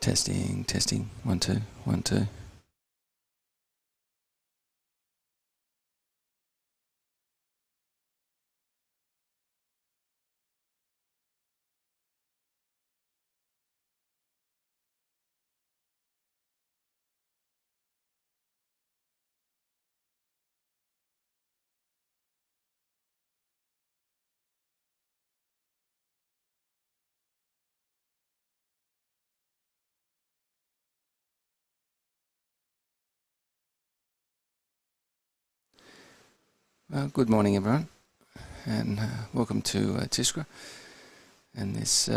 Testing, testing. 1, 2, 1, 2. Good morning, everyone, and welcome to Tiskra and this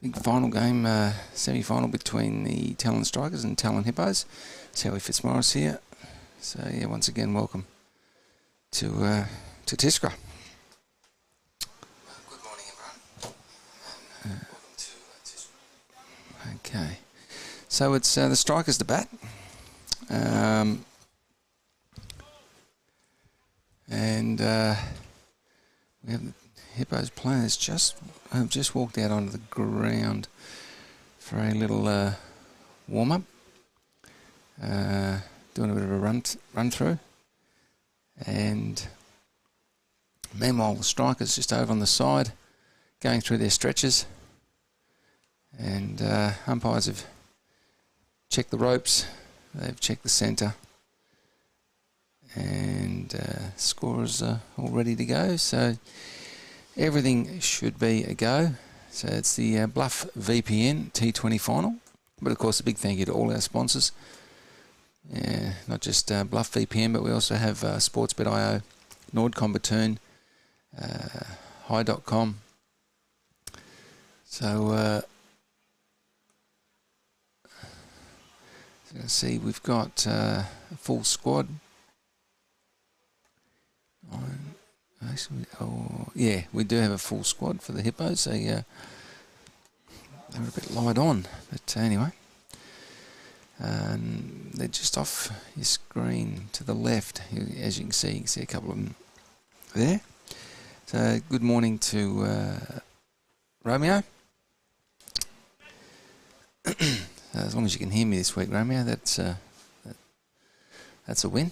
big final game, semi-final between the Tallinn Strikers and Tallinn Hippos. Sally Fitzmaurice here. So yeah, once again, welcome to Tiskra. Good morning, everyone. Welcome to Tiskra. Okay, so it's the Strikers to bat. And we have the Hippos players just walked out onto the ground for a little warm-up, doing a bit of a run through, and meanwhile the Strikers just over on the side going through their stretches, and umpires have checked the ropes, they've checked the centre, and scorers are all ready to go, so everything should be a go. So it's the BlufVPN T20 final, but of course a big thank you to all our sponsors, not just BlufVPN, but we also have Sportsbet.io, Nordcombaturn, Hi.com. So you can see we've got a full squad. Actually, yeah, we do have a full squad for the Hippos. So they were a bit light on, but anyway, they're just off your screen to the left. As you can see a couple of them there. So good morning to Romeo. As long as you can hear me this week, Romeo, that's a win.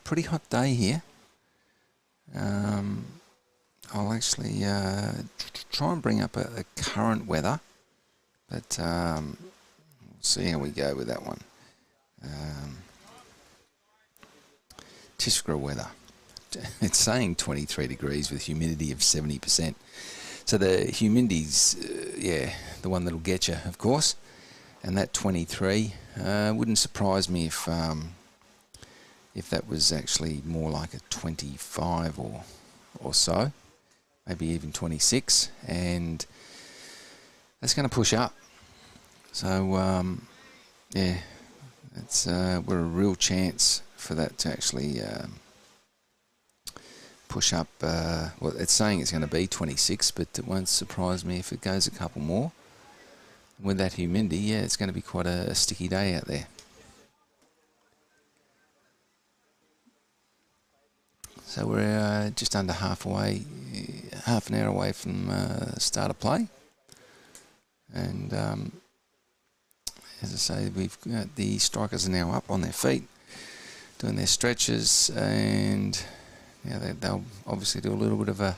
Pretty hot day here. I'll actually try and bring up a current weather, but we'll see how we go with that one. Tiskra weather. It's saying 23 degrees with humidity of 70%. So the humidity's, the one that'll get you, of course. And that 23 wouldn't surprise me if that was actually more like a 25 or so, maybe even 26, and that's going to push up. So it's we're a real chance for that to actually push up. Well, it's saying it's going to be 26, but it won't surprise me if it goes a couple more. With that humidity, yeah, it's going to be quite a sticky day out there. So we're just under half an hour away from start of play. And as I say, we've got the Strikers are now up on their feet, doing their stretches, and they'll obviously do a little bit of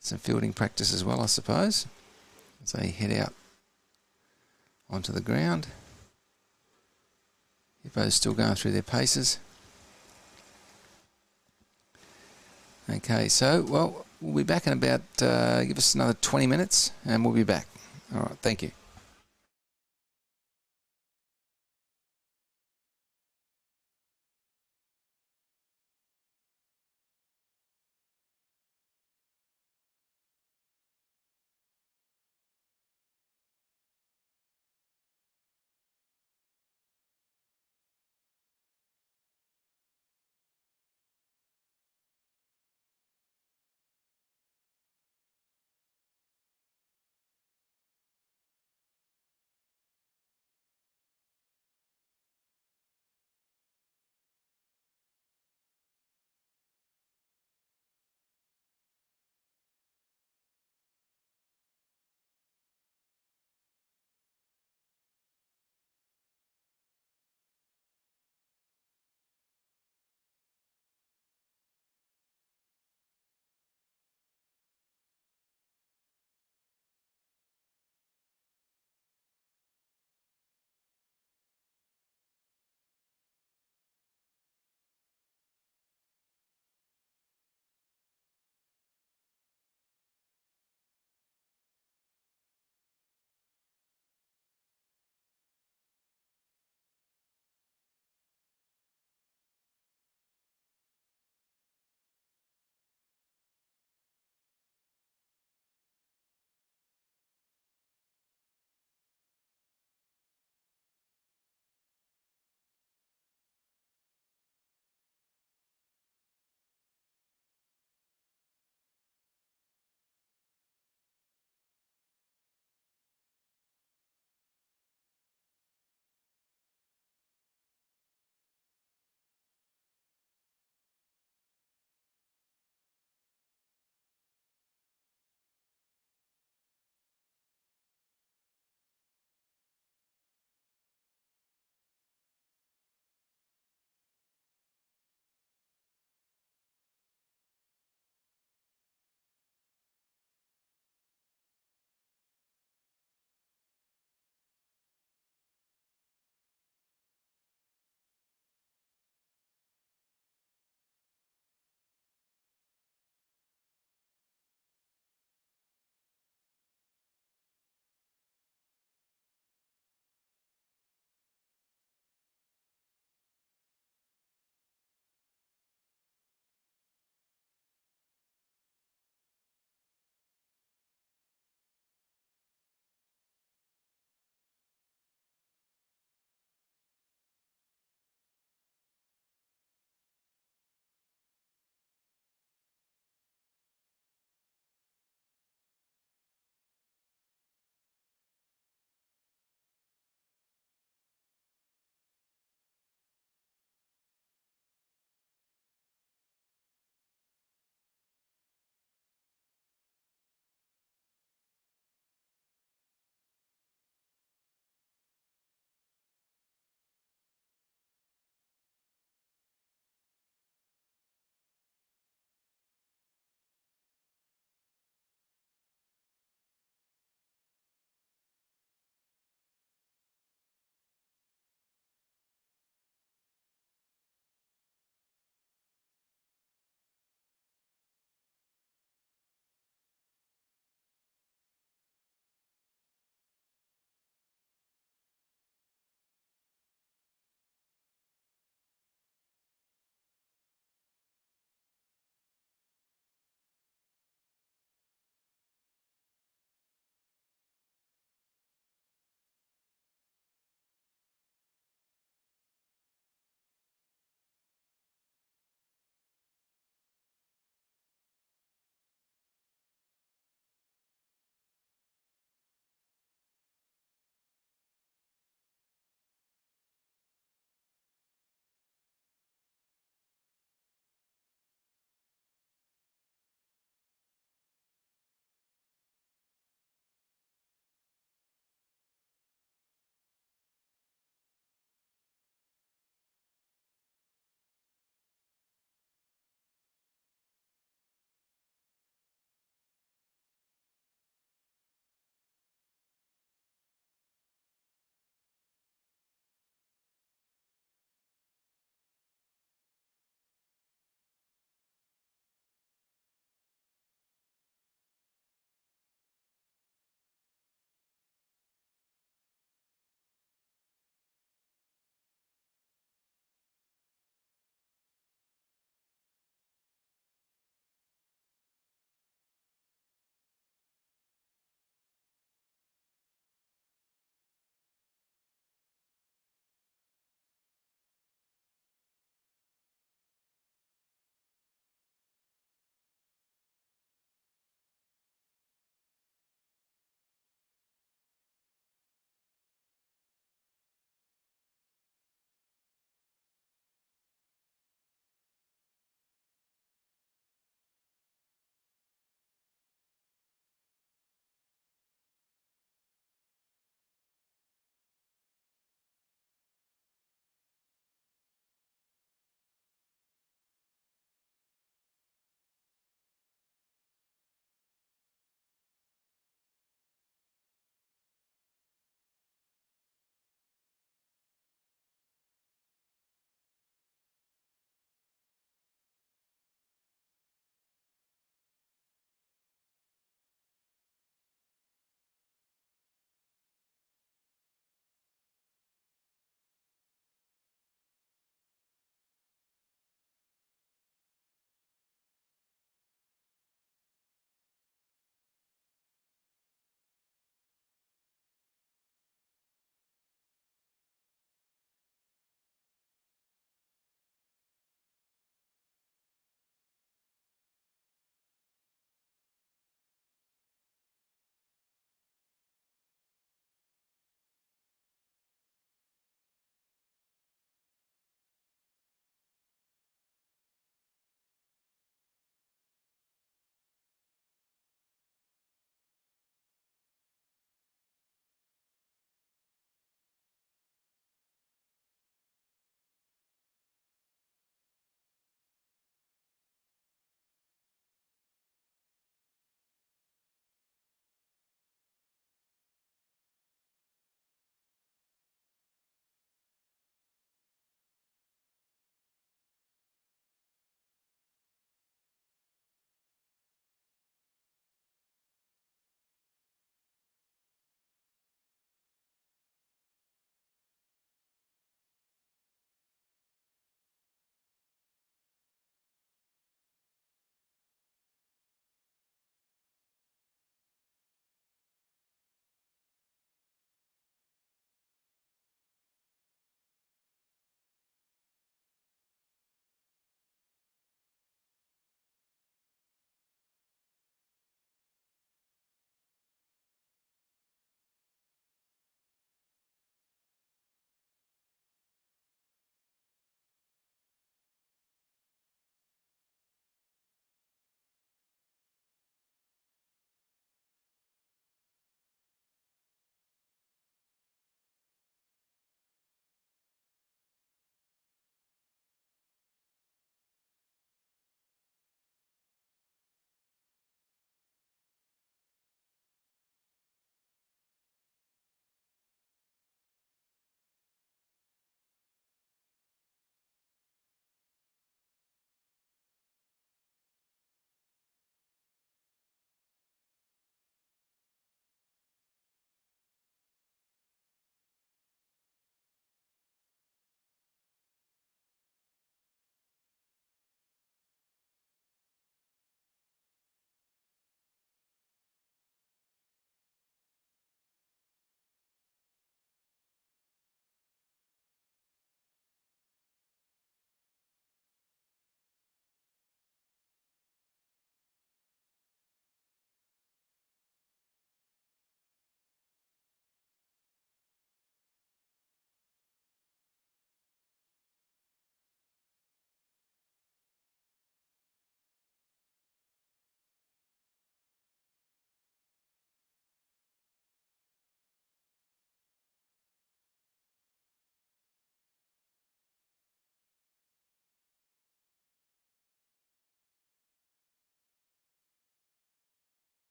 some fielding practice as well, I suppose, as they head out onto the ground. Hippos still going through their paces. Okay, so, well, we'll be back in about, give us another 20 minutes and we'll be back. All right, thank you.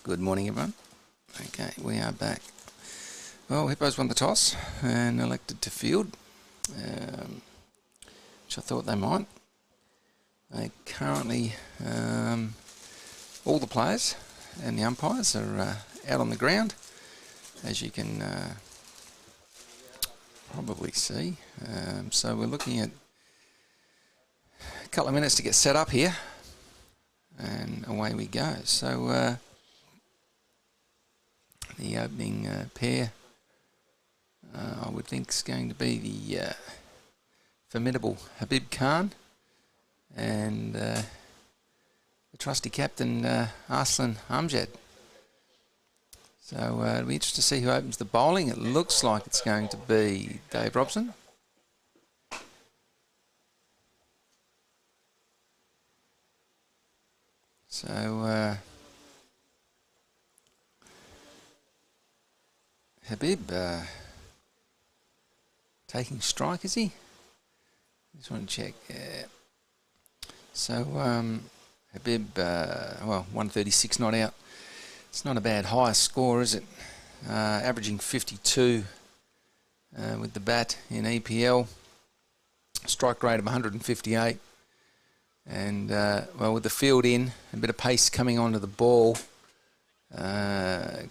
Good morning, everyone. Okay, we are back. Well, Hippos won the toss and elected to field, which I thought they might. They currently, all the players and the umpires are out on the ground, as you can probably see. So we're looking at a couple of minutes to get set up here, and away we go. So the opening pair, I would think, is going to be the formidable Habib Khan and the trusty captain Arslan Amjad. So it'll be interesting to see who opens the bowling. It looks like it's going to be Dave Robson. So Habib taking strike, is he? Just want to check. Yeah. So Habib, well, 136 not out. It's not a bad high score, is it? Averaging 52 with the bat in EPL. Strike rate of 158. And, well, with the field in, a bit of pace coming onto the ball,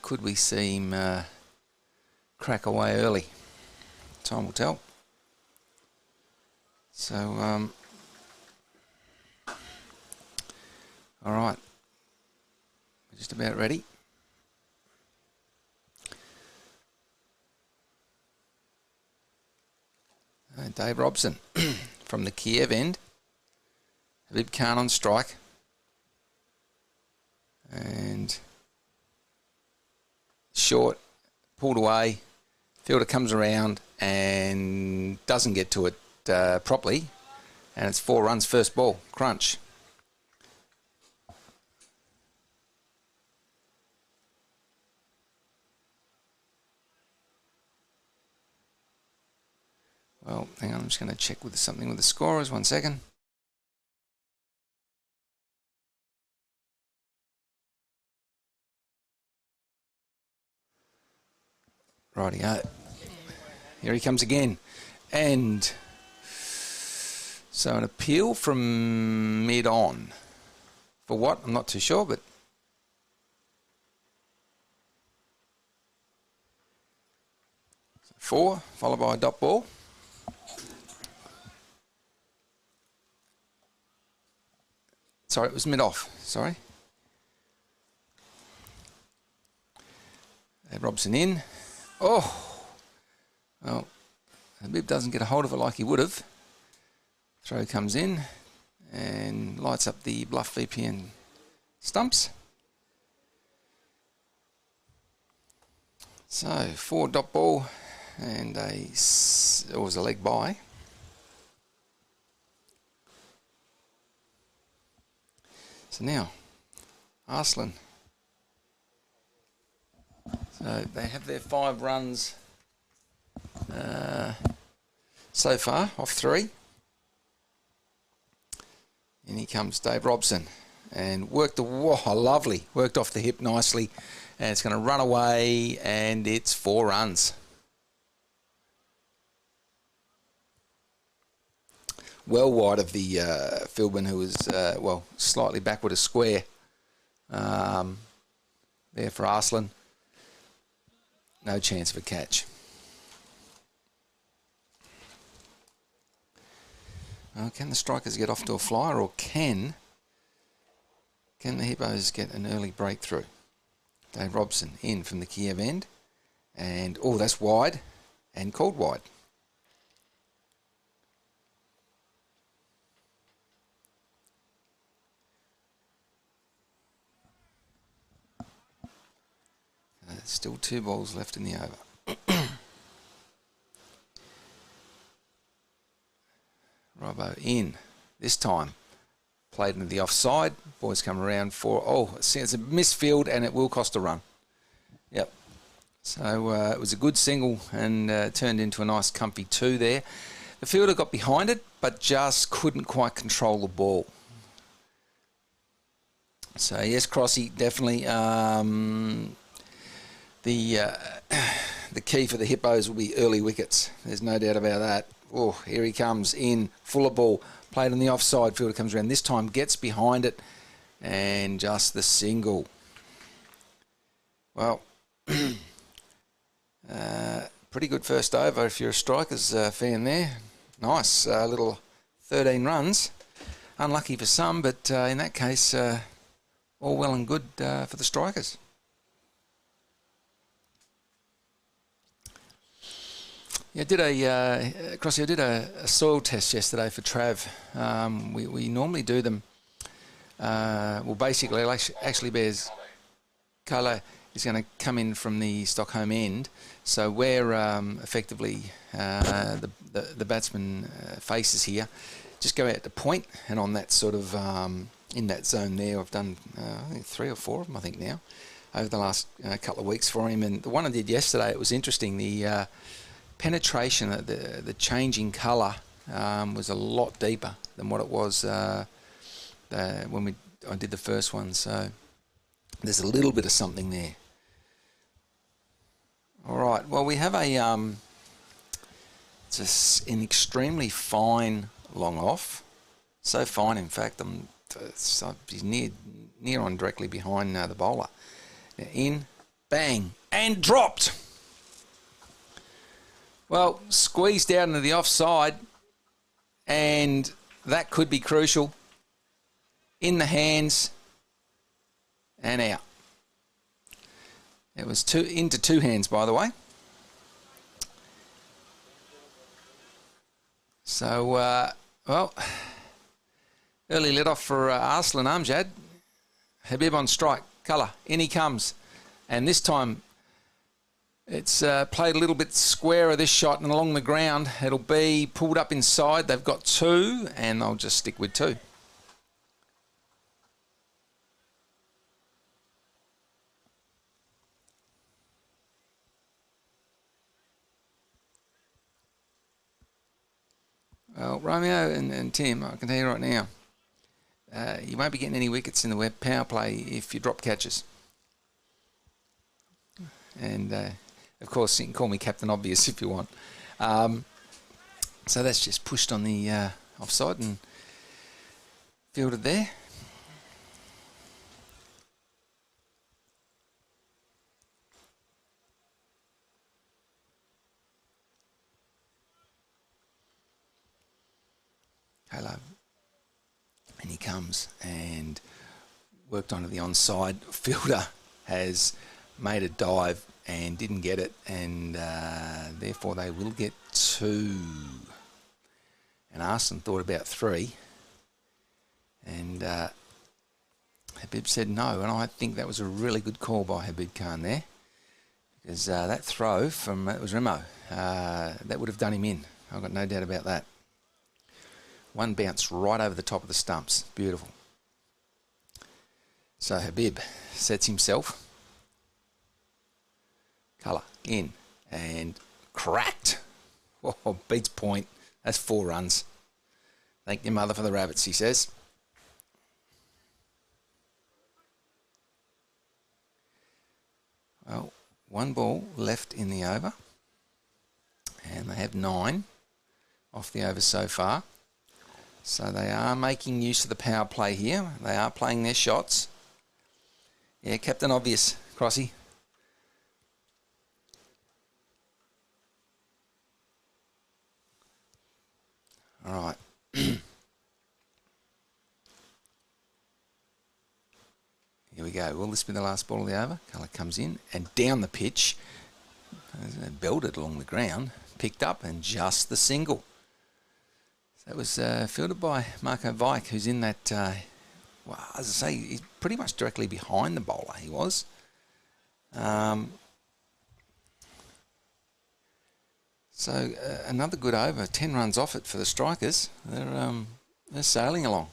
could we see him crack away early? Time will tell. So, all right. We're just about ready. Dave Robson from the Kiev end. Habib Khan on strike. And short, pulled away. Fielder comes around and doesn't get to it properly. And it's 4 runs, first ball, crunch. Well, hang on, I'm just going to check with something with the scorers. 1 second. Rightio. Here he comes again. And so an appeal from mid-on. For what? I'm not too sure, but... So 4, followed by a dot ball. Sorry, it was mid-off. Sorry. Robson in. Oh! Well, Habib doesn't get a hold of it like he would have. Throw comes in and lights up the BlufVPN stumps. So, 4 dot ball and it was a leg by. So now, Arslan. So they have their 5 runs so far, off 3. And here comes Dave Robson. And worked lovely, worked off the hip nicely. And it's going to run away, and it's 4 runs. Well wide of the fieldman, who was, well, slightly backward a square there for Arslan. No chance of a catch. Can the strikers get off to a flyer, or can the Hippos get an early breakthrough? Dave Robson in from the Kiev end. And, oh, that's wide and called wide. Still 2 balls left in the over. Robbo in. This time played into the offside. Boys come around for, oh, it's a misfield and it will cost a run. Yep. So it was a good single and turned into a nice comfy 2 there. The fielder got behind it but just couldn't quite control the ball. So yes, Crossy, definitely the key for the Hippos will be early wickets. There's no doubt about that. Oh, here he comes in, full of ball, played on the offside. Fielder comes around this time, gets behind it, and just the single. Well, pretty good first over if you're a Strikers fan there. Nice little 13 runs. Unlucky for some, but in that case, all well and good for the Strikers. Yeah, I did a soil test yesterday for Trav. We normally do them. Well, basically, actually, Bears Carlo is going to come in from the Stockholm end, so where effectively the batsman faces here, just go out to point, and on that sort of in that zone there, I've done I think 3 or 4 of them, I think now, over the last couple of weeks for him. And the one I did yesterday, it was interesting. The penetration, the changing colour was a lot deeper than what it was when I did the first one. So there's a little bit of something there. All right. Well, we have it's an extremely fine long off. So fine, in fact, he's near on directly behind the bowler. Now in, bang, and dropped. Well, squeezed out into the offside, and that could be crucial. In the hands, and out. It was into 2 hands, by the way. So, well, early let off for Arslan Amjad. Habib on strike, colour, in he comes. And this time, it's played a little bit squarer, this shot, and along the ground, it'll be pulled up inside. They've got 2, and they'll just stick with 2. Well, Romeo and Tim, I can tell you right now, you won't be getting any wickets in the power play if you drop catches. And, of course, you can call me Captain Obvious if you want. So that's just pushed on the offside and fielded there. Hello. And he comes and worked onto the onside. Fielder has made a dive and didn't get it, and therefore they will get 2. And Arslan thought about 3, and Habib said no, and I think that was a really good call by Habib Khan there, because that throw from, it was Remo, that would have done him in. I've got no doubt about that. One bounced right over the top of the stumps. Beautiful. So Habib sets himself. Colour in and cracked. Oh, beats point. That's 4 runs. Thank your mother for the rabbits, he says. Well, 1 ball left in the over. And they have 9 off the over so far. So they are making use of the power play here. They are playing their shots. Yeah, Captain Obvious, Crossy. All right. Here we go. Will this be the last ball of the over? Colour comes in and down the pitch. Belted along the ground. Picked up and just the single. That was fielded by Marco Vike, who's in that, well, as I say, he's pretty much directly behind the bowler, he was. So another good over, 10 runs off it for the Strikers. They're sailing along.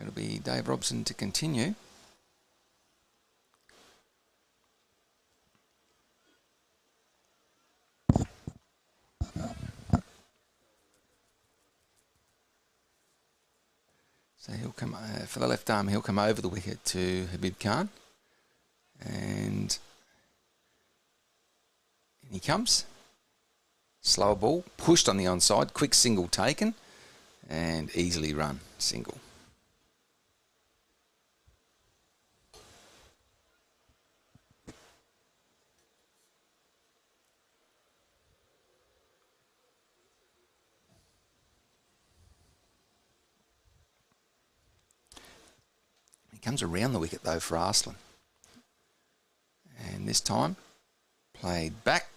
It'll be Dave Robson to continue. So he'll come for the left arm. He'll come over the wicket to Habib Khan, and in he comes. Slower ball, pushed on the onside, quick single taken, and easily run single. He comes around the wicket though for Arslan. And this time, played back,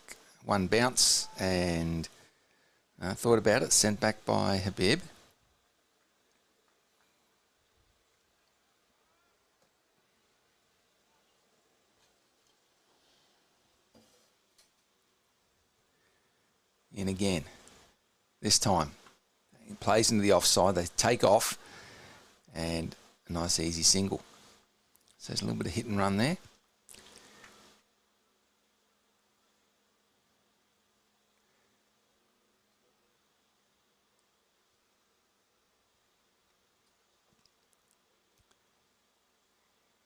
one bounce, and thought about it, sent back by Habib. In again, this time. He plays into the offside, they take off, and a nice easy single. So there's a little bit of hit and run there.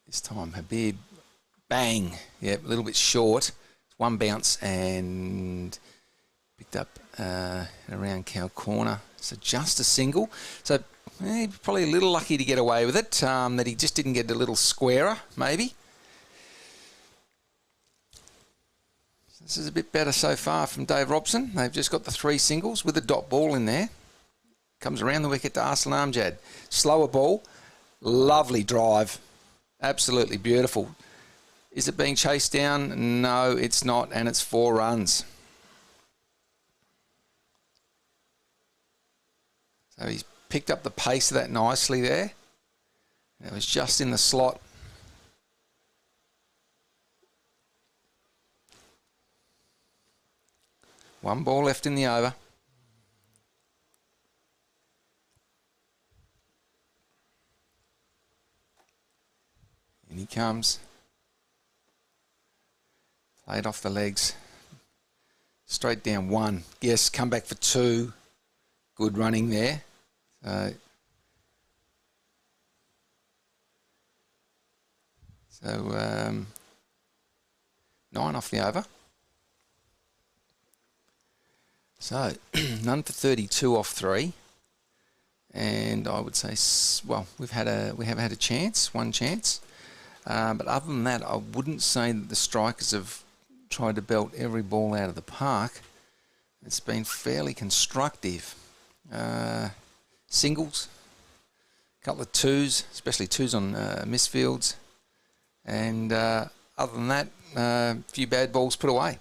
This time Habib, bang, yeah, a little bit short. One bounce and picked up around cow corner. So just a single. So probably a little lucky to get away with it, that he just didn't get a little squarer, maybe. This is a bit better so far from Dave Robson. They've just got the 3 singles with a dot ball in there. Comes around the wicket to Arslan Amjad. Slower ball, lovely drive. Absolutely beautiful. Is it being chased down? No, it's not, and it's 4 runs. So he's picked up the pace of that nicely there. It was just in the slot. One ball left in the over. In he comes. Played off the legs. Straight down 1. Yes, come back for 2. Good running there. 9 off the over. So none for 32 off 3, and I would say, well, we have had a chance, one chance, but other than that, I wouldn't say that the strikers have tried to belt every ball out of the park. It's been fairly constructive. Singles, a couple of 2s, especially 2s on misfields, and other than that, a few bad balls put away.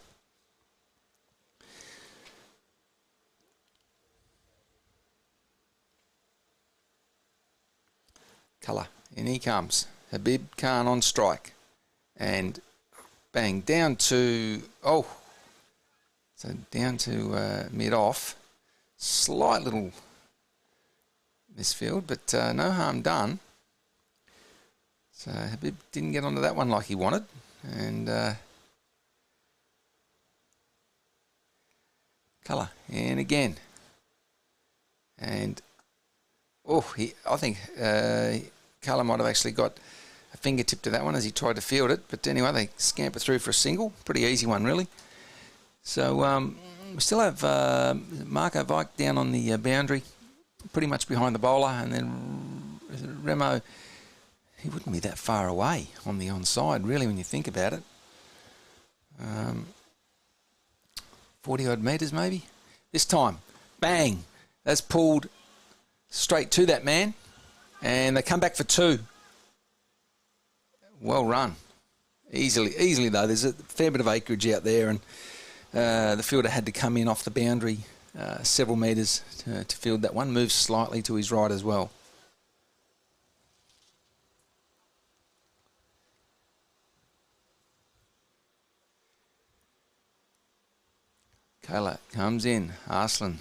Colour, in he comes. Habib Khan on strike, and bang, down to, so down to mid-off. Slight little misfield, but no harm done. So Habib didn't get onto that one like he wanted, and Colour, and again, and I think Colour might have actually got a fingertip to that one as he tried to field it, but anyway, they scamper through for a single. Pretty easy one, really. So we still have Marco Vike down on the boundary, pretty much behind the bowler, and then Remo, he wouldn't be that far away on the onside, really, when you think about it. 40-odd metres, maybe. This time, bang, that's pulled straight to that man, and they come back for 2. Well run. Easily though. There's a fair bit of acreage out there, and the fielder had to come in off the boundary several metres to field that one. Moves slightly to his right as well. Kayla comes in. Arslan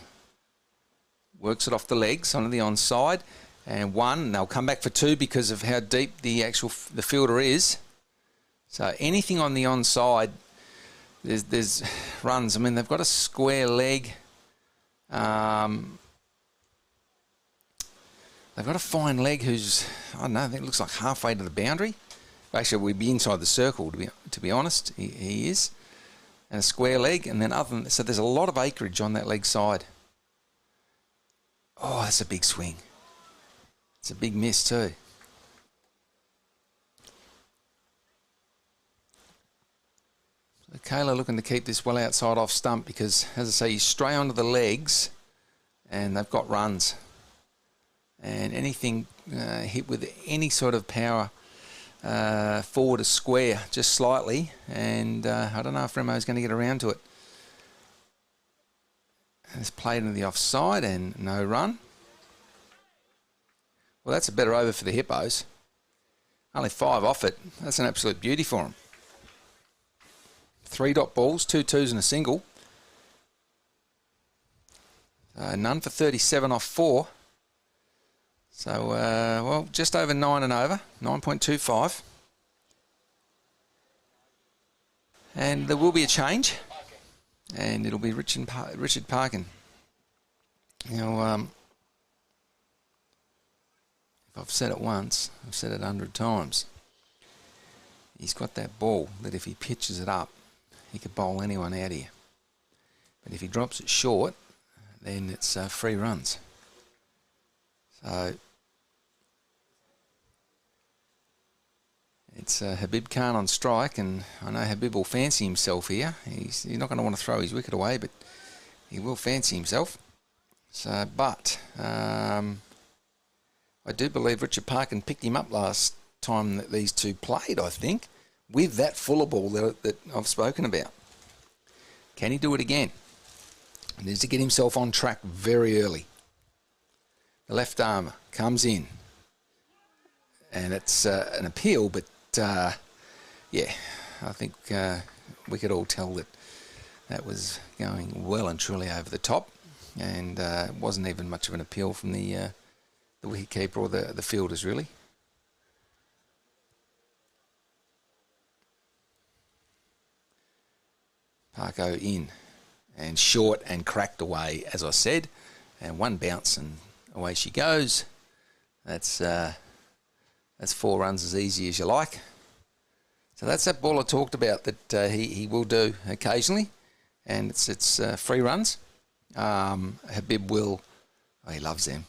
works it off the legs onto the onside, and 1. They'll come back for 2 because of how deep the fielder is. So anything on the onside, there's runs. I mean, they've got a square leg. They've got a fine leg who's, I don't know, I think it looks like halfway to the boundary. Actually, we'd be inside the circle, to be honest. He is. And a square leg, and then so there's a lot of acreage on that leg side. Oh, that's a big swing. It's a big miss too. So Kayla looking to keep this well outside off stump because, as I say, you stray onto the legs and they've got runs. And anything hit with any sort of power forward a square just slightly, and I don't know if Remo's going to get around to it. And it's played into the offside and no run. Well, that's a better over for the Hippos. Only 5 off it. That's an absolute beauty for them. 3 dot balls, 2 twos and a single. None for 37 off 4. So, well, just over 9 and over, 9.25. And there will be a change, and it'll be Richard Parkin. Now, if I've said it once, I've said it 100 times. He's got that ball that if he pitches it up, he could bowl anyone out here. But if he drops it short, then it's free runs. So it's Habib Khan on strike, and I know Habib will fancy himself here. He's not going to want to throw his wicket away, but he will fancy himself. So, but I do believe Richard Parkin picked him up last time that these two played, I think, with that fuller ball that I've spoken about. Can he do it again? He needs to get himself on track very early. The left arm comes in, and it's an appeal, but yeah, I think we could all tell that was going well and truly over the top, and it wasn't even much of an appeal from the wicketkeeper or the fielders, really. Parko in and short and cracked away, as I said, and one bounce and away she goes. That's 4 runs as easy as you like. So that's that ball I talked about that he will do occasionally, and it's free runs. Habib will, he loves them.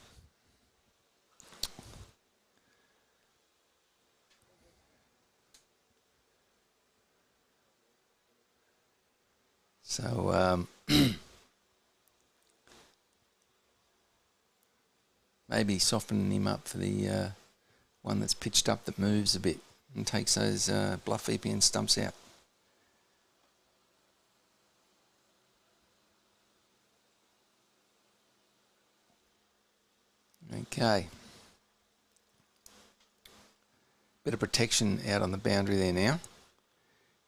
So maybe softening him up for the one that's pitched up that moves a bit and takes those BlufVPN stumps out. Okay. Bit of protection out on the boundary there now.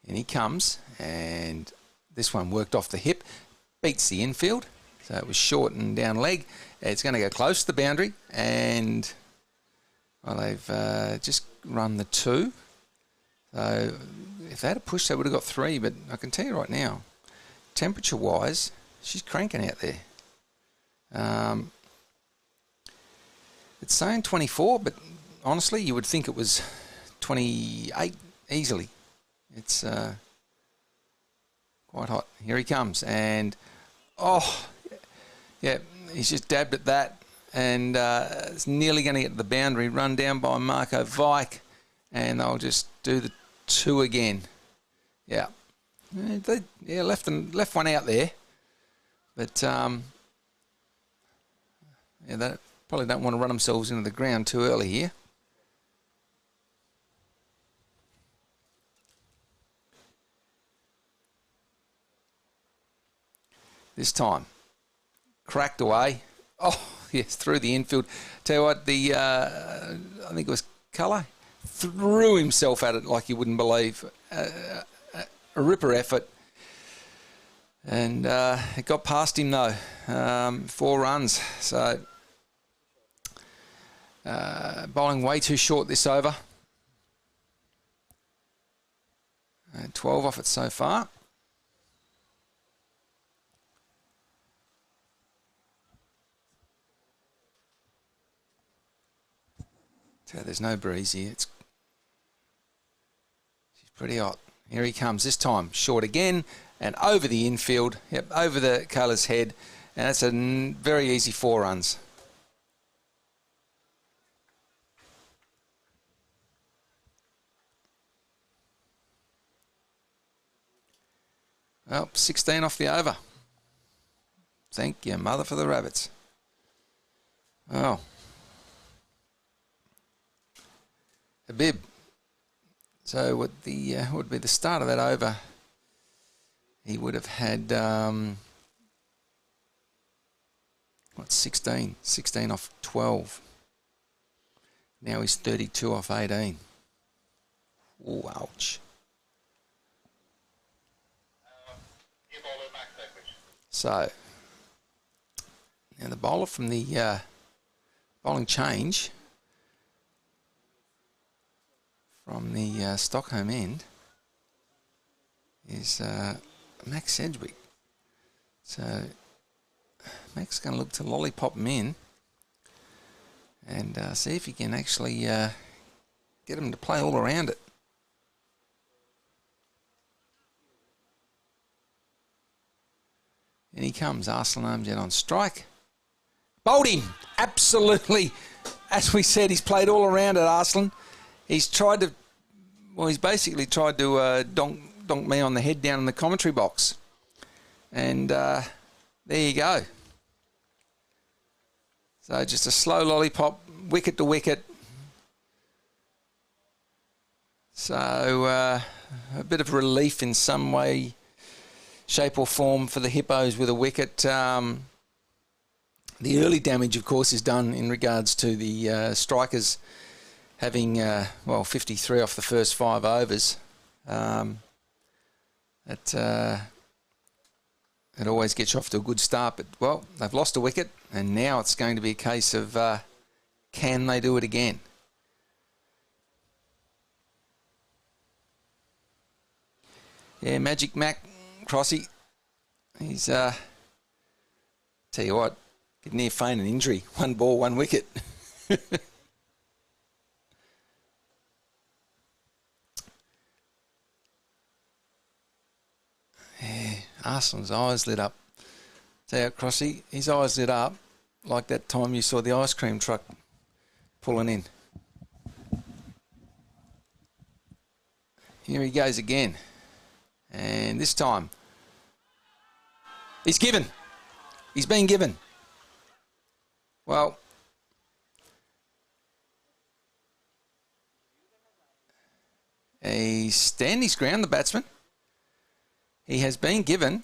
And he comes, and this one worked off the hip, beats the infield. So it was short and down leg. It's going to go close to the boundary, and well, they've just run the 2. So if they had a push, they would have got 3. But I can tell you right now, temperature-wise, she's cranking out there. It's saying 24, but honestly, you would think it was 28 easily. It's quite hot. Here he comes, and oh, yeah, he's just dabbed at that, and it's nearly going to get to the boundary. Run down by Marco Vike, and they'll just do the 2 again. Yeah, yeah, left one out there, but yeah, they probably don't want to run themselves into the ground too early here. This time, cracked away. Oh, yes, through the infield. Tell you what, I think it was Colour, threw himself at it like you wouldn't believe. A ripper effort. And it got past him, though. 4 runs. So, bowling way too short this over. 12 off it so far. So there's no breeze here. She's pretty hot. Here he comes this time. Short again and over the infield. Yep, over the Kayla's head. And that's a very easy 4 runs. Well, 16 off the over. Thank you, mother, for the rabbits. Oh. A bib. So what would be the start of that over? He would have had 16 off 12. Now he's 32 off 18. Oh, ouch. So now the bowler from the bowling change from the Stockholm end is Max Sedgwick. So Max is going to look to lollipop him in and see if he can actually get him to play all around it. And he comes, Arslan Amjad on strike. Bowled him! Absolutely. As we said, he's played all around it, Arslan. He's tried to, well, he's basically tried to donk me on the head down in the commentary box. And there you go. So just a slow lollipop, wicket to wicket. So a bit of relief in some way, shape or form for the Hippos with a wicket. The early damage, of course, is done in regards to the strikers having, 53 off the first 5 overs. It always gets you off to a good start, but, well, they've lost a wicket, and now it's going to be a case of can they do it again? Yeah, Magic Mac Crossy, he's, tell you what, get near feign an injury. 1 ball, 1 wicket. Yeah, Arslan's eyes lit up. Tell you what, Crossy, his eyes lit up like that time you saw the ice cream truck pulling in. Here he goes again. And this time, he's given. He's been given. Well, he's standing his ground, the batsman. He has been given.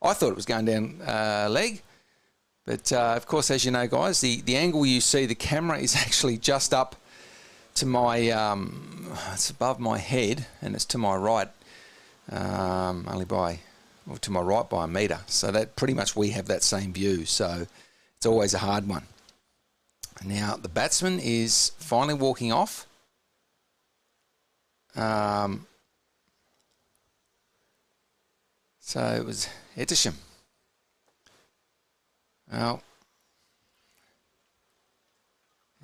I thought it was going down leg. But, of course, as you know, guys, the angle you see, the camera is actually just up to my, it's above my head, and it's to my right. Only to my right by a metre. So that pretty much we have that same view. So it's always a hard one. Now the batsman is finally walking off. So it was Etisham. Well,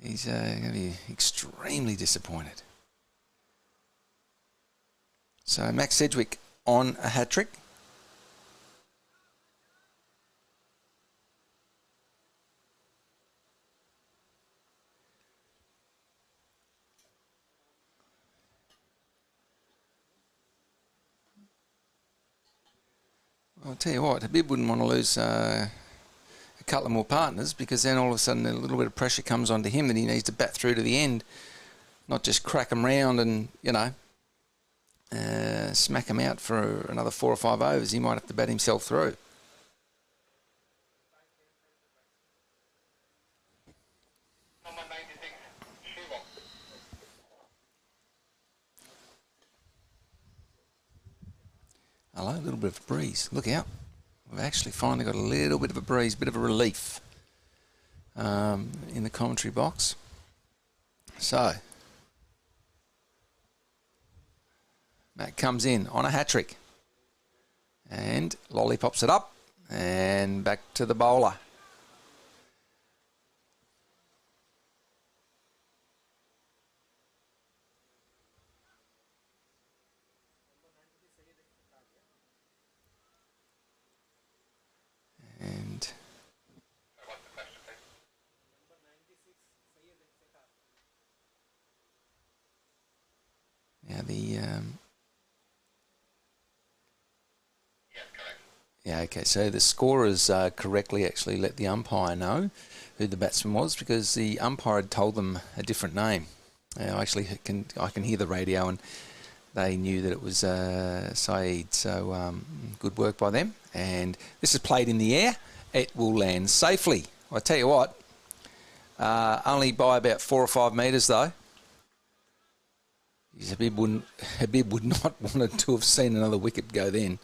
he's going to be extremely disappointed. So Max Sedgwick on a hat-trick. I'll tell you what, Habib wouldn't want to lose a couple of more partners, because then all of a sudden a little bit of pressure comes onto him that he needs to bat through to the end, not just crack them round and, smack him out for another 4 or 5 overs. He might have to bat himself through. Hello, a little bit of a breeze. Look out. We've actually finally got a little bit of a breeze, bit of a relief in the commentary box. So, Matt comes in on a hat-trick. And lollipops it up. And back to the bowler. Yeah, okay, so the scorers correctly actually let the umpire know who the batsman was because the umpire had told them a different name. I can hear the radio and they knew that it was Saeed, so good work by them. And this is played in the air. It will land safely. I tell you what, only by about 4 or 5 metres though. Habib would not want to have seen another wicket go then.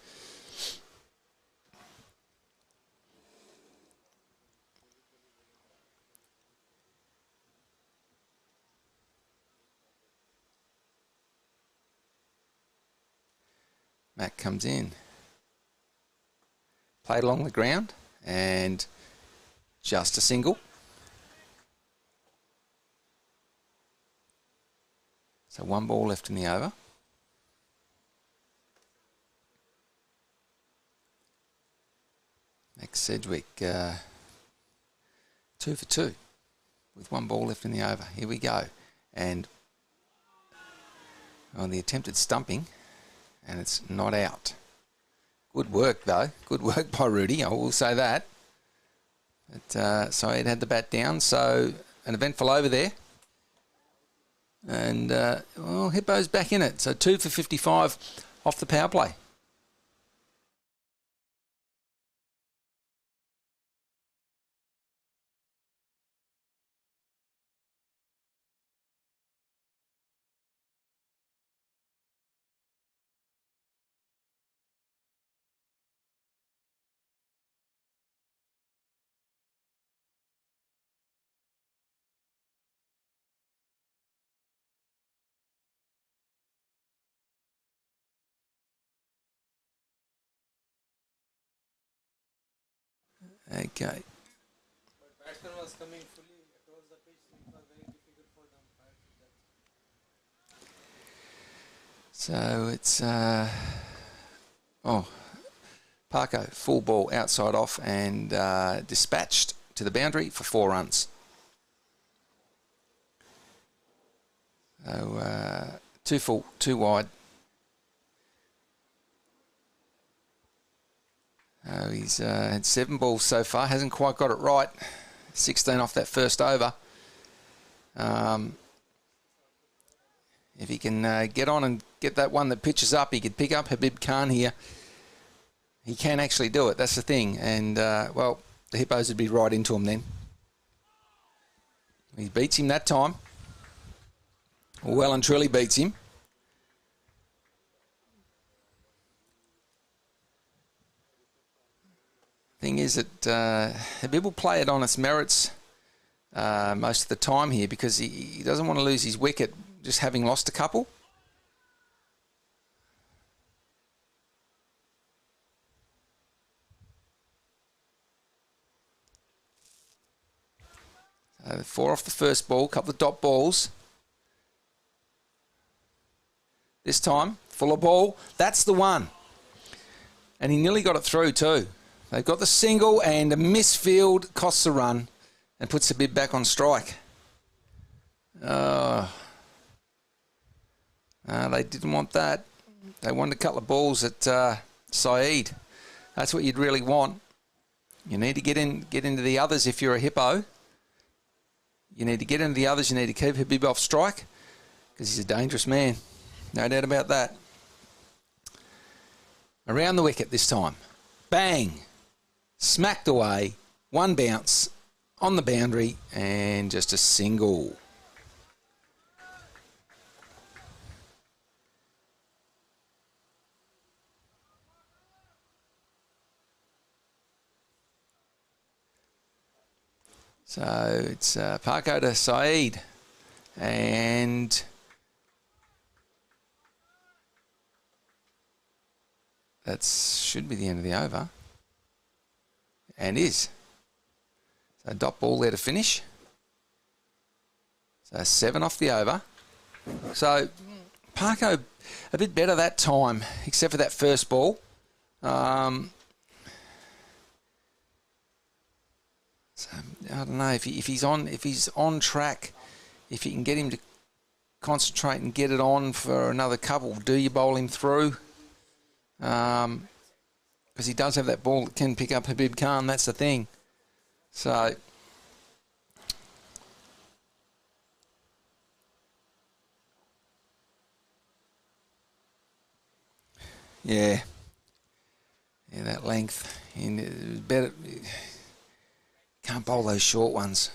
Mac comes in. Played along the ground and just a single. So 1 ball left in the over. Max Sedgwick 2 for 2 with 1 ball left in the over. Here we go. And on the attempted stumping, and it's not out. Good work though. Good work by Rudy, I will say that. But Saeed had the bat down, so an eventful over there. And, well, Hippo's back in it. So 2 for 55 off the power play. Okay. Batsman was coming fully across the pitch, so it was very difficult for the umpire to judge. So it's, Parko, full ball outside off and dispatched to the boundary for 4 runs. So 2 full, 2 wide. He's had 7 balls so far, hasn't quite got it right. 16 off that first over. If he can get on and get that one that pitches up, he could pick up Habib Khan here. He can actually do it, that's the thing. And, well, the Hippos would be right into him then. He beats him that time. Well and truly beats him. Thing is that Habib will play it on its merits most of the time here because he doesn't want to lose his wicket just having lost a couple. So 4 off the first ball, couple of dot balls. This time, fuller ball. That's the one. And he nearly got it through too. They've got the single and a misfield costs a run and puts the bid back on strike. They didn't want that. They wanted a couple of balls at Saeed. That's what you'd really want. You need to get into the others if you're a Hippo. You need to get into the others. You need to keep Habib off strike because he's a dangerous man. No doubt about that. Around the wicket this time. Bang. Smacked away. 1 bounce on the boundary and just a single. So it's Parko to Saeed. And that should be the end of the over. And is. So dot ball there to finish. So 7 off the over. So Parko a bit better that time, except for that first ball. So I don't know if he's on track, if you can get him to concentrate and get it on for another couple. Do you bowl him through? Because he does have that ball that can pick up Habib Khan. That's the thing. So yeah, that length. And better can't bowl those short ones,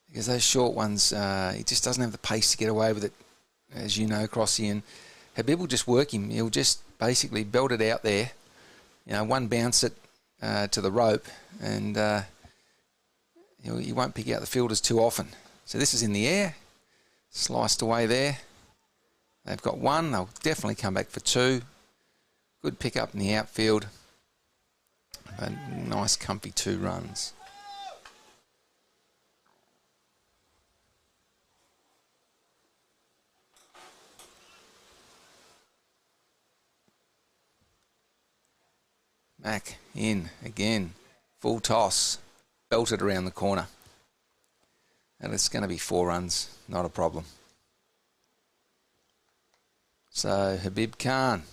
because those short ones, he just doesn't have the pace to get away with it, as you know, Crossy. And Habib will just work him. He'll just basically belt it out there, one bounce it to the rope, and he won't pick out the fielders too often. So this is in the air, sliced away there. They've got one. They'll definitely come back for two. Good pick up in the outfield. A nice, comfy 2 runs. Mac in again. Full toss. Belted around the corner. And it's going to be 4 runs. Not a problem. So Habib Khan.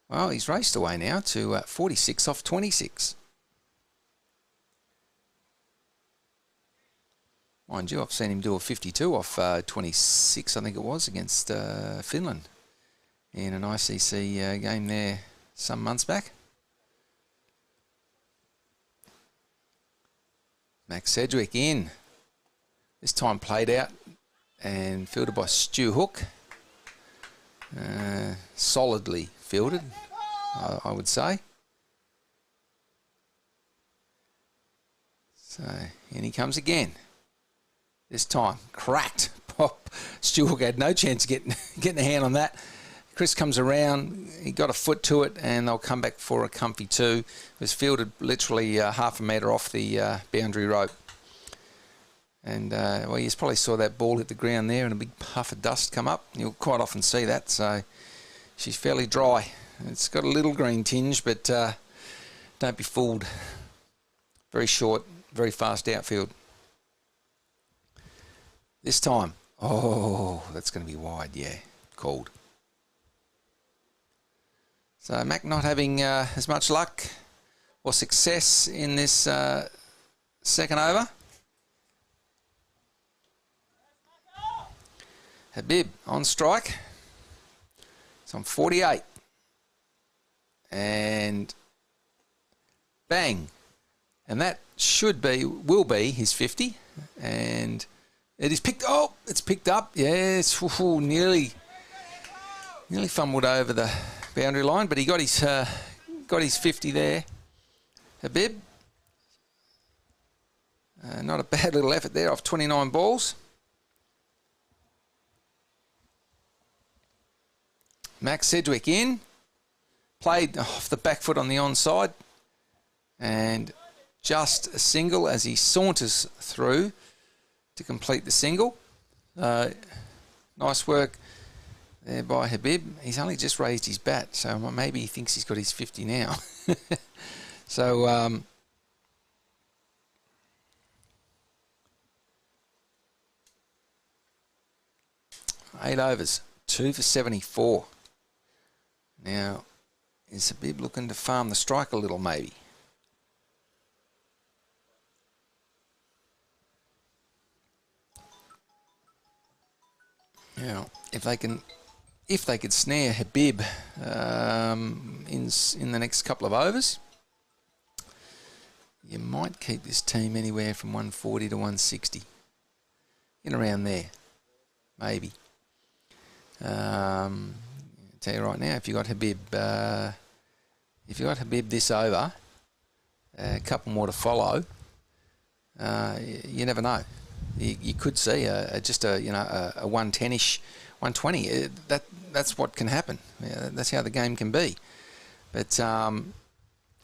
Well, he's raced away now to 46 off 26. Mind you, I've seen him do a 52 off 26, I think it was, against Finland in an ICC game there some months back. Max Sedgwick in. This time played out and fielded by Stu Hook. Solidly fielded, I would say. So, and he comes again. This time, cracked. Pop. Stu Hook had no chance of getting a hand on that. Chris comes around, he got a foot to it, and they'll come back for a comfy 2. It was fielded literally half a metre off the boundary rope. And, well, you probably saw that ball hit the ground there and a big puff of dust come up. You'll quite often see that, so she's fairly dry. It's got a little green tinge, but don't be fooled. Very short, very fast outfield. This time, oh, that's going to be wide, yeah, called. So Mac not having as much luck or success in this second over. Habib on strike. It's on 48. And bang. And that will be his 50. And it is picked, it's picked up. Yes, nearly fumbled over the boundary line, but he got his 50 there. Habib. Not a bad little effort there off 29 balls. Max Sedgwick in, played off the back foot on the onside, and just a single as he saunters through to complete the single. Nice work there by Habib. He's only just raised his bat, so maybe he thinks he's got his 50 now. So, 8 overs, 2 for 74. Now, is Habib looking to farm the strike a little, maybe? Now, if they could snare Habib in the next couple of overs, you might keep this team anywhere from 140 to 160, in around there, maybe. Tell you right now, if you got Habib this over, a couple more to follow, you never know. You could see just a 110ish, 120. That's what can happen. That's how the game can be. But I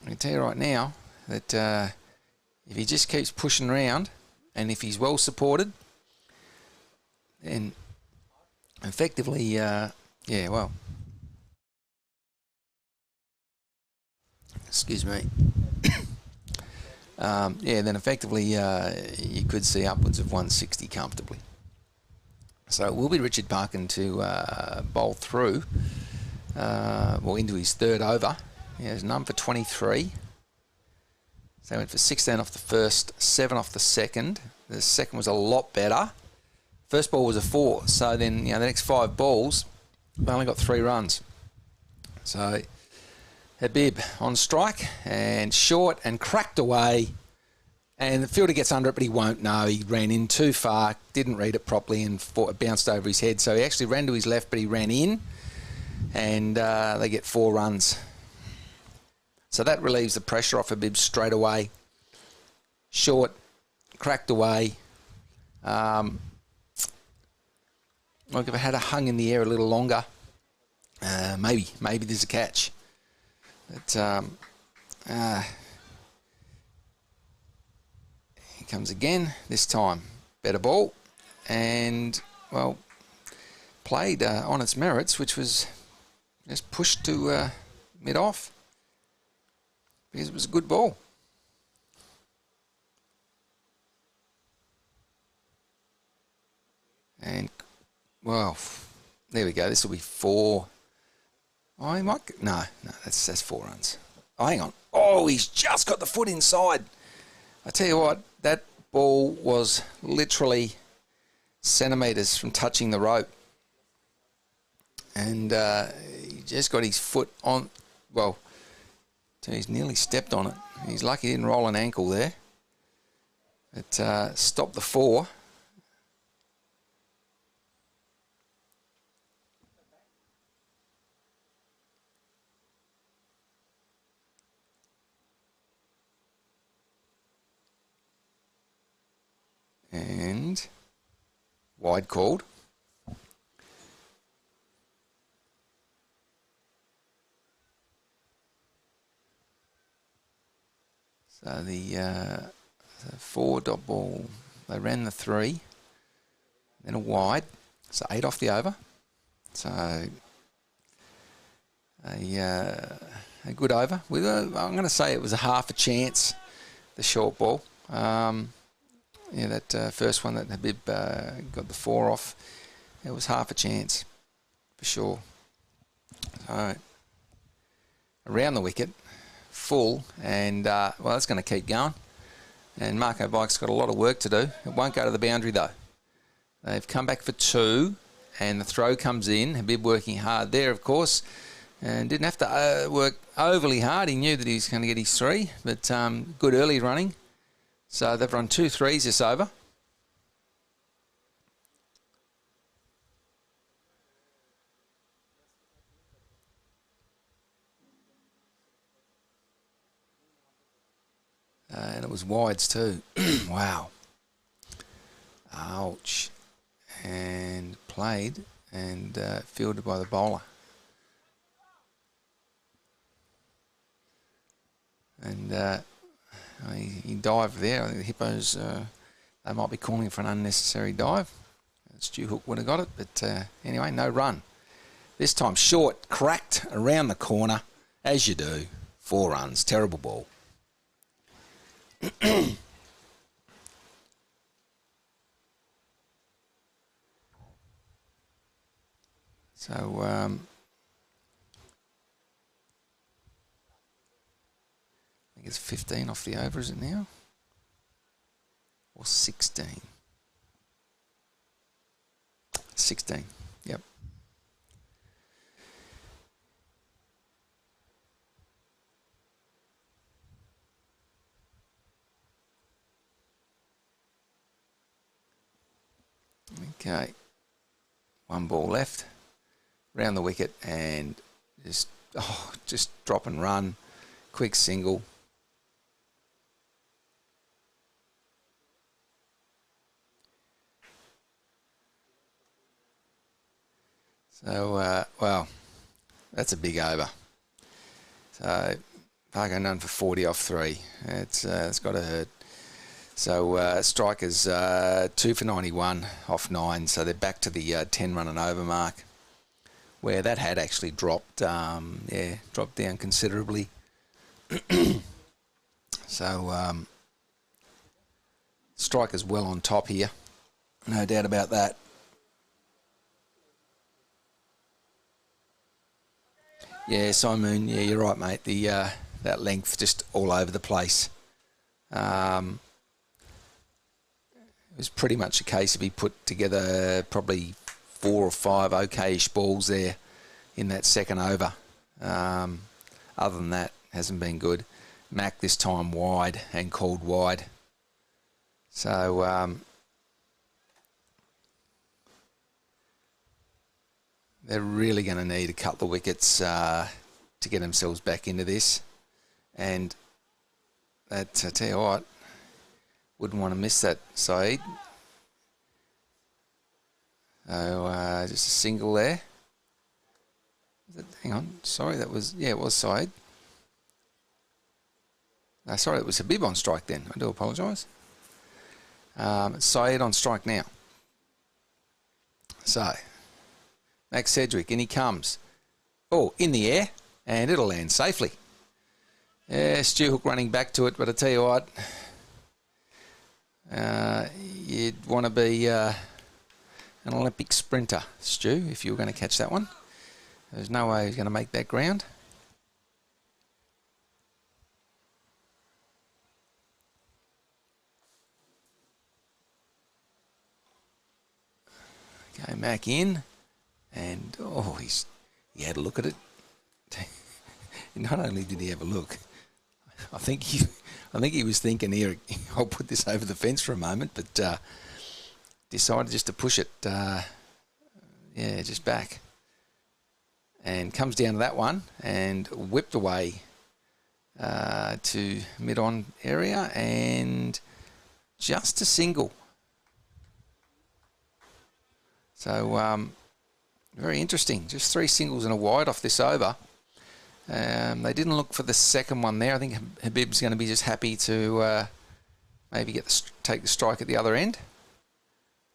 can tell you right now that if he just keeps pushing around, and if he's well supported, then effectively, excuse me. Then effectively you could see upwards of 160 comfortably. So it will be Richard Parkin to bowl through, into his third over. He has none for 23. So he went for 16 off the first, 7 off the second. The second was a lot better. First ball was a 4. So then, the next 5 balls, they only got 3 runs. So Habib on strike and short and cracked away. And the fielder gets under it, but he won't know. He ran in too far, didn't read it properly, and it bounced over his head. So he actually ran to his left, but he ran in, and they get 4 runs. So that relieves the pressure off Habib straight away. Short, cracked away. Like if it had hung in the air a little longer, maybe there's a catch. But he comes again, this time better ball, and played on its merits, which was just pushed to mid-off because it was a good ball. And there we go. This will be 4. Oh, he might. No, that's 4 runs. Oh, hang on. Oh, he's just got the foot inside. I tell you what, that ball was literally centimetres from touching the rope. And he just got his foot on, he's nearly stepped on it. He's lucky he didn't roll an ankle there. It stopped the 4. And wide called. So the 4 dot ball, they ran the 3, then a wide, so 8 off the over. So a good over. I'm going to say it was a half a chance, the short ball. That first one that Habib got the 4 off, it was half a chance, for sure. So, around the wicket, full, and, it's going to keep going. And Marco Bike's got a lot of work to do. It won't go to the boundary, though. They've come back for 2, and the throw comes in. Habib working hard there, of course, and didn't have to work overly hard. He knew that he was going to get his 3, but good early running. So they've run 2 threes this over. And it was wides too. Wow. Ouch. And played and fielded by the bowler. And he dived there. I think the Hippos, they might be calling for an unnecessary dive. Stu Hook would have got it, but anyway, no run. This time short, cracked around the corner, as you do. 4 runs, terrible ball. So, I think it's 15 off the over, is it now? Or 16? 16, yep. Okay, 1 ball left, round the wicket, and just drop and run, quick single. So, that's a big over. So, Parko none for 40 off 3. It's got to hurt. So, strikers 2 for 91 off 9. So they're back to the 10 run and over mark, where that had actually dropped. Dropped down considerably. So, strikers well on top here, no doubt about that. Yeah, Simon, yeah, you're right, mate. That length just all over the place. It was pretty much a case of he put together probably 4 or 5 okay-ish balls there in that second over. Other than that, hasn't been good. Mac this time wide and called wide. So they're really going to need a couple of wickets to get themselves back into this. And that, I tell you what, wouldn't want to miss that, Saeed. So just a single there. Hang on, sorry, that was, yeah, it was Saeed. No, sorry, it was Habib on strike then. I do apologise. Saeed on strike now. So, Max Sedgwick, and he comes. Oh, in the air, and it'll land safely. Yeah, Stu Hook running back to it, but I tell you what, you'd want to be an Olympic sprinter, Stu, if you were going to catch that one. There's no way he's going to make that ground. Okay, Mac in, and oh, he had a look at it. Not only did he have a look, I think he was thinking, here, I'll put this over the fence for a moment, but decided just to push it, just back. And comes down to that one and whipped away to mid-on area and just a single. So very interesting. Just 3 singles and a wide off this over. They didn't look for the second one there. I think Habib's going to be just happy to maybe take the strike at the other end.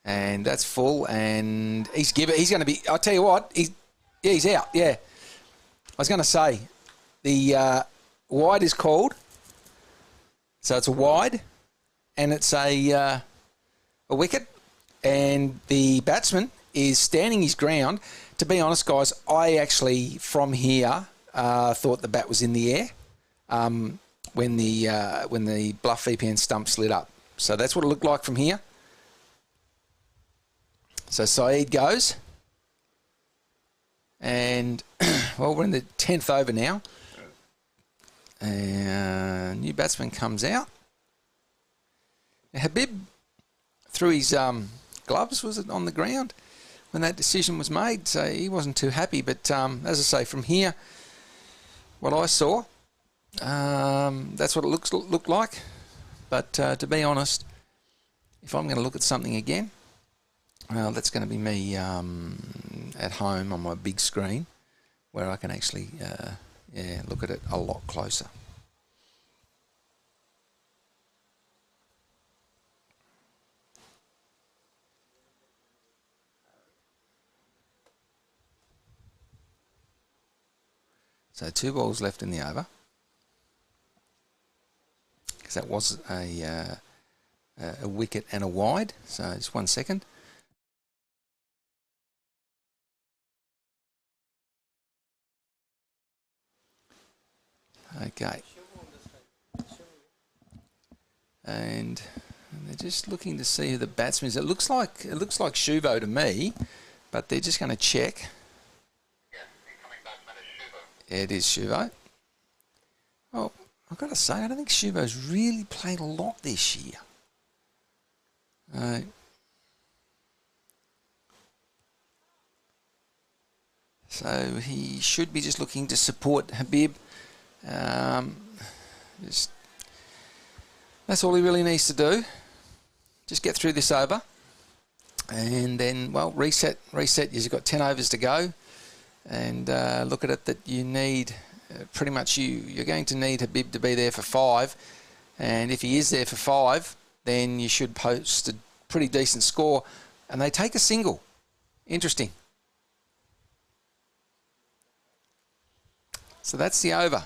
And that's full. And he's going to be. I'll tell you what. He's out. Yeah, I was going to say the wide is called. So it's a wide, and it's a wicket, and the batsman is standing his ground. To be honest, guys, I actually from here thought the bat was in the air when the BlufVPN stump lit up. So that's what it looked like from here. So Saeed goes. And, well, we're in the 10th over now. New batsman comes out. Habib threw his gloves, was it, on the ground when that decision was made. So he wasn't too happy. But, as I say, from here, what I saw, that's what it looked like. But to be honest, if I'm going to look at something again, well, that's going to be me at home on my big screen where I can actually look at it a lot closer. So 2 balls left in the over. Because that was a wicket and a wide. So just 1 second. Okay. And they're just looking to see who the batsman is. It looks like Shuvo to me, but they're just going to check. Yeah, incoming batsman is Shuvo. It is Shuvo. Well, I've got to say, I don't think Shuvo's really played a lot this year. So he should be just looking to support Habib. That's all he really needs to do. Just get through this over. And then, well, reset. You've got 10 overs to go. And look at it that you need, pretty much you're going to need Habib to be there for 5. And if he is there for 5, then you should post a pretty decent score. And they take a single. Interesting. So that's the over.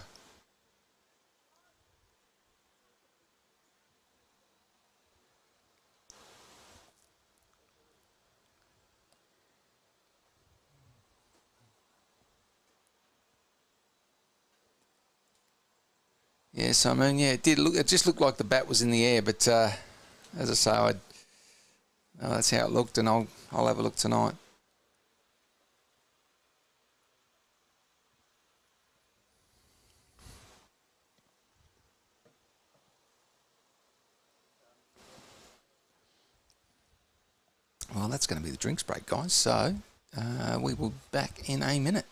Yes, I mean, yeah, it did look. It just looked like the bat was in the air, but as I say, that's how it looked, and I'll have a look tonight. Well, that's going to be the drinks break, guys. So we will be back in a minute.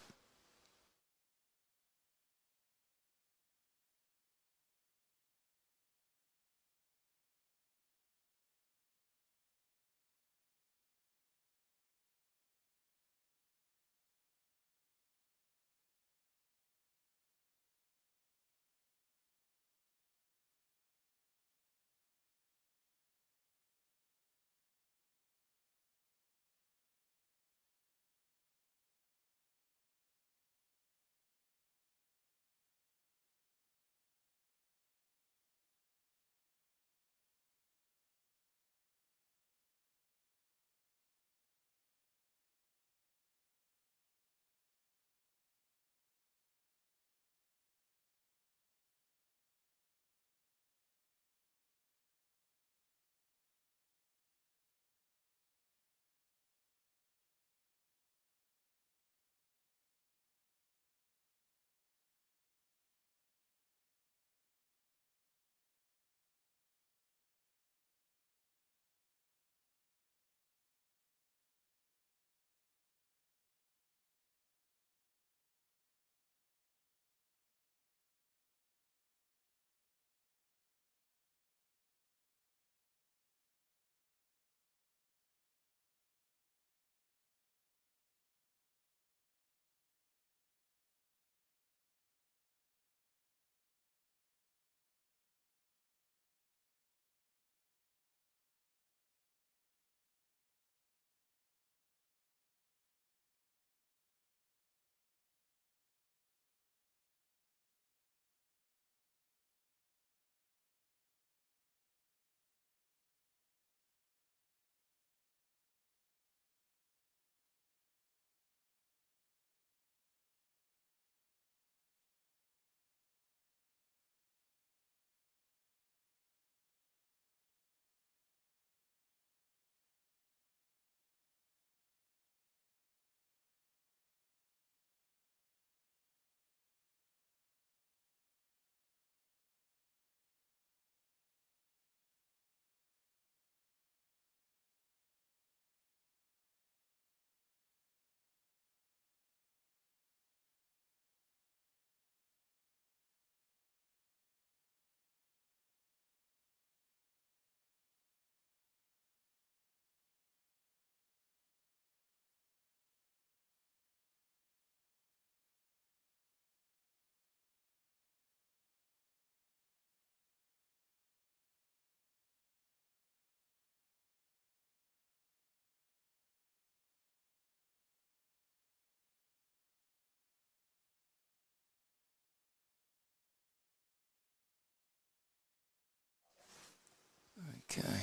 Okay,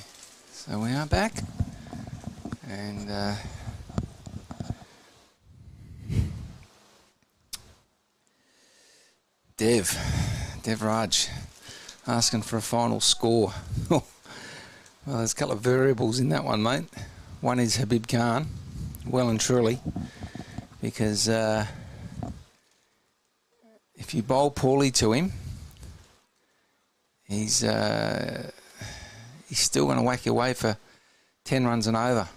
so we are back, and Dev Raj asking for a final score. Well, there's a couple of variables in that one, mate. One is Habib Khan, well and truly, because if you bowl poorly to him, he's still going to whack you away for 10 runs and over.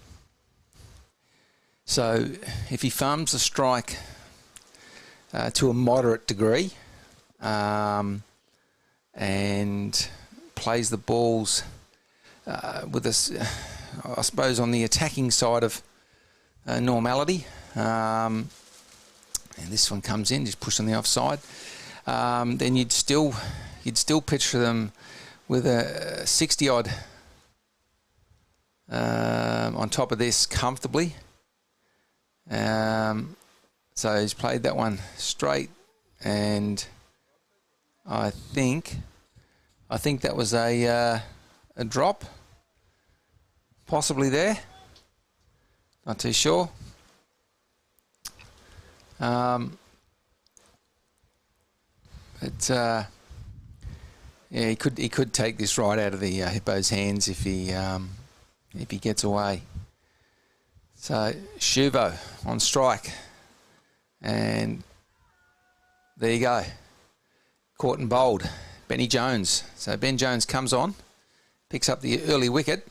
So if he farms the strike to a moderate degree and plays the balls with us, I suppose, on the attacking side of normality, and this one comes in, just push on the offside, then you'd still picture them with a 60 odd on top of this comfortably. So he's played that one straight, and I think that was a drop, possibly there. Not too sure. But Yeah, he could take this right out of the Hippo's hands if he gets away. So Shuvo on strike, and there you go. Caught and bowled, Benny Jones. So Ben Jones comes on, picks up the early wicket,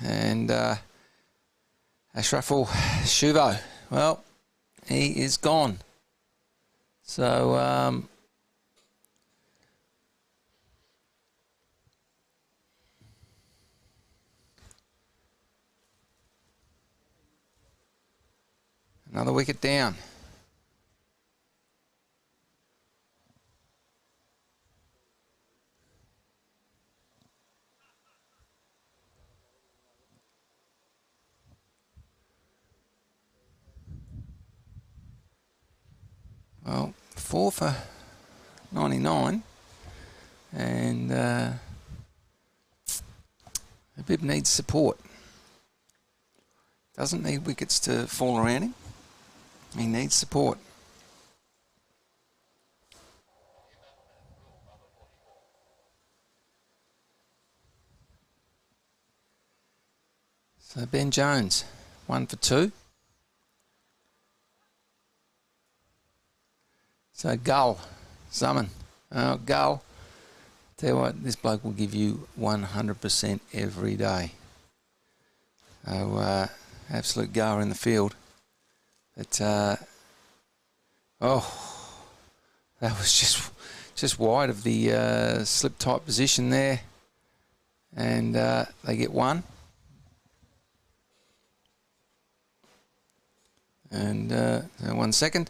and Ashraful Shuvo, well, he is gone. So another wicket down. Well, 4 for 99, and Habib needs support. Doesn't need wickets to fall around him. He needs support. So Ben Jones, 1 for 2. So Gull, Summon. Gull, tell you what, this bloke will give you 100% every day. So absolute goer in the field. But oh, that was just wide of the slip type position there, and they get 1. And 1 second.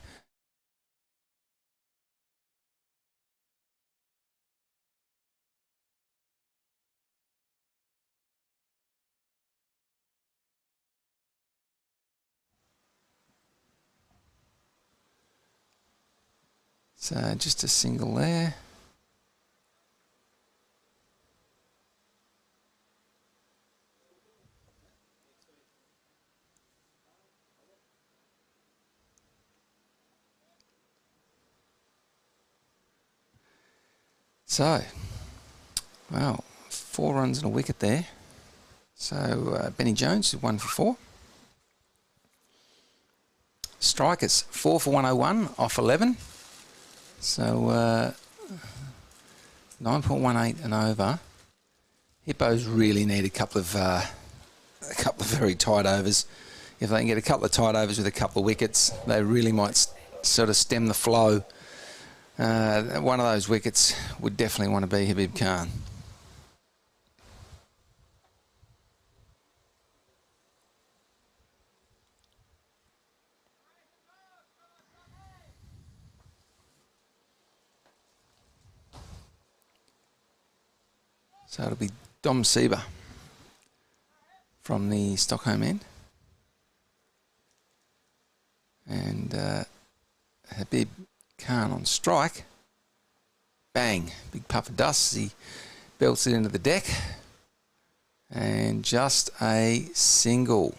So just a single there. So, well, 4 runs and a wicket there. So Benny Jones is 1 for 4. Strikers 4 for 101 off 11. So 9.18 and over. Hippos really need a couple of very tight overs. If they can get a couple of tight overs with a couple of wickets, they really might sort of stem the flow. One of those wickets would definitely want to be Habib Khan. So it'll be Dom Sieber from the Stockholm end. And Habib Khan on strike. Bang. Big puff of dust as he belts it into the deck. And just a single.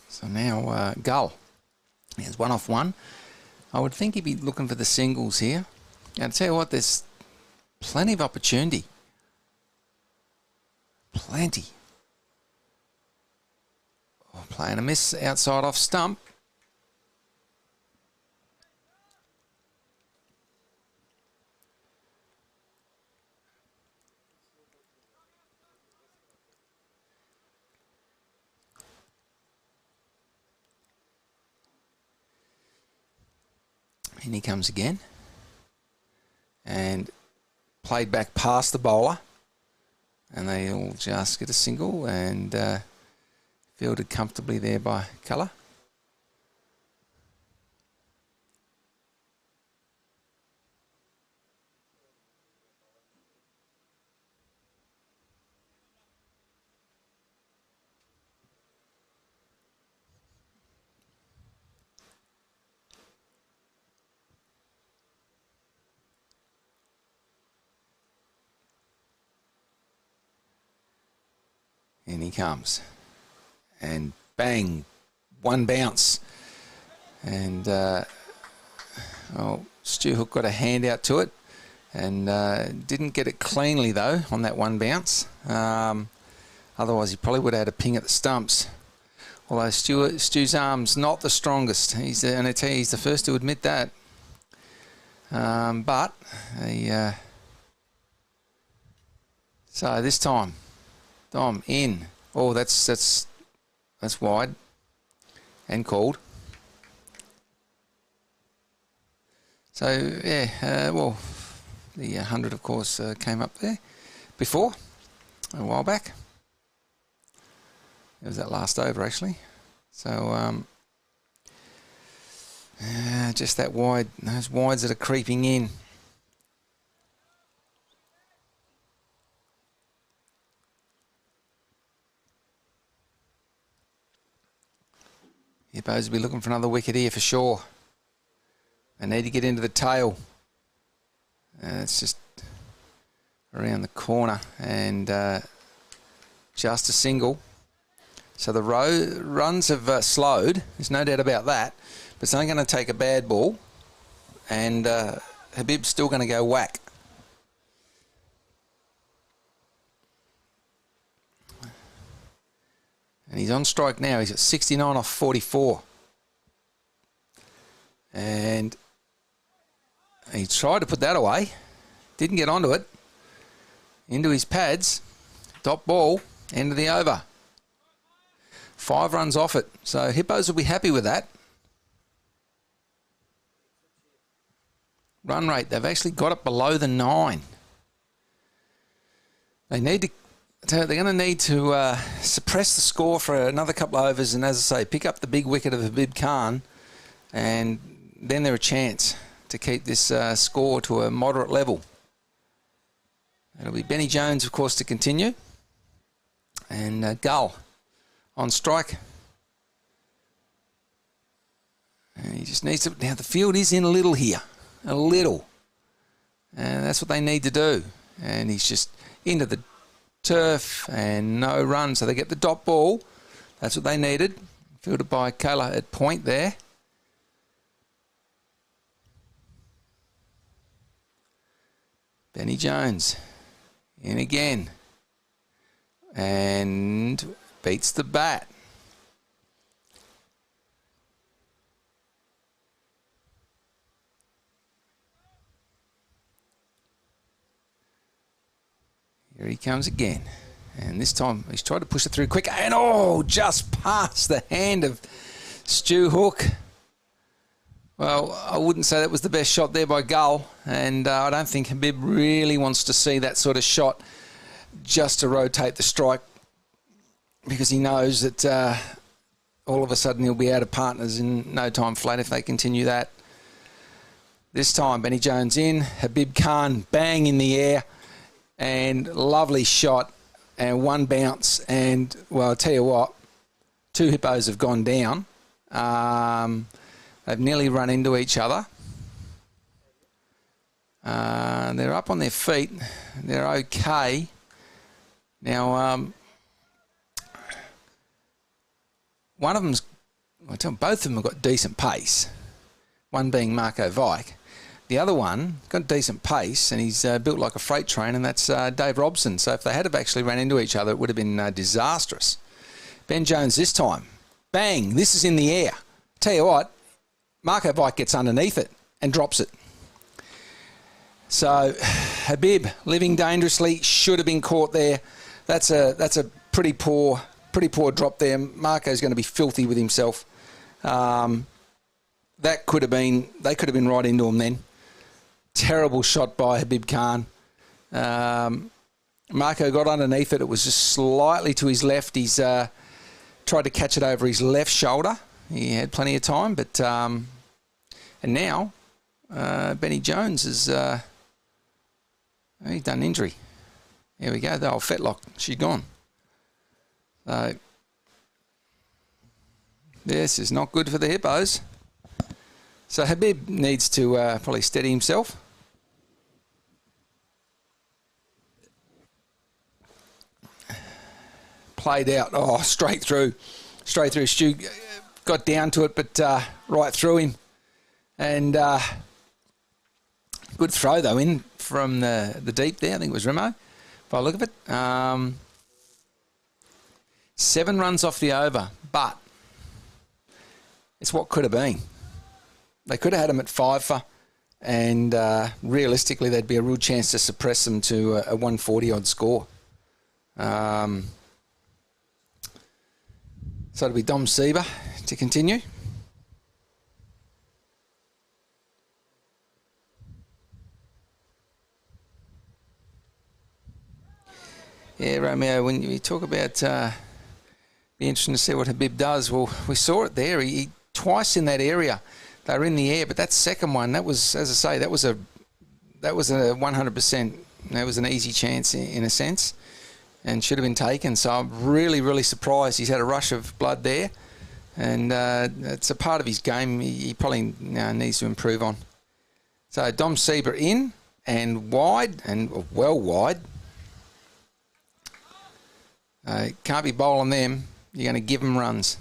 So now Gull. He has 1 off 1. I would think he'd be looking for the singles here. And I tell you what, there's plenty of opportunity. Plenty. Oh, playing a miss outside off stump. And he comes again. And played back past the bowler. And they'll just get a single and fielded comfortably there by Colour. In he comes. And bang, one bounce. And Stu Hook got a hand out to it and didn't get it cleanly, though, on that one bounce. Otherwise, he probably would have had a ping at the stumps. Although Stu's arm's not the strongest. He's the first to admit that. So this time, Dom in. Oh, that's wide and called. So yeah, the 100 of course came up there before a while back. It was that last over actually. So just that wide, those wides that are creeping in. Hippos will be looking for another wicket here for sure. They need to get into the tail. It's just around the corner and just a single. So the runs have slowed. There's no doubt about that. But it's only going to take a bad ball. And Habib's still going to go whack. And he's on strike now. He's at 69 off 44. And he tried to put that away. Didn't get onto it. Into his pads. Top ball. End of the over. 5 runs off it. So Hippos will be happy with that. Run rate. They've actually got it below the 9. They need to... They're going to need to suppress the score for another couple of overs and, as I say, pick up the big wicket of Habib Khan, and then they're a chance to keep this score to a moderate level. It'll be Benny Jones, of course, to continue, and Gull on strike. And he just needs to... Now, the field is in a little here, a little, and that's what they need to do. And he's just into the turf and no run, so they get the dot ball. That's what they needed. Fielded by Kayla at point there. Benny Jones in again and beats the bat. Here he comes again. And this time he's tried to push it through quick. And just past the hand of Stu Hook. Well, I wouldn't say that was the best shot there by Gull. And I don't think Habib really wants to see that sort of shot just to rotate the strike, because he knows that all of a sudden he'll be out of partners in no time flat if they continue that. This time Benny Jones in. Habib Khan bang in the air. And lovely shot and one bounce, and well, I'll tell you what, 2 Hippos have gone down. They've nearly run into each other. They're up on their feet. They're okay. Now, one of them's, both of them have got decent pace. One being Marco Vike. The other one got decent pace, and he's built like a freight train, and that's Dave Robson. So if they had have actually ran into each other, it would have been disastrous. Ben Jones this time. Bang! This is in the air. Tell you what, Marco Vike gets underneath it and drops it. So Habib living dangerously, should have been caught there. That's a pretty poor drop there. Marco's going to be filthy with himself. They could have been right into him then. Terrible shot by Habib Khan. Marco got underneath it. It was just slightly to his left. He's tried to catch it over his left shoulder. He had plenty of time, but and now Benny Jones has he's done injury. Here we go. The old fetlock. She's gone. So this is not good for the Hippos. So Habib needs to probably steady himself. played out. Oh, straight through. Stu got down to it, but right through him. And good throw, though, in from the deep there. I think it was Remo, by the look of it. 7 runs off the over, but it's what could have been. They could have had him at 5 for, and realistically, there'd be a real chance to suppress them to a 140-odd score. So it'll be Dom Sieber to continue. Yeah, Romeo, when you talk about be interesting to see what Habib does. Well, we saw it there. He twice in that area. They were in the air, but that second one, that was, as I say, that was a 100%. That was an easy chance in a sense, and should have been taken. So I'm really, really surprised. He's had a rush of blood there, and it's a part of his game he probably needs to improve on. So Dom Sieber in and wide, and well wide. Can't be bowling them. You're going to give them runs.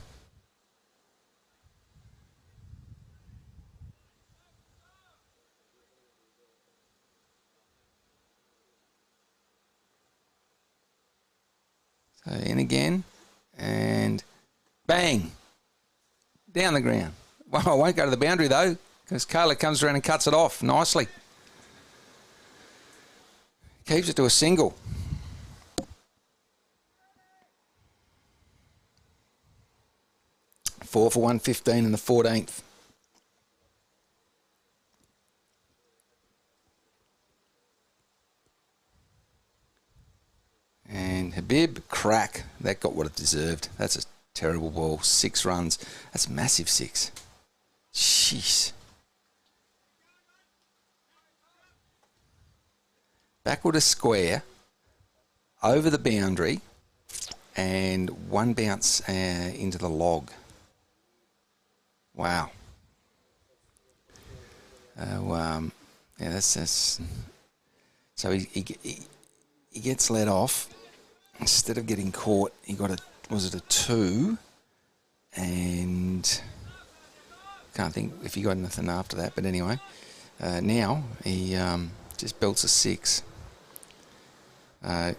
So in again, and bang, down the ground. Well, I won't go to the boundary though, because Kayla comes around and cuts it off nicely. Keeps it to a single. Four for 115 in the 14th. And Habib, crack. That got what it deserved. That's a terrible ball. 6 runs. That's a massive 6. Jeez. Backward a square, over the boundary, and 1 bounce into the log. Wow. Yeah, that's so he gets let off. Instead of getting caught, he got was it a 2? And can't think if he got anything after that. But anyway, now he just belts a 6. Dom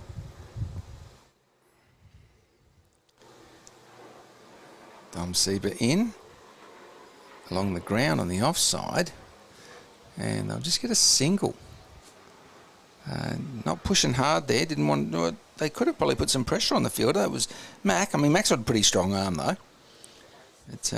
Sieber in along the ground on the offside, and they'll just get a single. Not pushing hard there. Didn't want to do it. They could have probably put some pressure on the fielder. It was Mac. I mean, Mac's got a pretty strong arm though. It's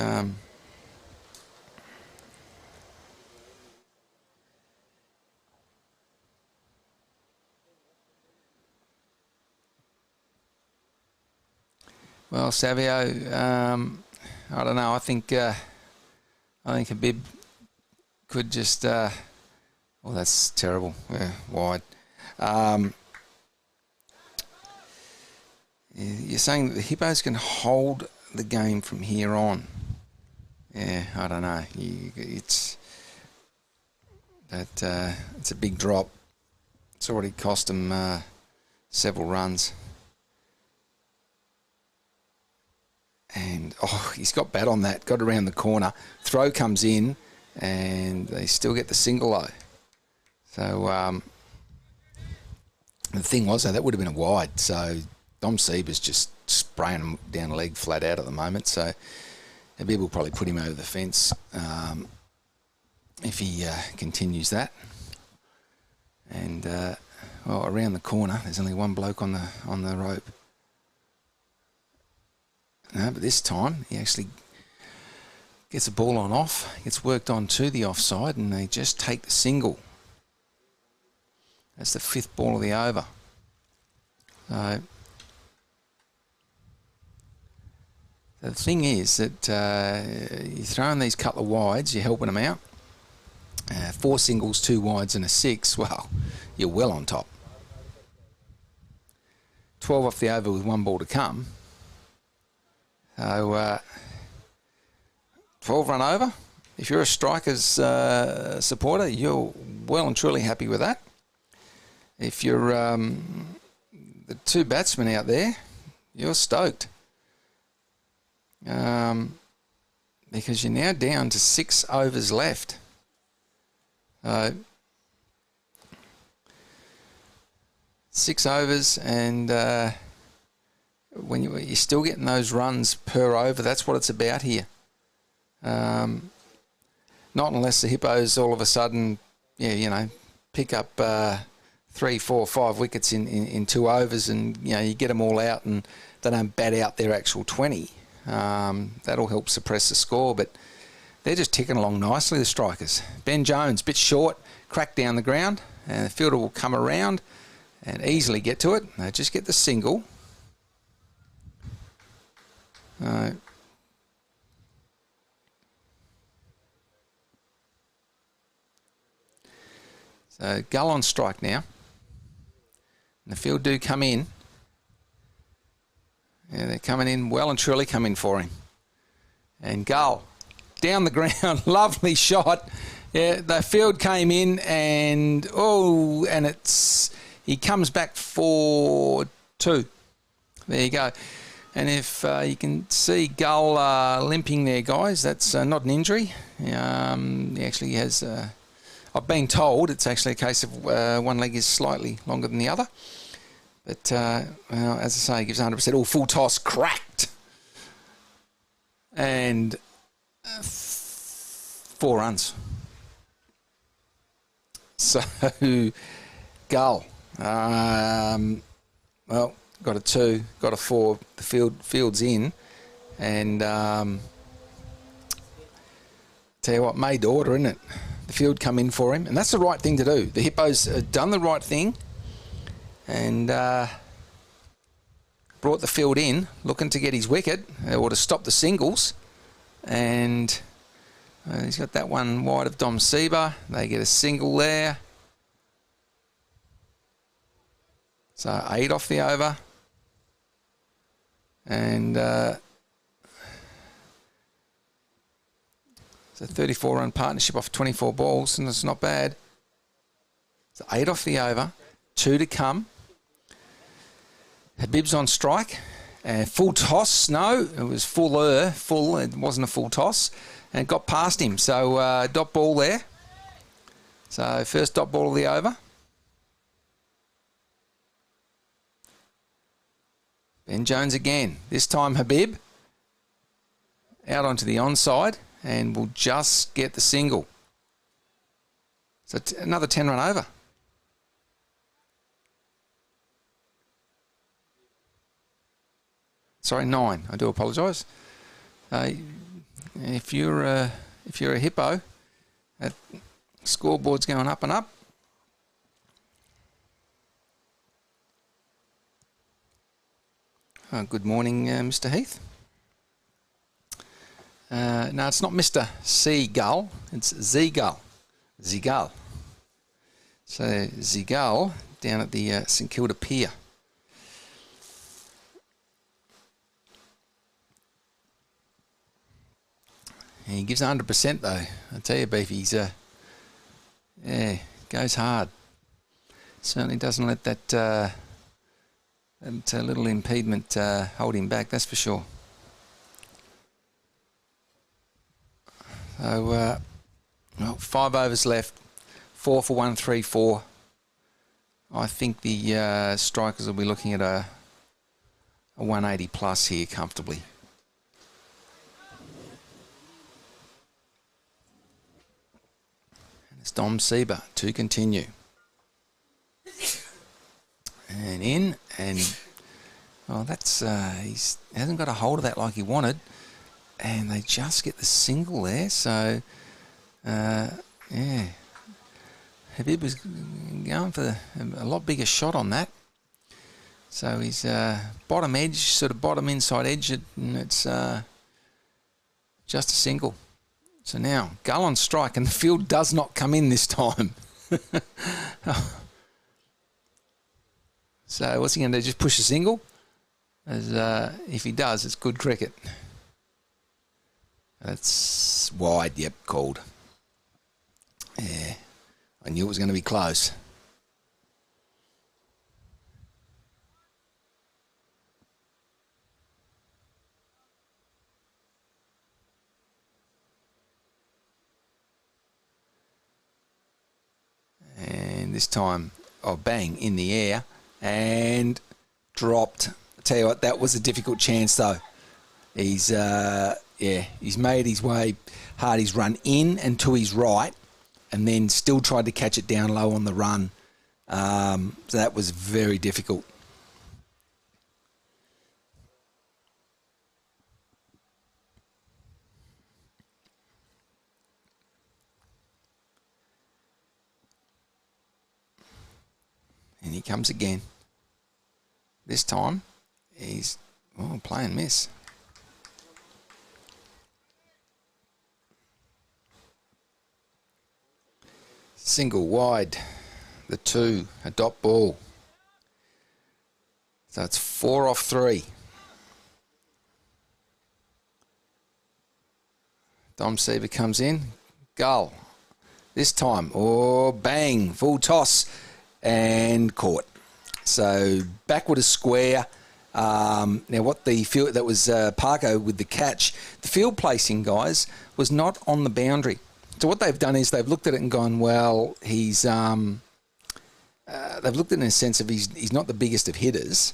well, Savio. I don't know. I think Habib could just. Oh, that's terrible. Yeah, wide. You're saying that the Hippos can hold the game from here on. Yeah, I don't know. It's a big drop. It's already cost them several runs. And, he's got bat on that. Got around the corner. Throw comes in, and they still get the single, though. So, the thing was, though, that would have been a wide. So, Dom Sieber's just spraying him down the leg flat out at the moment. So, Habib will probably put him over the fence if he continues that. And, around the corner, there's only one bloke on the rope. No, but this time he actually gets a ball on off, gets worked on to the offside, and they just take the single. That's the 5th ball of the over. So the thing is that you're throwing these couple of wides, you're helping them out. 4 singles, 2 wides and a 6, well, you're well on top. 12 off the over with 1 ball to come. So, 12 run over. If you're a Strikers supporter, you're well and truly happy with that. If you're the 2 batsmen out there, you're stoked. Because you're now down to 6 overs left. So 6 overs, and when you're still getting those runs per over, that's what it's about here. Not unless the Hippos all of a sudden, pick up 3, 4, 5 wickets in 2 overs, and you get them all out, and they don't bat out their actual 20. That'll help suppress the score, but they're just ticking along nicely, the strikers. Ben Jones, bit short, cracked down the ground, and the fielder will come around and easily get to it. They just get the single. So Gull on strike now. And the field do come in. Yeah, they're coming in, well and truly coming for him. And Gull, down the ground, lovely shot. Yeah, the field came in, and he comes back for 2. There you go. And if you can see Gull limping there, guys, that's not an injury. He actually has, I've been told it's actually a case of one leg is slightly longer than the other. But, as I say, he gives 100%. Full toss, cracked. And 4 runs. So, Gull, got a 2, got a 4. The field's in. And tell you what, made to order, isn't it? The field come in for him. And that's the right thing to do. The Hippos have done the right thing. And brought the field in, looking to get his wicket or to stop the singles. And he's got that one wide of Dom Seba. They get a single there. So 8 off the over. And it's a 34-run partnership off 24 balls, and it's not bad. So 8 off the over, 2 to come. Habib's on strike. Full toss, no, it was full, it wasn't a full toss, and got past him. So dot ball there. So first dot ball of the over. Ben Jones again. This time Habib out onto the onside and will just get the single. So another 10-run over. Sorry, 9. I do apologise. If you're a Hippo, that scoreboard's going up and up. Good morning, Mr. Heath. No, it's not Mr. Seagull. It's Zeagull. Zeagull. So Zeagull down at the St Kilda Pier. He gives 100% though. I tell you, Beef, he's goes hard. Certainly doesn't let that little impediment hold him back. That's for sure. So 5 overs left. 4 for 134. I think the strikers will be looking at a 180 plus here comfortably. It's Dom Seba to continue. And in, and that's he hasn't got a hold of that like he wanted, and they just get the single there. So Habib was going for a lot bigger shot on that. So he's bottom edge, sort of bottom inside edge, and it's just a single. So now, Gull on strike, and the field does not come in this time. So what's he going to do, just push a single? As if he does, it's good cricket. That's wide, yep, called. Yeah, I knew it was going to be close. this time, oh, bang, in the air and dropped. I tell you what, that was a difficult chance though. He's made his way hard. He's run in and to his right and then still tried to catch it down low on the run. So that was very difficult. And he comes again. This time, he's playing miss. Single wide, the 2, a dot ball. So it's 4 off 3. Dom Seaver comes in, Gull. This time, bang, full toss and caught. So backward a square. Now what the field, that was Parko with the catch. The field placing, guys, was not on the boundary. So what they've done is they've looked at it and gone, well, he's they've looked at it in a sense of he's not the biggest of hitters.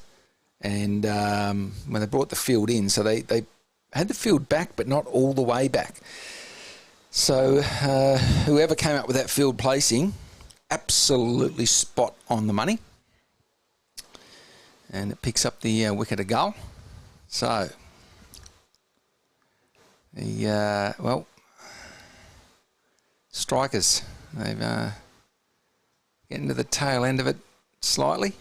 And when they brought the field in, so they had the field back, but not all the way back. So whoever came up with that field placing, absolutely spot on the money. And it picks up the wicket of Gull. So, strikers, they've getting to the tail end of it slightly.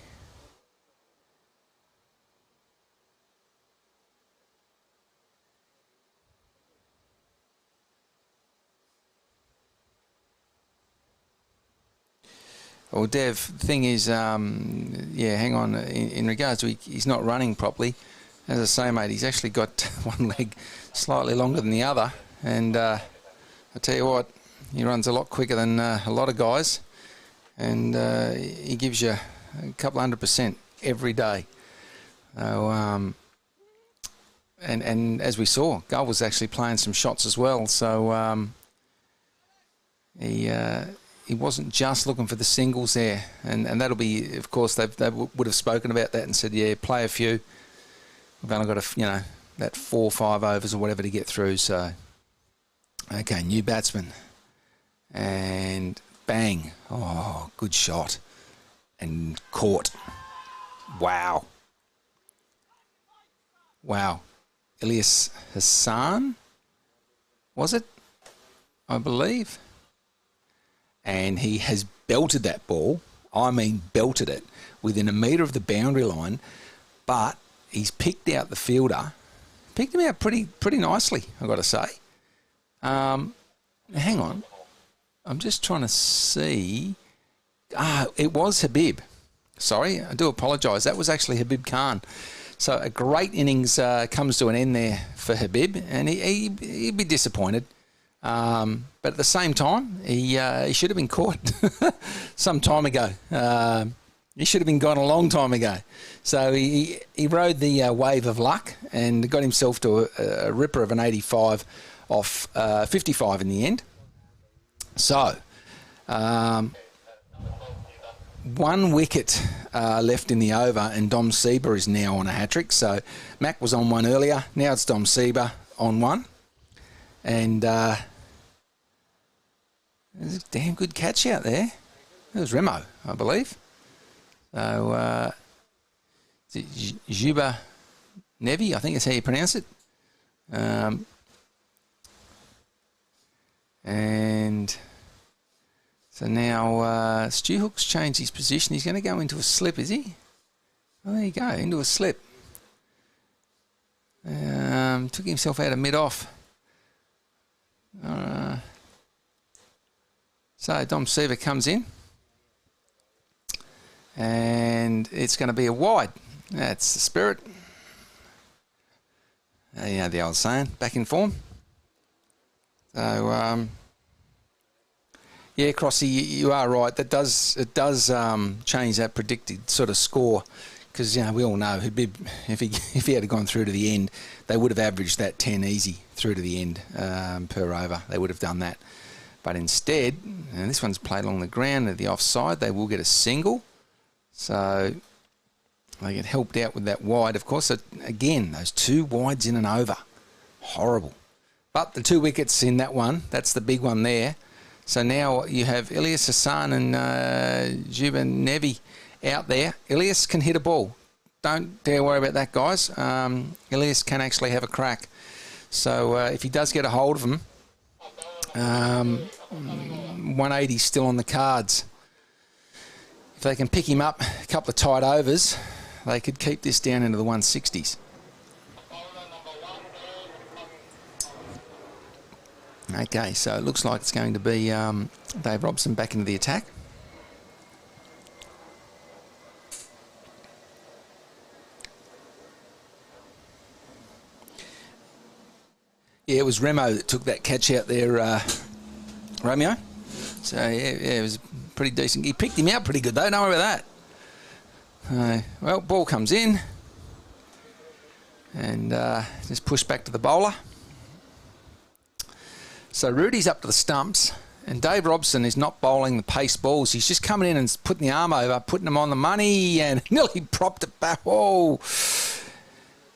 Well, Dev, the thing is, hang on. In regards to he's not running properly, as I say, mate, he's actually got one leg slightly longer than the other. And I tell you what, he runs a lot quicker than a lot of guys. And he gives you a couple 100% every day. So, and as we saw, Gull was actually playing some shots as well. So he wasn't just looking for the singles there, and that'll be, of course, they would have spoken about that and said, yeah, play a few. We've only got that 4 or 5 overs or whatever to get through. So, okay, new batsman, and bang, good shot, and caught. Wow, Ilyas Hassan, was it? I believe. And he has belted that ball. I mean, belted it within a metre of the boundary line. But he's picked out the fielder. Picked him out pretty nicely, I've got to say. Hang on. I'm just trying to see. It was Habib. Sorry, I do apologise. That was actually Habib Khan. So a great innings comes to an end there for Habib. And he'd be disappointed. But at the same time, he should have been caught some time ago. He should have been gone a long time ago. So he rode the wave of luck and got himself to a ripper of an 85 off 55 in the end. So 1 wicket left in the over, and Dom Seaver is now on a hat-trick. So Mac was on one earlier. Now it's Dom Seaver on one. And there's a damn good catch out there. It was Remo, I believe. So, Juba Nevi, I think that's how you pronounce it. And so now Stu Hook's changed his position. He's going to go into a slip, is he? Oh, there you go, into a slip. Took himself out of mid-off. So Dom Seaver comes in, and it's going to be a wide. That's the spirit. You know the old saying, back in form. So, yeah, Crossy, you are right. It does change that predicted sort of score, because we all know if he had gone through to the end, they would have averaged that 10 easy through to the end per over. They would have done that. But instead, and this one's played along the ground at the offside, they will get a single. So they get helped out with that wide. Of course, again, those 2 wides in and over. Horrible. But the 2 wickets in that one, that's the big one there. So now you have Elias Hassan and Juban Nevi out there. Elias can hit a ball. Don't dare worry about that, guys. Elias can actually have a crack. So if he does get a hold of him, 180 still on the cards. If they can pick him up, a couple of tight overs, they could keep this down into the 160s. Okay, so it looks like it's going to be Dave Robson back into the attack. Yeah, it was Remo that took that catch out there, Romeo. So, yeah, it was pretty decent. He picked him out pretty good, though. Don't worry about that. Well, ball comes in. And just push back to the bowler. So, Rudy's up to the stumps. And Dave Robson is not bowling the pace balls. He's just coming in and putting the arm over, putting them on the money, and nearly propped it back. Oh,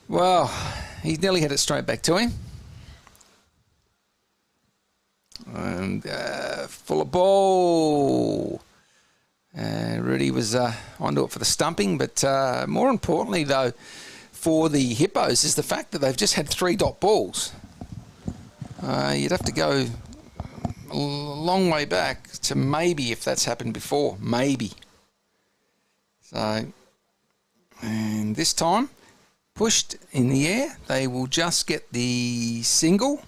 well, he nearly had it straight back to him. And full of ball. Rudy was onto it for the stumping, but more importantly, though, for the Hippos is the fact that they've just had 3 dot balls. You'd have to go a long way back to maybe if that's happened before. Maybe. So, and this time, pushed in the air, they will just get the single.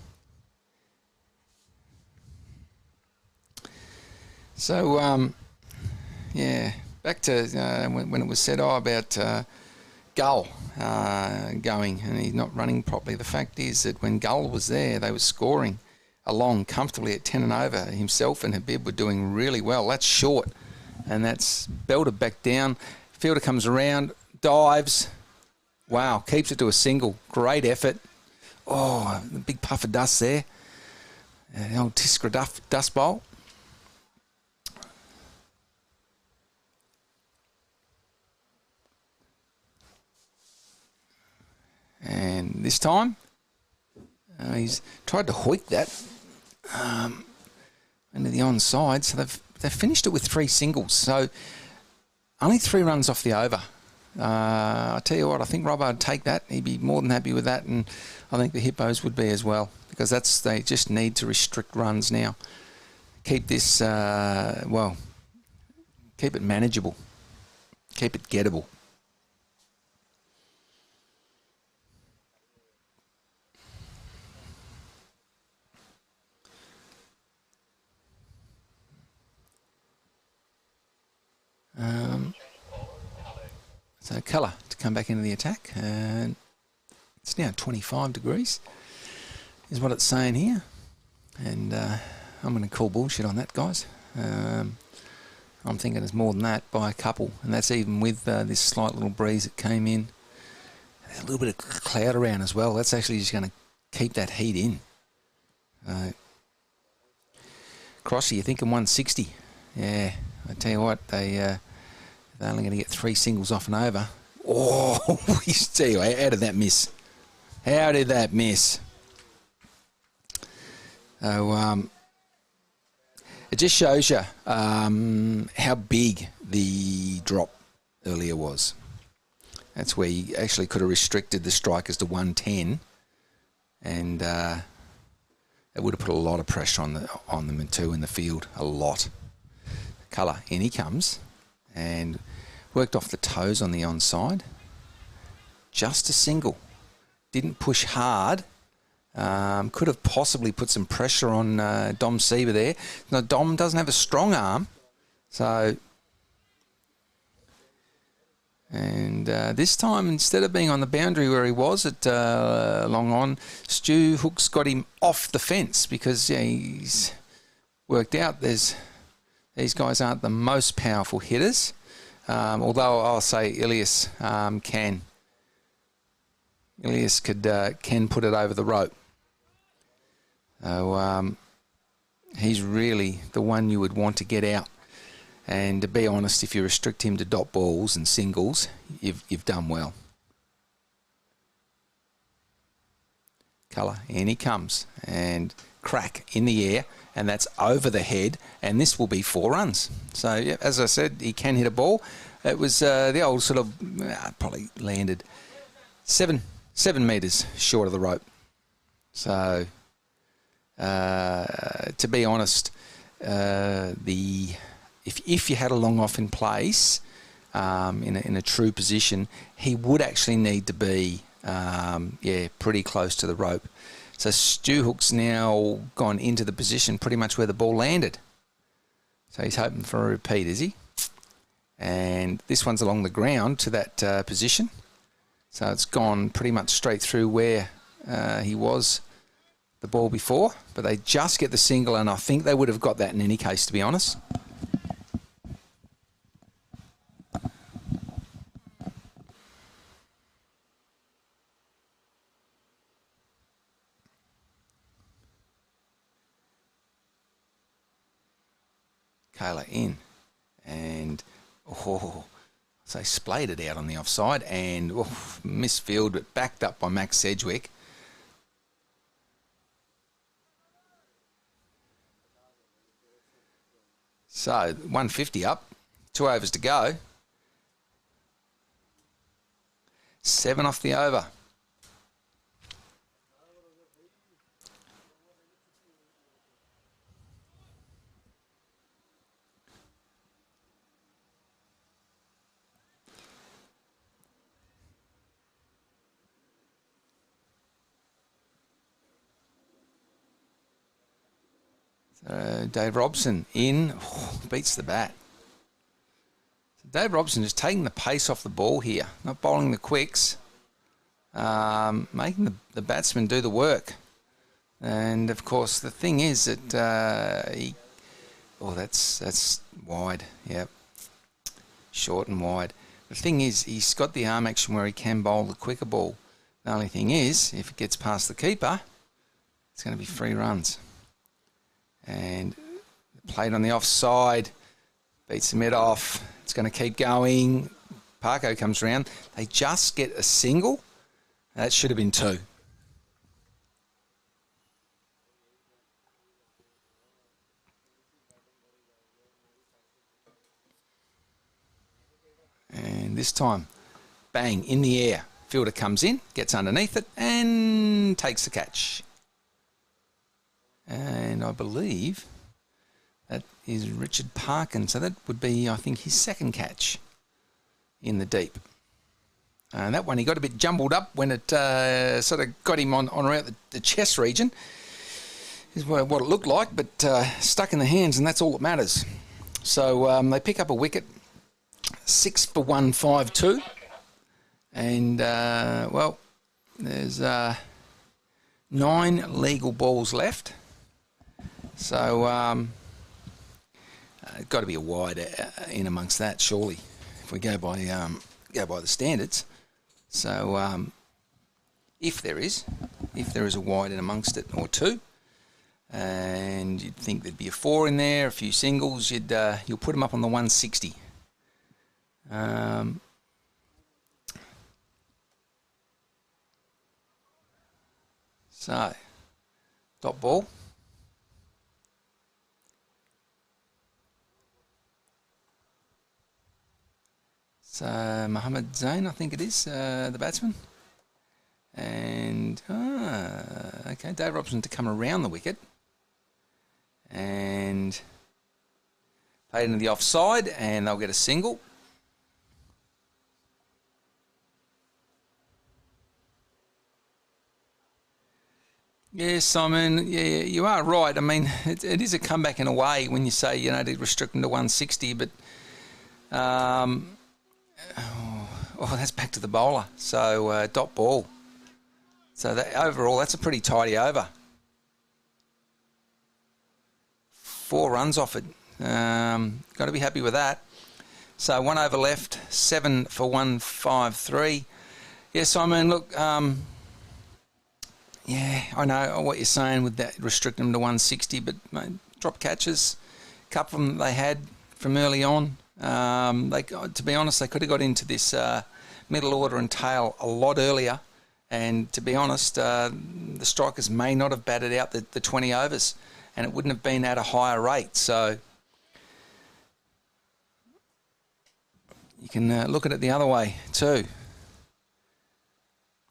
So, yeah, back to when it was said about Gull going and he's not running properly. The fact is that when Gull was there, they were scoring along comfortably at 10 and over. Himself and Habib were doing really well. That's short, and that's belted back down. Fielder comes around, dives. Wow, keeps it to a single. Great effort. Oh, the big puff of dust there. The old Tiskra dust bowl. And this time, he's tried to hoik that into the onside. So they've finished it with 3 singles. So only 3 runs off the over. I tell you what, I think Robbo would take that. He'd be more than happy with that, and I think the Hippos would be as well, because they just need to restrict runs now. Keep this, keep it manageable. Keep it gettable. So colour to come back into the attack. It's now 25 degrees is what it's saying here. And I'm going to call bullshit on that, guys. I'm thinking it's more than that by a couple. And that's even with this slight little breeze that came in. There's a little bit of cloud around as well. That's actually just going to keep that heat in. Crossy, you're thinking 160. Yeah, I tell you what, they're only going to get 3 singles off and over. Oh, you tell you, how did that miss? How did that miss? So, it just shows you how big the drop earlier was. That's where you actually could have restricted the strikers to 110, and it would have put a lot of pressure on them too in the field. A lot. Colour, in he comes, and worked off the toes on the onside. Just a single. Didn't push hard. Could have possibly put some pressure on Dom Sieber there. Now, Dom doesn't have a strong arm. So, and this time, instead of being on the boundary where he was at long on, Stu Hook's got him off the fence because he's worked out these guys aren't the most powerful hitters. Although I'll say Ilias can. Ilias can put it over the rope. So he's really the one you would want to get out. And to be honest, if you restrict him to dot balls and singles, you've done well. Colour, in he comes, and crack in the air, and that's over the head, and this will be 4 runs. So, yeah, as I said, he can hit a ball. It was the old sort of, probably landed 7 metres short of the rope. So, to be honest, if you had a long off in place, in a true position, he would actually need to be, pretty close to the rope. So Stu Hook's now gone into the position pretty much where the ball landed. So he's hoping for a repeat, is he? And this one's along the ground to that position. So it's gone pretty much straight through where he was the ball before. But they just get the single, and I think they would have got that in any case, to be honest. Kayla in, and so they splayed it out on the offside, and misfield, but backed up by Max Sedgwick. So 150 up, 2 overs to go, 7 off the over. Dave Robson in, beats the bat. So Dave Robson is taking the pace off the ball here, not bowling the quicks, making the batsman do the work. And of course, the thing is that that's wide, yep, short and wide. The thing is, he's got the arm action where he can bowl the quicker ball. The only thing is, if it gets past the keeper, it's going to be 3 runs. And played on the offside, beats the mid off. It's going to keep going. Parko comes around. They just get a single. That should have been 2. And this time, bang, in the air. Fielder comes in, gets underneath it, and takes the catch. And I believe that is Richard Parkin. So that would be, I think, his 2nd catch in the deep. And that one, he got a bit jumbled up when it sort of got him on around the chest region. Is what it looked like, but stuck in the hands, and that's all that matters. So they pick up a wicket, 6 for 152. And, there's 9 legal balls left. So, got to be a wide in amongst that, surely, if we go by the standards. So, if there is a wide in amongst it, or 2, and you'd think there'd be a 4 in there, a few singles, you'll put them up on the 160. So, dot ball. So Mohammed Zain, I think it is, the batsman. And, okay, Dave Robson to come around the wicket. And played into the offside, and they'll get a single. Yeah, Simon, yeah, you are right. I mean, it is a comeback in a way when you say, to restrict them to 160, but that's back to the bowler. So, dot ball. So, overall, that's a pretty tidy over. 4 runs off it. Got to be happy with that. So, 1 over left, 7 for 153. Yeah, Simon, look, yeah, I know what you're saying with that, restricting them to 160, but mate, drop catches. A couple of them they had from early on. To be honest, they could have got into this middle order and tail a lot earlier. And to be honest, the strikers may not have batted out the 20 overs, and it wouldn't have been at a higher rate. So you can look at it the other way too.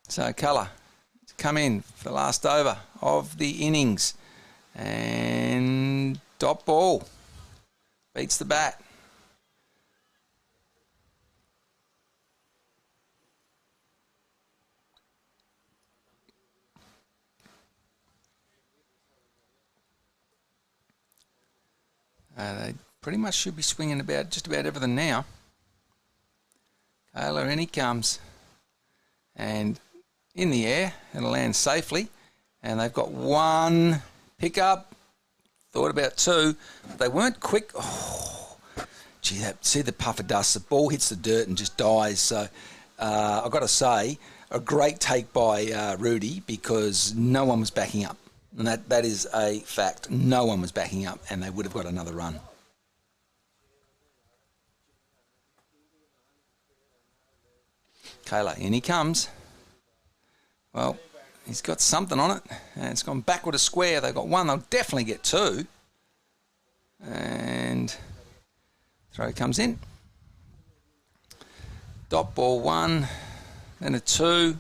So Colour come in for the last over of the innings, and dot ball beats the bat. They pretty much should be swinging just about everything now. Taylor, in he comes. And in the air, it'll land safely. And they've got one pickup. Thought about two. They weren't quick. Oh, gee, see the puff of dust. The ball hits the dirt and just dies. So I've got to say, a great take by Rudy, because no one was backing up. And that is a fact. No one was backing up, and they would have got another run. Kayla, in he comes. Well, he's got something on it, and it's gone backward a square. They've got one. They'll definitely get two. And throw comes in. Dot ball one, then a two.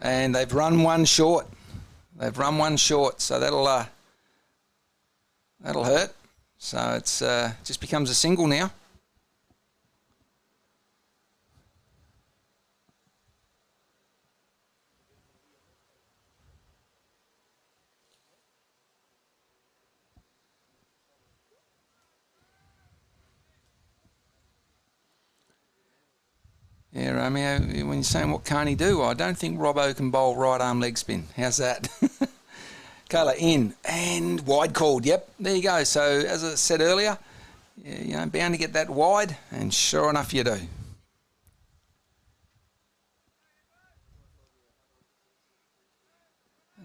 And they've run one short. They've run one short, so that'll hurt. So it's just becomes a single now. Yeah, Romeo, when you're saying what can't he do, I don't think Robbo can bowl right arm leg spin. How's that? Colour in and wide called. Yep, there you go. So as I said earlier, bound to get that wide, and sure enough you do.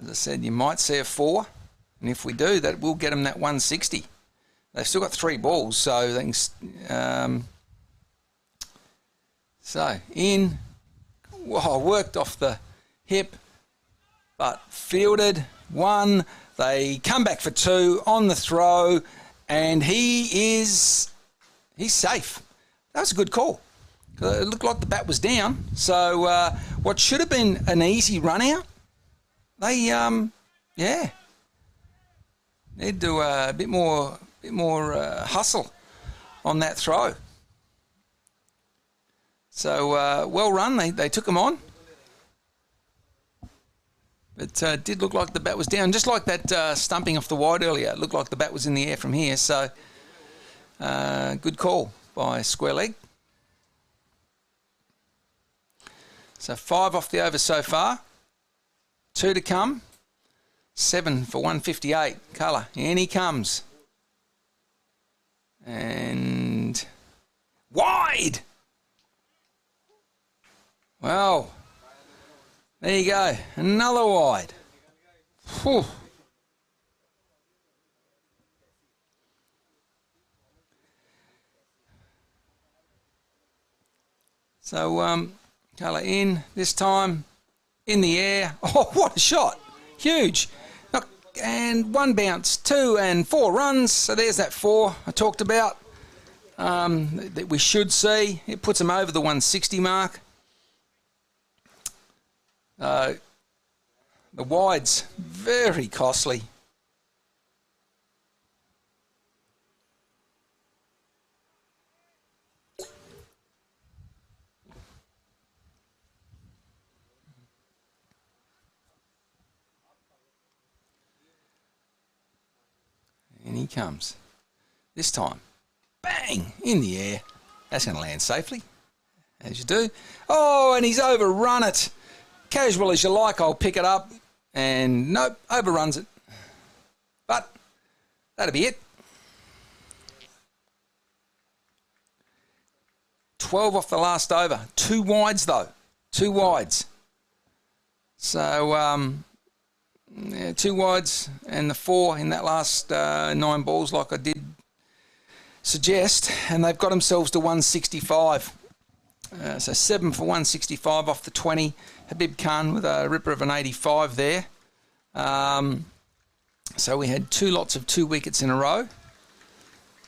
As I said, you might see a 4, and if we do, that will get them that 160. They've still got 3 balls, so they can... So, in, whoa, worked off the hip, but fielded, 1, they come back for 2, on the throw, and he's safe. That was a good call. It looked like the bat was down, so what should have been an easy run out, they, they'd do a bit more hustle on that throw. So, well run, they took him on. It did look like the bat was down, just like that stumping off the wide earlier. It looked like the bat was in the air from here, so good call by square leg. So 5 off the over so far, 2 to come, 7 for 158. Colour, in he comes. And wide! Well, there you go. Another wide. Whew. So, Colour in, this time in the air. Oh, what a shot. Huge. And 1 bounce, 2 and 4 runs. So there's that 4 I talked about that we should see. It puts them over the 160 mark. The wide's very costly. And he comes. This time, bang, in the air. That's going to land safely, as you do. Oh, and he's overrun it. Casual as you like, I'll pick it up. And nope, overruns it. But that'll be it. 12 off the last over. 2 wides, though. 2 wides. So, 2 wides and the 4 in that last 9 balls, like I did suggest, and they've got themselves to 165. So 7 for 165 off the 20. Habib Khan with a ripper of an 85 there. So we had 2 lots of 2 wickets in a row.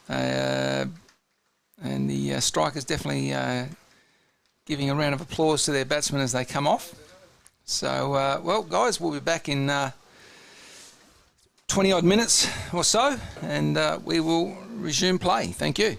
And the strikers definitely giving a round of applause to their batsmen as they come off. So, well, guys, we'll be back in 20-odd minutes or so, and we will resume play. Thank you.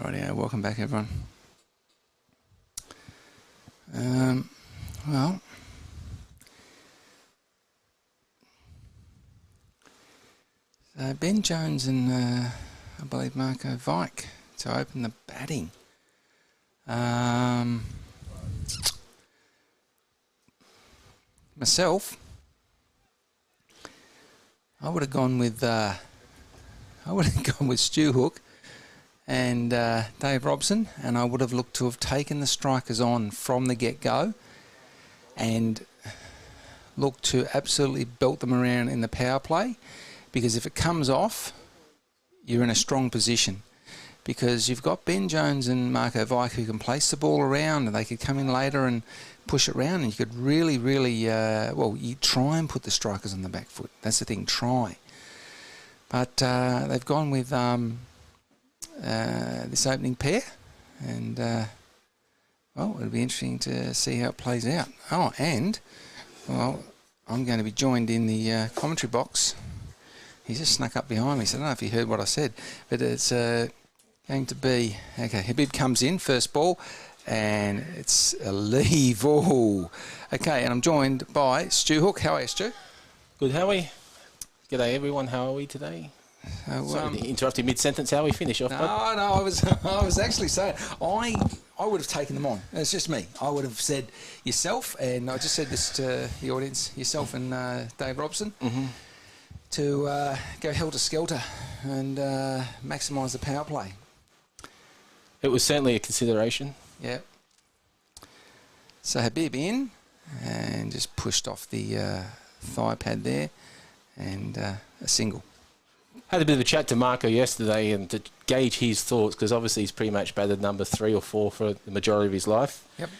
Rightio, welcome back, everyone. Well, Ben Jones and I believe Marco Vike to open the batting. Myself, I would have gone with Stu Hook and Dave Robson, and I would have looked to have taken the strikers on from the get-go and looked to absolutely belt them around in the power play, because if it comes off, you're in a strong position, because you've got Ben Jones and Marco Vike who can place the ball around, and they could come in later and push it around, and you could really, you try and put the strikers on the back foot. That's the thing, try. But they've gone with this opening pair, and it'll be interesting to see how it plays out. Oh, and I'm going to be joined in the commentary box. He just snuck up behind me, so I don't know if he heard what I said, but it's going to be Habib comes in first ball, and it's a leave. Oh, okay, and I'm joined by Stu Hook. How are you, Stu? Good, how are we? G'day everyone, how are we today? Interrupted mid-sentence, how we finish off? No, I was actually saying, I would have taken them on. It's just me. I would have said yourself, and I just said this to the audience, yourself and Dave Robson, to go helter-skelter and maximise the power play. It was certainly a consideration. Yeah. So Habib in, and just pushed off the thigh pad there, and a single. Had a bit of a chat to Marco yesterday and to gauge his thoughts, because obviously he's pretty much batted number 3 or 4 for the majority of his life. Yep.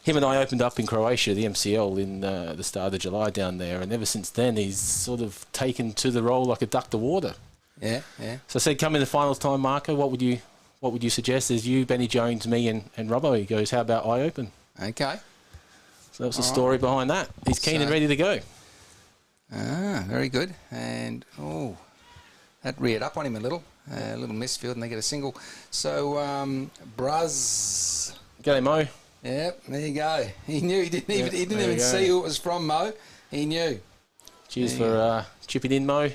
Him and I opened up in Croatia, the MCL, in the start of July down there, and ever since then he's sort of taken to the role like a duck to water. Yeah, yeah. So I said, come in the finals time, Marco, what would you suggest? There's you, Benny Jones, me and Robbo. He goes, how about I open? Okay. So that's the story behind that. He's keen and ready to go. Ah, very good. And, that reared up on him a little misfield, and they get a single. So, Bruz. G'day, Mo. Yep, there you go. He knew. He didn't even see who it was from, Mo. He knew. Cheers for chipping in, Mo.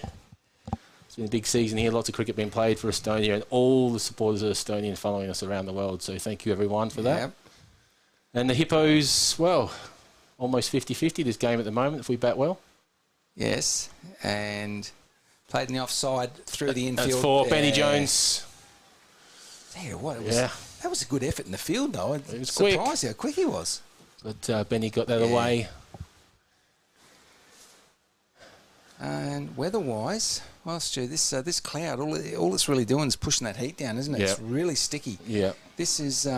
It's been a big season here. Lots of cricket being played for Estonia, and all the supporters of Estonia following us around the world. So thank you, everyone, for that. Yep. And the Hippos, well, almost 50-50 this game at the moment if we bat well. Yes, and played in the offside through the infield. That's for Benny Jones. Yeah, that was a good effort in the field, though. It was surprised how quick he was. But Benny got that away. And weather-wise, well, Stu, this cloud, all it's really doing is pushing that heat down, isn't it? Yep. It's really sticky. Yeah. This is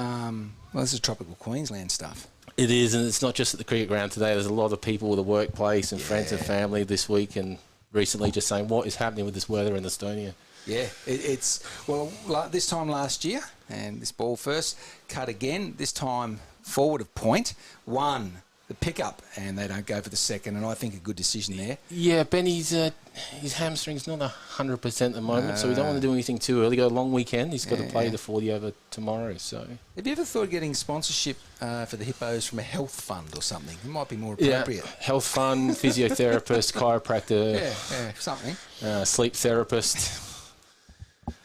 tropical Queensland stuff. It is, and it's not just at the cricket ground today. There's a lot of people with a workplace and friends and family this week and recently just saying, what is happening with this weather in Estonia? Yeah, this time last year, and this ball first, cut again, this time forward of point, one, the pickup, and they don't go for the second, and I think a good decision there. Yeah, Benny's his hamstring's not 100% at the moment, so we don't want to do anything too early. Got a long weekend. He's got to play the 40 over tomorrow. So, have you ever thought of getting sponsorship for the Hippos from a health fund or something? It might be more appropriate. Yeah, health fund, physiotherapist, chiropractor. Yeah, something. Sleep therapist.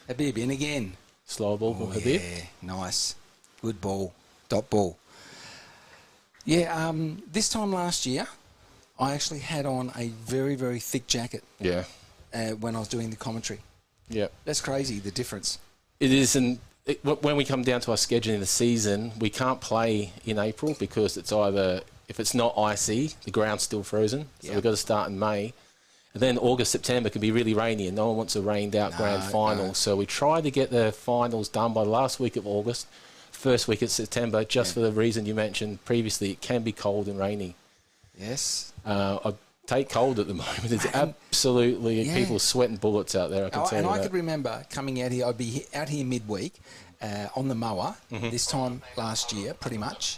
Habib in again. Slow ball from Habib. Yeah, nice. Good ball. Dot ball. Yeah, this time last year, I actually had on a very, very thick jacket. Yeah. When I was doing the commentary. Yeah. That's crazy, the difference. It is, and when we come down to our scheduling of the season, we can't play in April because it's either, if it's not icy, the ground's still frozen, so we've got to start in May. And then August, September can be really rainy, and no one wants a rained-out grand final. No. So we try to get the finals done by the last week of August, first week of September, just for the reason you mentioned previously. It can be cold and rainy. Yes. I take cold at the moment. It's absolutely people sweating bullets out there. I can tell you that. I could remember coming out here. I'd be out here midweek on the mower this time last year, pretty much,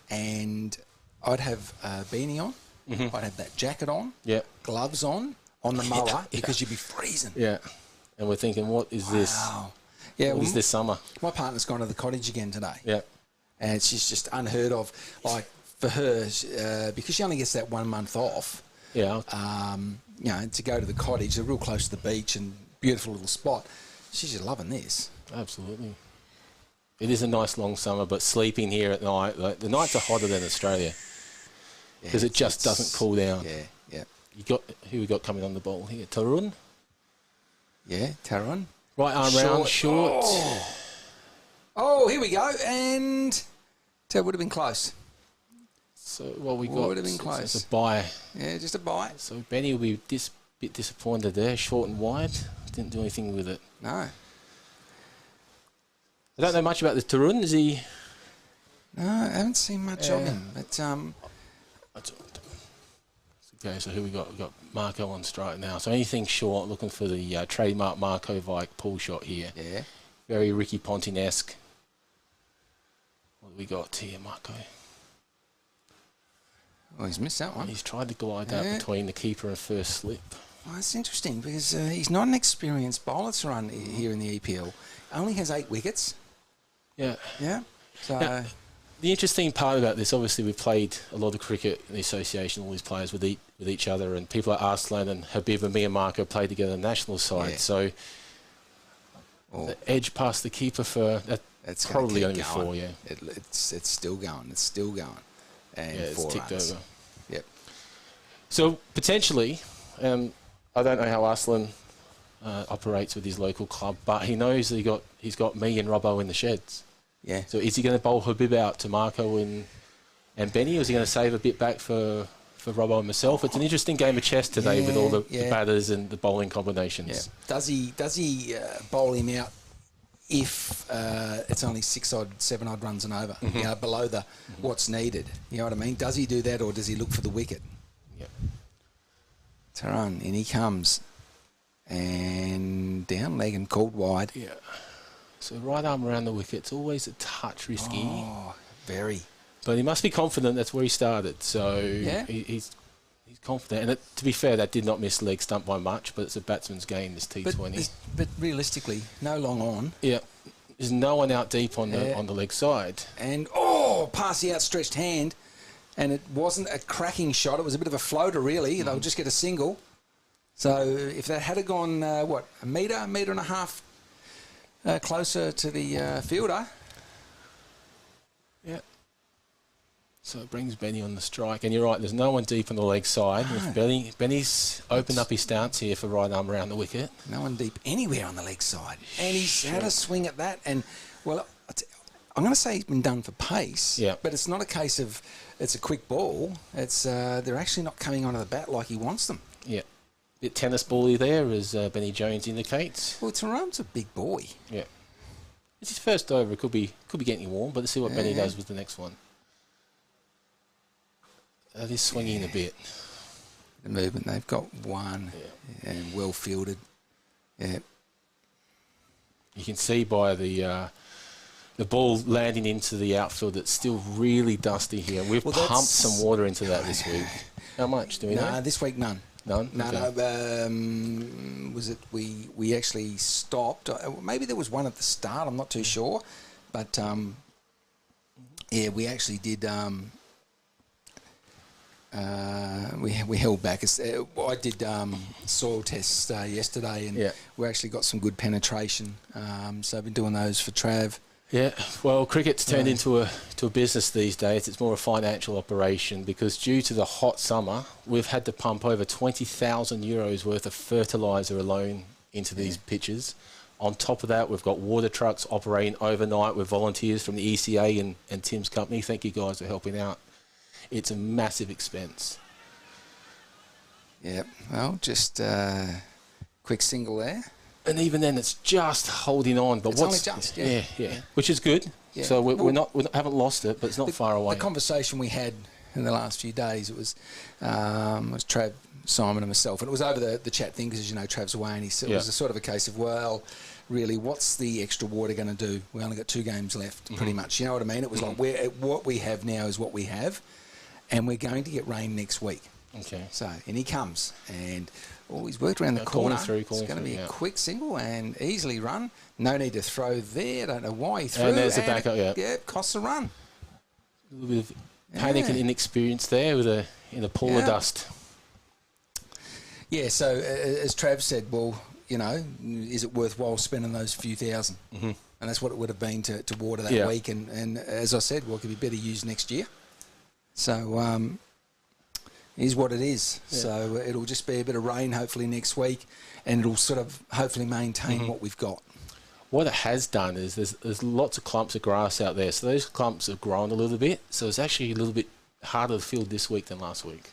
and I'd have a beanie on. I'd have that jacket on, gloves on the mower because you'd be freezing. Yeah, and we're thinking, what is this? Yeah, what is this summer? My partner's gone to the cottage again today. Yeah. And she's just unheard of. Like, for her, because she only gets that 1 month off, Yeah. to go to the cottage, they're real close to the beach and beautiful little spot. She's just loving this. Absolutely. It is a nice long summer, but sleeping here at night, like, the nights are hotter than Australia because it just doesn't cool down. Yeah. You got who we got coming on the ball here? Tarun. Yeah, Taron. Right arm round, short. Oh, here we go. And that would have been close. So what we got? Would have been close. It's a bye. Yeah, just a bite. So Benny will be bit disappointed there, short and wide. Didn't do anything with it. No. I don't know much about the Tarun. Is he? No, I haven't seen much of him. But Okay, so who we got? We've got Marco on strike now. So anything short, looking for the trademark Marco Vike pull shot here. yeah. Very Ricky Ponting-esque. What do we got here, Marco? Well, he's missed that one. He's tried to glide out Yeah. between the keeper and first slip. Well, it's interesting because he's not an experienced bowler to run here in the EPL. Only has 8 wickets. Yeah. Yeah. So Now, the interesting part about this, obviously, we've played a lot of cricket in the association, all these players with each other, and people like Arslan and Habib and me and Marco played together on the national side. Yeah. So the edge past the keeper for it's probably gonna only keep 4, going. yeah. It's still going. It's still going. And Yeah, it's 4 ticked runs. over. Yep. So potentially, I don't know how Arslan operates with his local club, but he knows that he's got me and Robbo in the sheds. Yeah. So is he going to bowl Habib out to Marco and Benny, or is he going to save a bit back for Robbo and myself? It's an interesting game of chess today with all the batters and the bowling combinations. Yeah. Does he bowl him out if it's only 7 odd runs and over, below the what's needed? You know what I mean? Does he do that, or does he look for the wicket? Yep. Taran, and he comes. And down leg and called wide. Yeah. So right arm around the wicket's always a touch risky. Oh, very. But he must be confident that's where he started. So Yeah. he's confident. And to be fair, that did not miss leg stump by much, but it's a batsman's game, this T20. But realistically, no long on. Yeah. There's no one out deep on the leg side. And, past the outstretched hand. And it wasn't a cracking shot. It was a bit of a floater, really. They'll just get a single. So if that had gone, a metre and a half closer to the fielder. Yeah. So it brings Benny on the strike. And you're right, there's no one deep on the leg side. If Benny's opened up his stance here for right arm around the wicket. No one deep anywhere on the leg side. And he's had a swing at that. And, well, I'm going to say he's been done for pace. Yeah. But it's not a case of it's a quick ball. It's they're actually not coming onto the bat like he wants them. Yeah. Bit tennis bally there, as Benny Jones indicates. Well, Taram's a big boy. Yeah. It's his first over. It could be getting warm, but let's see what Benny does with the next one. That is swinging a bit. The movement, they've got one and well fielded. Yeah. You can see by the ball landing into the outfield, it's still really dusty here. We've pumped some water into that this week. How much do we know? This week none. None? No, Okay. no. Was it we actually stopped? Maybe there was one at the start. I'm not too sure, but we actually did. We held back. I did soil tests yesterday, and we actually got some good penetration. So I've been doing those for Trav. Yeah, well, cricket's turned into a business these days. It's more a financial operation because due to the hot summer, we've had to pump over 20,000 euros worth of fertiliser alone into these pitches. On top of that, we've got water trucks operating overnight with volunteers from the ECA and Tim's company. Thank you guys for helping out. It's a massive expense. Yeah, well, just quick single there. And even then, it's just holding on. But It's only just, yeah. Which is good. Yeah. So we haven't lost it, but it's not far away. The conversation we had in the last few days, it was Trav, Simon and myself, and it was over the chat thing because, as you know, Trav's away, and it was a sort of a case of, well, really, what's the extra water going to do? We only got 2 games left, pretty much. You know what I mean? It was like what we have now is what we have, and we're going to get rain next week. Okay. So, and he comes, and he's worked around the Calling corner. through, It's going to be yeah. a quick single and easily run. No need to throw there. Don't know why he threw. And there's the backup, yeah. Yeah, costs a run. A little bit of panic and Yeah. inexperience there in a pool of dust. Yeah, so as Trav said, well, you know, is it worthwhile spending those few thousand? Mm-hmm. And that's what it would have been to water that week. And as I said, well, it could be better used next year. So is what it is. Yeah. So it'll just be a bit of rain hopefully next week, and it'll sort of hopefully maintain what we've got. What it has done is there's lots of clumps of grass out there. So those clumps have grown a little bit. So it's actually a little bit harder to field this week than last week.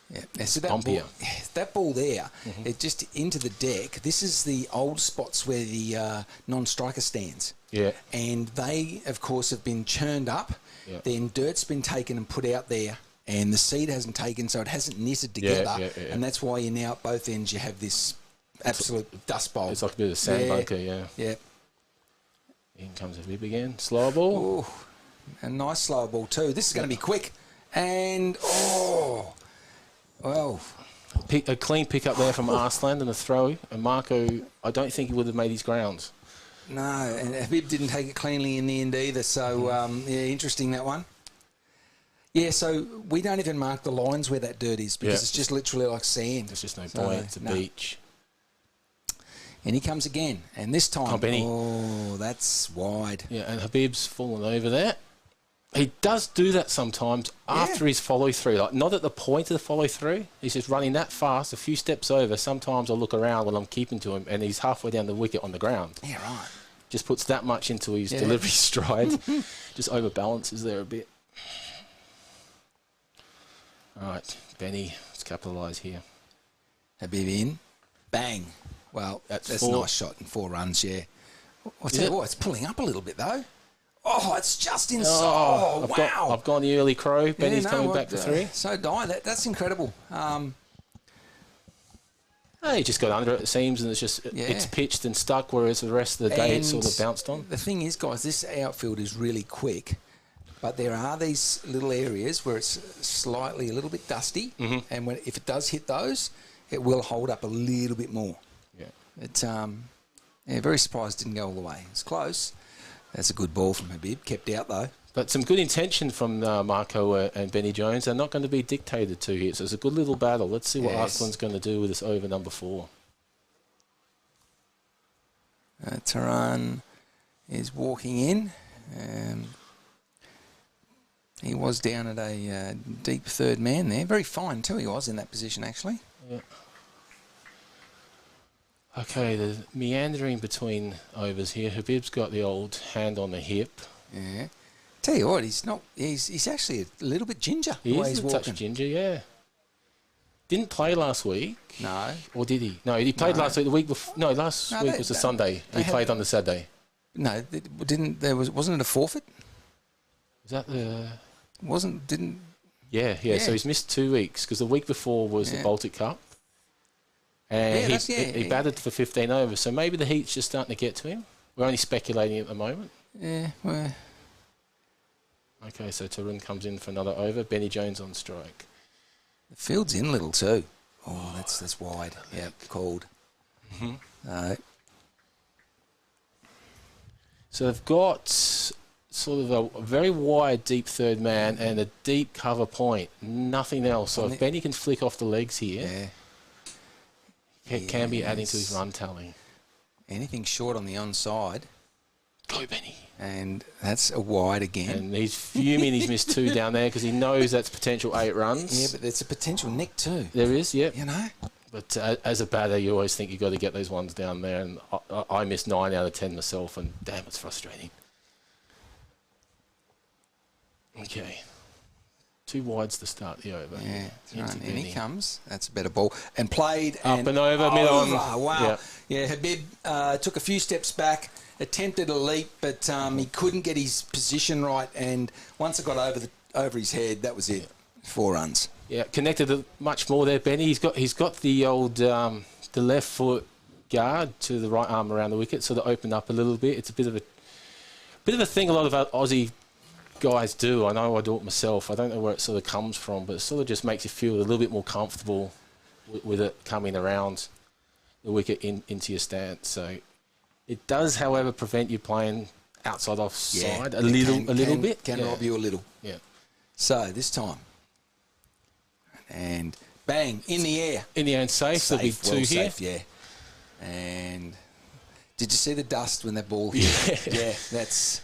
Yeah, so that ball there, it just into the deck. This is the old spots where the non-striker stands. Yeah. And they, of course, have been churned up. Yeah. Then dirt's been taken and put out there, and the seed hasn't taken, so it hasn't knitted together. Yeah. And that's why you now at both ends you have this absolute dust bowl. It's like a bit of a sand bunker, Yeah. In comes a bib again. Slow ball. Ooh, a nice slow ball too. This is going to be quick. And, well... A clean pick up there from Arslan and a throw. And Marco, I don't think he would have made his grounds. No, and Habib didn't take it cleanly in the end either. So, interesting, that one. Yeah, so we don't even mark the lines where that dirt is because it's just literally like sand. There's just no point. It's a beach. And he comes again. And this time, Benny. That's wide. Yeah, and Habib's fallen over there. He does do that sometimes after his follow-through. Like, not at the point of the follow-through. He's just running that fast, a few steps over. Sometimes I'll look around when I'm keeping to him, and he's halfway down the wicket on the ground. Yeah, right. Just puts that much into his delivery stride. Just overbalances there a bit. All right, Benny, let's capitalise here. Habib in. Bang. Well, that's a nice shot in 4 runs, yeah. I'll tell you what, it's pulling up a little bit, though. Oh, it's just inside. Wow. I've gone the early crow. Benny's coming back for 3. So that's incredible. He just got under it, it seems, and it's pitched and stuck, whereas the rest of the day it's sort of bounced on. The thing is, guys, this outfield is really quick, but there are these little areas where it's slightly a little bit dusty, and if it does hit those, it will hold up a little bit more. Yeah. It's very surprised it didn't go all the way. It's close. That's a good ball from Habib. Kept out, though. But some good intention from Marco and Benny Jones. They're not going to be dictated to here. So it's a good little battle. Let's see what Arslan's going to do with this over number 4. Tehran is walking in. He was down at a deep third man there. Very fine, too, he was in that position, actually. Yeah. Okay, the meandering between overs here. Habib's got the old hand on the hip. Yeah. Tell you what, he's actually a little bit ginger. He is a touch ginger, yeah. Didn't play last week. No. Or did he? No, he played last week. The week before. No, last week was the Sunday. He played on the Saturday. No, wasn't it a forfeit? Was that the? Didn't. Yeah. So he's missed 2 weeks because the week before was the Baltic Cup. And he batted for 15 overs, so maybe the heat's just starting to get to him. We're only speculating at the moment. Yeah, well. Okay, so Tarun comes in for another over. Benny Jones on strike. The field's in little too. Oh, that's wide. Yeah, called. So they've got sort of a very wide, deep third man and a deep cover point. Nothing else. So if Benny can flick off the legs here... It can be adding to his run tally. Anything short on the onside. Go, Benny. And that's a wide again. And he's fuming he's missed 2 down there because he knows that's potential 8 runs. Yeah, but there's a potential nick too. There is, yep. You know? But as a batter, you always think you've got to get those ones down there. And I missed 9 out of 10 myself, and damn, it's frustrating. Okay. 2 wides to start the over. Yeah, right. And he comes. That's a better ball. And played. Up and over, mid on. Wow. Yeah, Habib took a few steps back, attempted a leap, but he couldn't get his position right. And once it got over his head, that was it. 4 runs. Yeah, connected much more there, Benny. He's got the old the left foot guard to the right arm around the wicket, so that opened up a little bit. It's a bit of a thing. A lot of Aussie guys do. I know I do it myself. I don't know where it sort of comes from, but it sort of just makes you feel a little bit more comfortable with it coming around the wicket into your stance. So it does, however, prevent you playing outside offside a little bit. Can rob you a little. Yeah. So this time, and bang, in the air. In the end, safe. There'll be two here. Safe, yeah. And did you see the dust when that ball hit? Yeah, that's...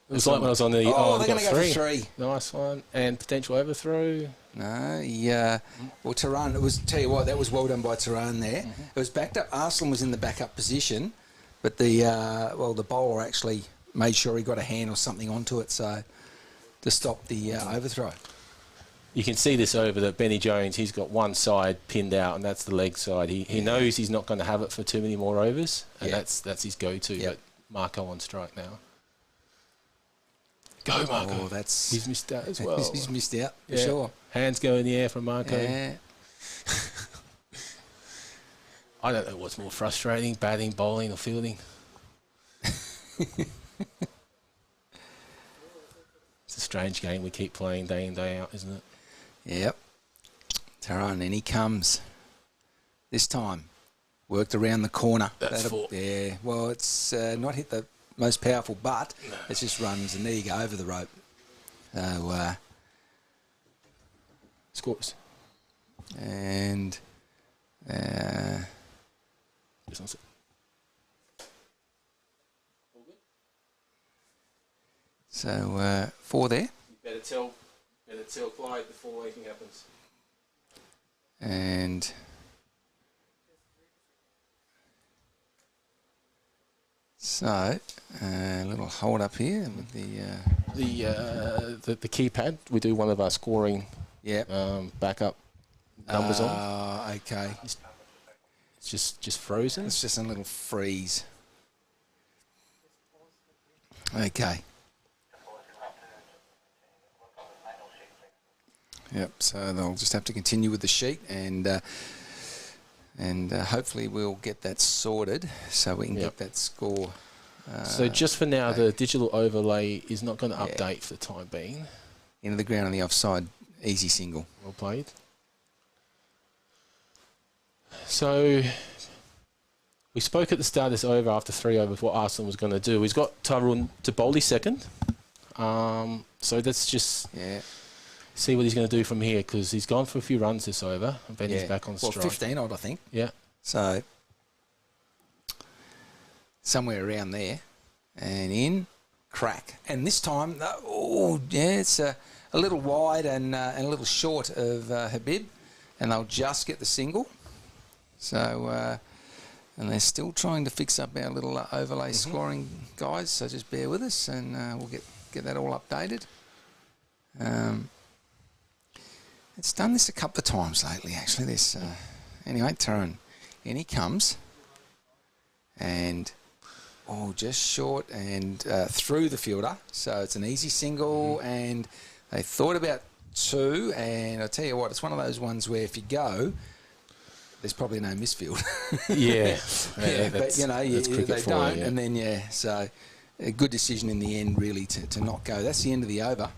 It was like when I was on the... Oh, they're going to go for 3. Nice one. And potential overthrow. No, yeah. Well, Tehran, tell you what, that was well done by Tehran there. It was backed up. Arslan was in the backup position, but the bowler actually made sure he got a hand or something onto it, so to stop the overthrow. You can see this over that Benny Jones, he's got one side pinned out, and that's the leg side. He knows he's not going to have it for too many more overs, and that's his go-to. Yep. But Marco on strike now. Go, Marco. Oh, that's... He's missed out as well. He's missed out, for sure. Hands go in the air from Marco. Yeah. I don't know what's more frustrating, batting, bowling, or fielding. It's a strange game we keep playing day in, day out, isn't it? Yep. Tehran, and he comes. This time, worked around the corner. That's 4. Yeah, well, it's not hit the most powerful, but it just runs, and there you go, over the rope. So, Scores. and so 4 there. Better tell Clyde before anything happens. And so a little hold up here with the keypad. We do one of our scoring backup numbers on. Okay. It's just frozen. It's just a little freeze. Okay. Yep. So they'll just have to continue with the sheet, and hopefully we'll get that sorted so we can get that score. So just for now, the digital overlay is not going to update for the time being. Into the ground on the offside, easy single. Well played. So we spoke at the start of this over after 3 overs what Arslan was going to do. He's got Tyrone to bowl his second. So let's just see what he's going to do from here, because he's gone for a few runs this over, and then he's back on strike. 15 odd, I think. Yeah. So somewhere around there, and in, crack. And this time, it's a little wide and a little short of Habib, and they'll just get the single. So, and they're still trying to fix up our little overlay scoring guys, so just bear with us, and we'll get that all updated. It's done this a couple of times lately, actually. This anyway, Tehran, in he comes, and just short and through the fielder. So it's an easy single, and they thought about 2, and I'll tell you what, it's one of those ones where if you go, there's probably no misfield. But you know, they don't, and then so a good decision in the end, really, to not go. That's the end of the over.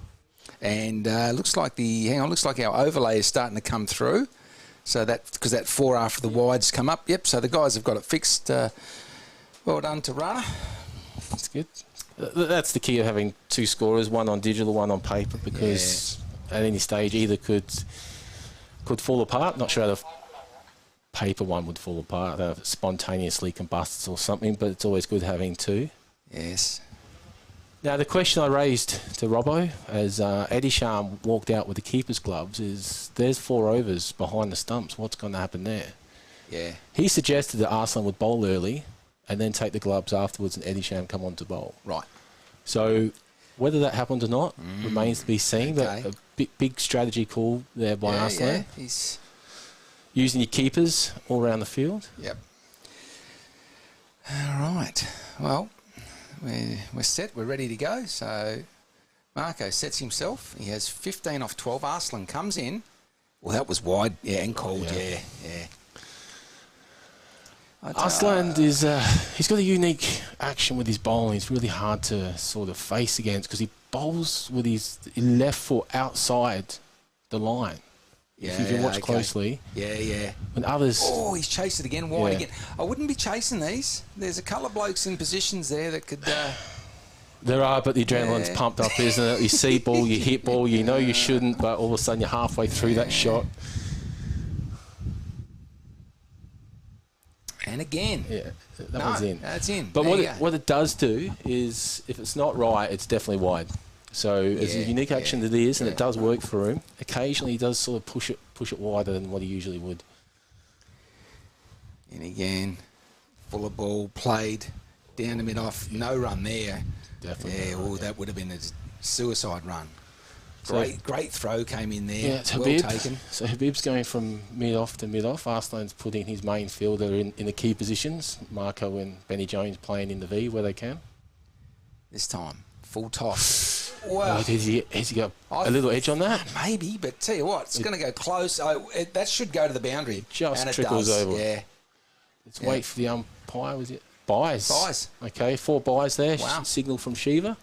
And looks like our overlay is starting to come through. So because that 4 after the wides come up. Yep. So the guys have got it fixed. Well done to Rana. That's good. That's the key of having 2 scorers, one on digital, one on paper, because at any stage either could fall apart. Not sure how the paper one would fall apart, if it spontaneously combusts or something. But it's always good having 2. Yes. Now, the question I raised to Robbo as Eddie Sham walked out with the keeper's gloves is, there's 4 overs behind the stumps. What's going to happen there? Yeah. He suggested that Arslan would bowl early and then take the gloves afterwards, and Eddie Sham come on to bowl. Right. So whether that happens or not remains to be seen. Okay. But a big strategy call there by Arslan. Yeah, he's using your keepers all around the field. Yep. All right. Well, we're set. We're ready to go. So Marco sets himself. He has 15 off 12. Arslan comes in. Well, that was wide. Yeah, and called. Yeah. Arslan is he's got a unique action with his bowling. It's really hard to sort of face against because he bowls with his left foot outside the line. If you can watch closely. Yeah. When others... Oh, he's chased it again, wide Yeah. again. I wouldn't be chasing these. There's a couple of blokes in positions there that could... There are, but the adrenaline's pumped up, isn't it? You see ball, you hit ball, you know you shouldn't, but all of a sudden you're halfway through that shot. And again. Yeah, that one's in. That's in. But There what it does do is, if it's not right, it's definitely wide. So as a unique action that it is, and it does work for him, occasionally he does sort of push it wider than what he usually would. And again, full of ball, played, down the mid-off, no run there. Definitely. Yeah, that would have been a suicide run. So- Great throw came in there. Yeah, it's well Habib. taken. So Habib's going from mid-off to mid-off. Arsenal's putting his main fielder in the key positions. Marco and Benny Jones playing in the V where they can. This time, full toss. Wow. Has he got a little edge on that? Maybe, but tell you what, it's going to go close. That should go to the boundary. Just and it trickles does. over. Yeah. Let's wait for the umpire. Was it buys? Buys. Okay, 4 buys there. Wow. Signal from Shiva.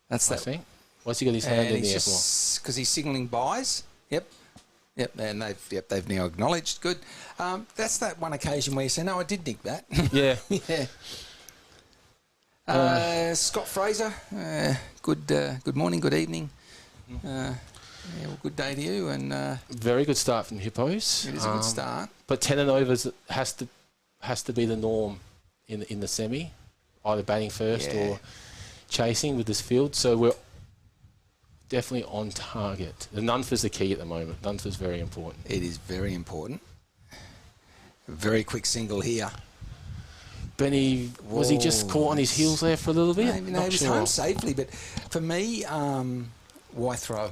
That's I that. think. What's he got his hand And in the air he's for? just because he's signalling buys. Yep. And they've now acknowledged. Good. That's that one occasion where you say, no, I did nick that. Yeah. yeah. Scott Fraser. Good morning. Good evening. Good day to you. And Very good start from Hippos. it is a good start. But 10 and overs has to be the norm in the semi, either batting first or chasing with this field. So we're definitely on target. The Nunfer's the key at the moment. Nunfer's very important. It is very important. A very quick single here. Benny, was he just caught on his heels there for a little bit? Maybe, no, he was home safely, but for me, why throw?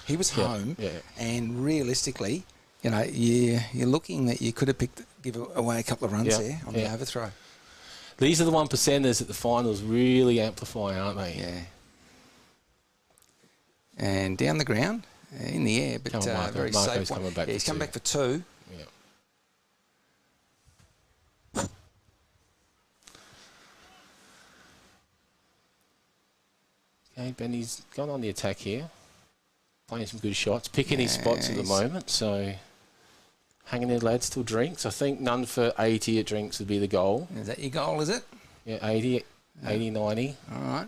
He was home, and realistically, you're looking that you could have give away a couple of runs there on the overthrow. These are the 1%ers that the finals really amplify, aren't they? Yeah. And down the ground, in the air, but very Marco's safe one. coming back He's for come 2. back for 2. Yeah. Okay, Benny's gone on the attack here. Playing some good shots, picking his spots at the moment, so hanging there, lads, till drinks. I think none for 80 at drinks would be the goal. Is that your goal, is it? Yeah, 80, 90. All right.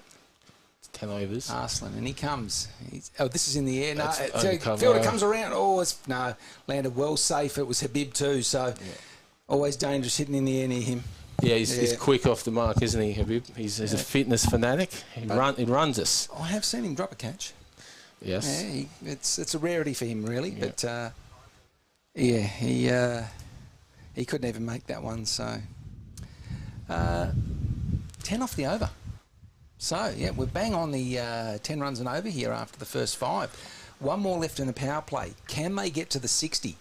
It's 10 overs. Arslan, and he comes. This is in the air. No, That's fielder comes around. Landed well safe. It was Habib too, so always dangerous hitting in the air near him. Yeah, he's quick off the mark, isn't he, Habib? He's a fitness fanatic. He runs us. I have seen him drop a catch. Yes. Yeah, it's a rarity for him, really. Yeah. But he couldn't even make that one. So 10 off the over. So we're bang on the 10 runs and over here after the first 5. One more left in the power play. Can they get to the 60?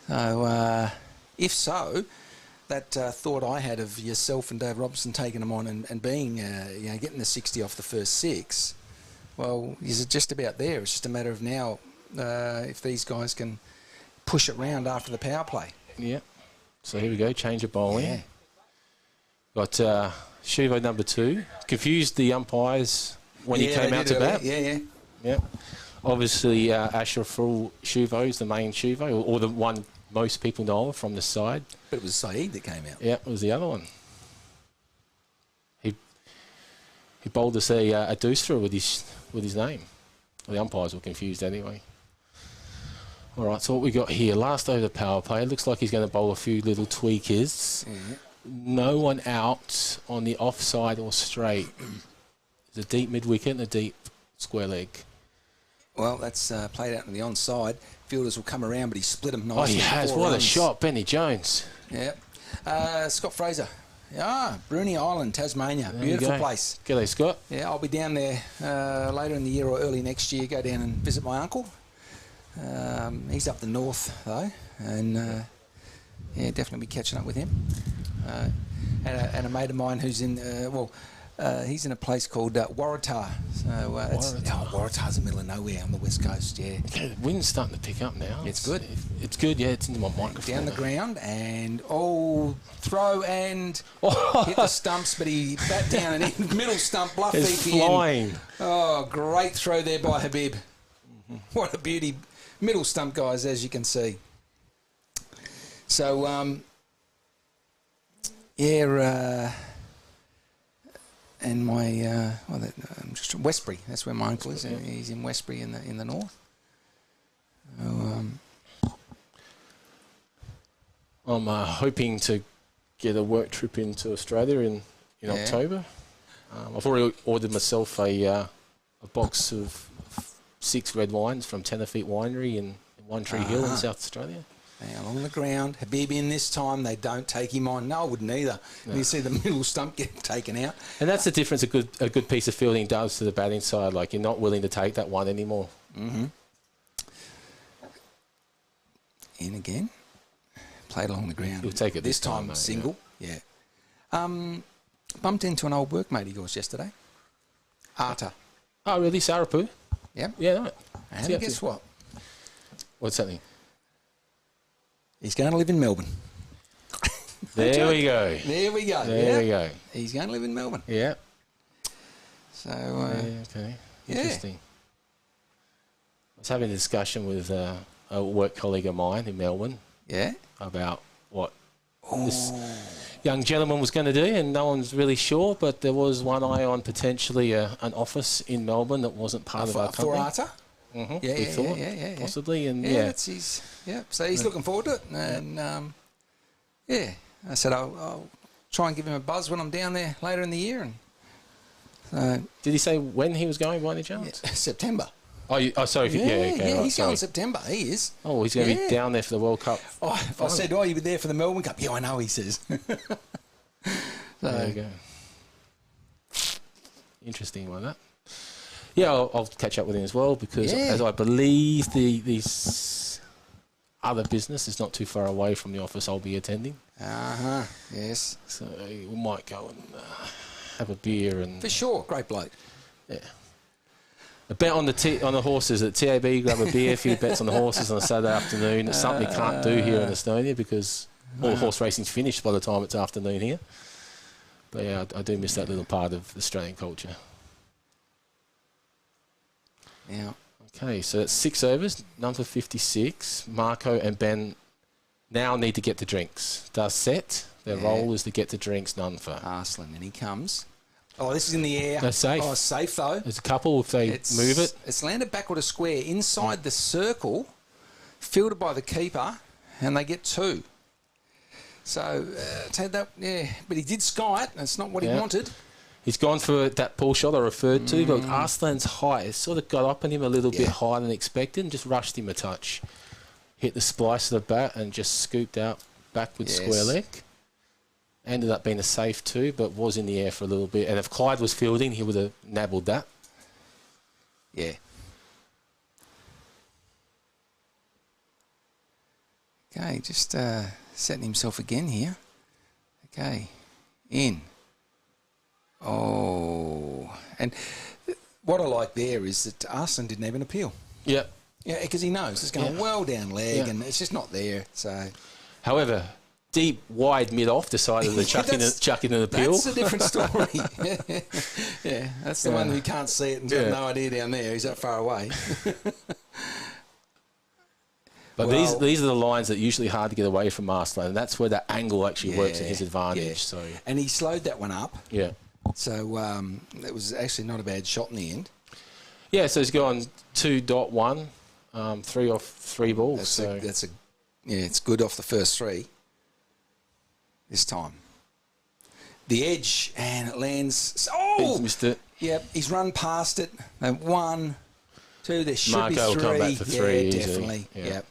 So if so, that thought I had of yourself and Dave Robinson taking them on and being getting the 60 off the first 6. Well, is it just about there? It's just a matter of now if these guys can push it round after the power play. Yeah. So here we go, change of bowling. Yeah. Got Shivo number 2. Confused the umpires when he came out to bat. Yeah. Obviously, Ashraful Shivo is the main Shivo, or the one most people know of from the side. But it was Saeed that came out. Yeah, it was the other one. He bowled us a deuce through with his name. Well, the umpires were confused anyway. All right, so what we got here, last over the power play, it looks like he's going to bowl a few little tweakers. Yeah. No one out on the offside or straight. There's a deep mid-wicket and a deep square leg. Well, that's played out on the onside. Fielders will come around, but he split them nicely. Oh, he has. What a shot, Benny Jones. Yeah. Scott Fraser. Bruny Island, Tasmania. Beautiful place. G'day, Scott. Yeah, I'll be down there later in the year or early next year. Go down and visit my uncle. He's up the north, though. And, definitely be catching up with him. And a mate of mine who's in, He's in a place called Waratah. So Waratah's in the middle of nowhere on the west coast. Yeah, The wind's starting to pick up now. It's good. It's good. Yeah, it's into my microphone. down the ground and throw and hit the stumps, but he bat down and in middle stump. BlufVPN. It's flying. Oh, great throw there by Habib. What a beauty. Middle stump, guys, as you can see. So, and my, just Westbury, that's where my uncle is. Yeah. He's in Westbury in the north. So, I'm hoping to get a work trip into Australia in Yeah. October. I've already ordered myself a box of 6 red wines from Tenerife Winery in One Tree Hill in South Australia. Down on the ground. Habib in this time. They don't take him on. No, I wouldn't either. No. You see the middle stump get taken out. And that's the difference a good piece of fielding does to the batting side. Like, you're not willing to take that one anymore. Mm-hmm. In again. Played along the ground. He'll take it this this time, time mate, single. Yeah. Bumped into an old workmate of yours yesterday. Arta. Oh, really? Sarapu? Yeah. Yeah, no. And guess what? What's happening? He's going to live in Melbourne. There we go. There we go. There we go. He's going to live in Melbourne. Yeah. So, Okay. yeah. Interesting. I was having a discussion with a work colleague of mine in Melbourne yeah. about what this young gentleman was going to do, and no one's really sure, but there was one eye on potentially an office in Melbourne that wasn't part of our company. For Arta? Mm-hmm. Yeah, we thought, possibly, and that's his. Yeah, so he's looking forward to it, and I said I'll try and give him a buzz when I'm down there later in the year. And so, did he say when he was going by any chance? September. Sorry. Yeah, he's sorry. going September. He is. Oh, he's going to be down there for the World Cup. Oh, if I said, you'll be there for the Melbourne Cup. Yeah, I know. He says. There you go. Interesting like that. Yeah, I'll catch up with him as well because, as I believe, this other business is not too far away from the office I'll be attending. Yes. So we might go and have a beer and for sure, great bloke. Yeah. A bet on the horses at TAB. Grab a beer, a few bets on the horses on a Saturday afternoon. It's something we can't do here in Estonia because all horse racing's finished by the time it's afternoon here. But yeah, I do miss that little part of Australian culture. Yeah. Okay, so that's 6 overs, none for 56. Marco and Ben now need to get the drinks. Does set. Their role is to get the drinks, none for. Arslan, and he comes. Oh, this is in the air. They're safe. Oh, safe though. There's a couple if they move it. It's landed backward a square inside the circle, fielded by the keeper, and they get 2. So, take that, but he did sky it, and it's not what he wanted. He's gone for that pull shot I referred to, but Arslan's height has sort of got up on him a little bit higher than expected and just rushed him a touch. Hit the splice of the bat and just scooped out backwards square leg. Ended up being a safe 2, but was in the air for a little bit. And if Clyde was fielding, he would have nabbled that. Yeah. Okay, just setting himself again here. Okay, in. Oh, and what I like there is that Arslan didn't even appeal. Yep. Yeah, because he knows it's going well down leg, and it's just not there. So, however, deep, wide mid-off decided to chuck in an appeal. That's a different story. Yeah, that's the one who can't see it and got no idea down there. He's that far away. But these are the lines that are usually hard to get away from Arslan, and that's where that angle actually works in his advantage. Yeah. So, and he slowed that one up. Yeah. So it was actually not a bad shot in the end. Yeah, so he's gone 2.1, 3 off 3 balls. It's good off the first 3 this time. The edge, and it lands. Oh! He's missed it. Yep, he's run past it. 1, 2, there should be 3. Marco will come back for 3 easily. Definitely. Yeah. Yep.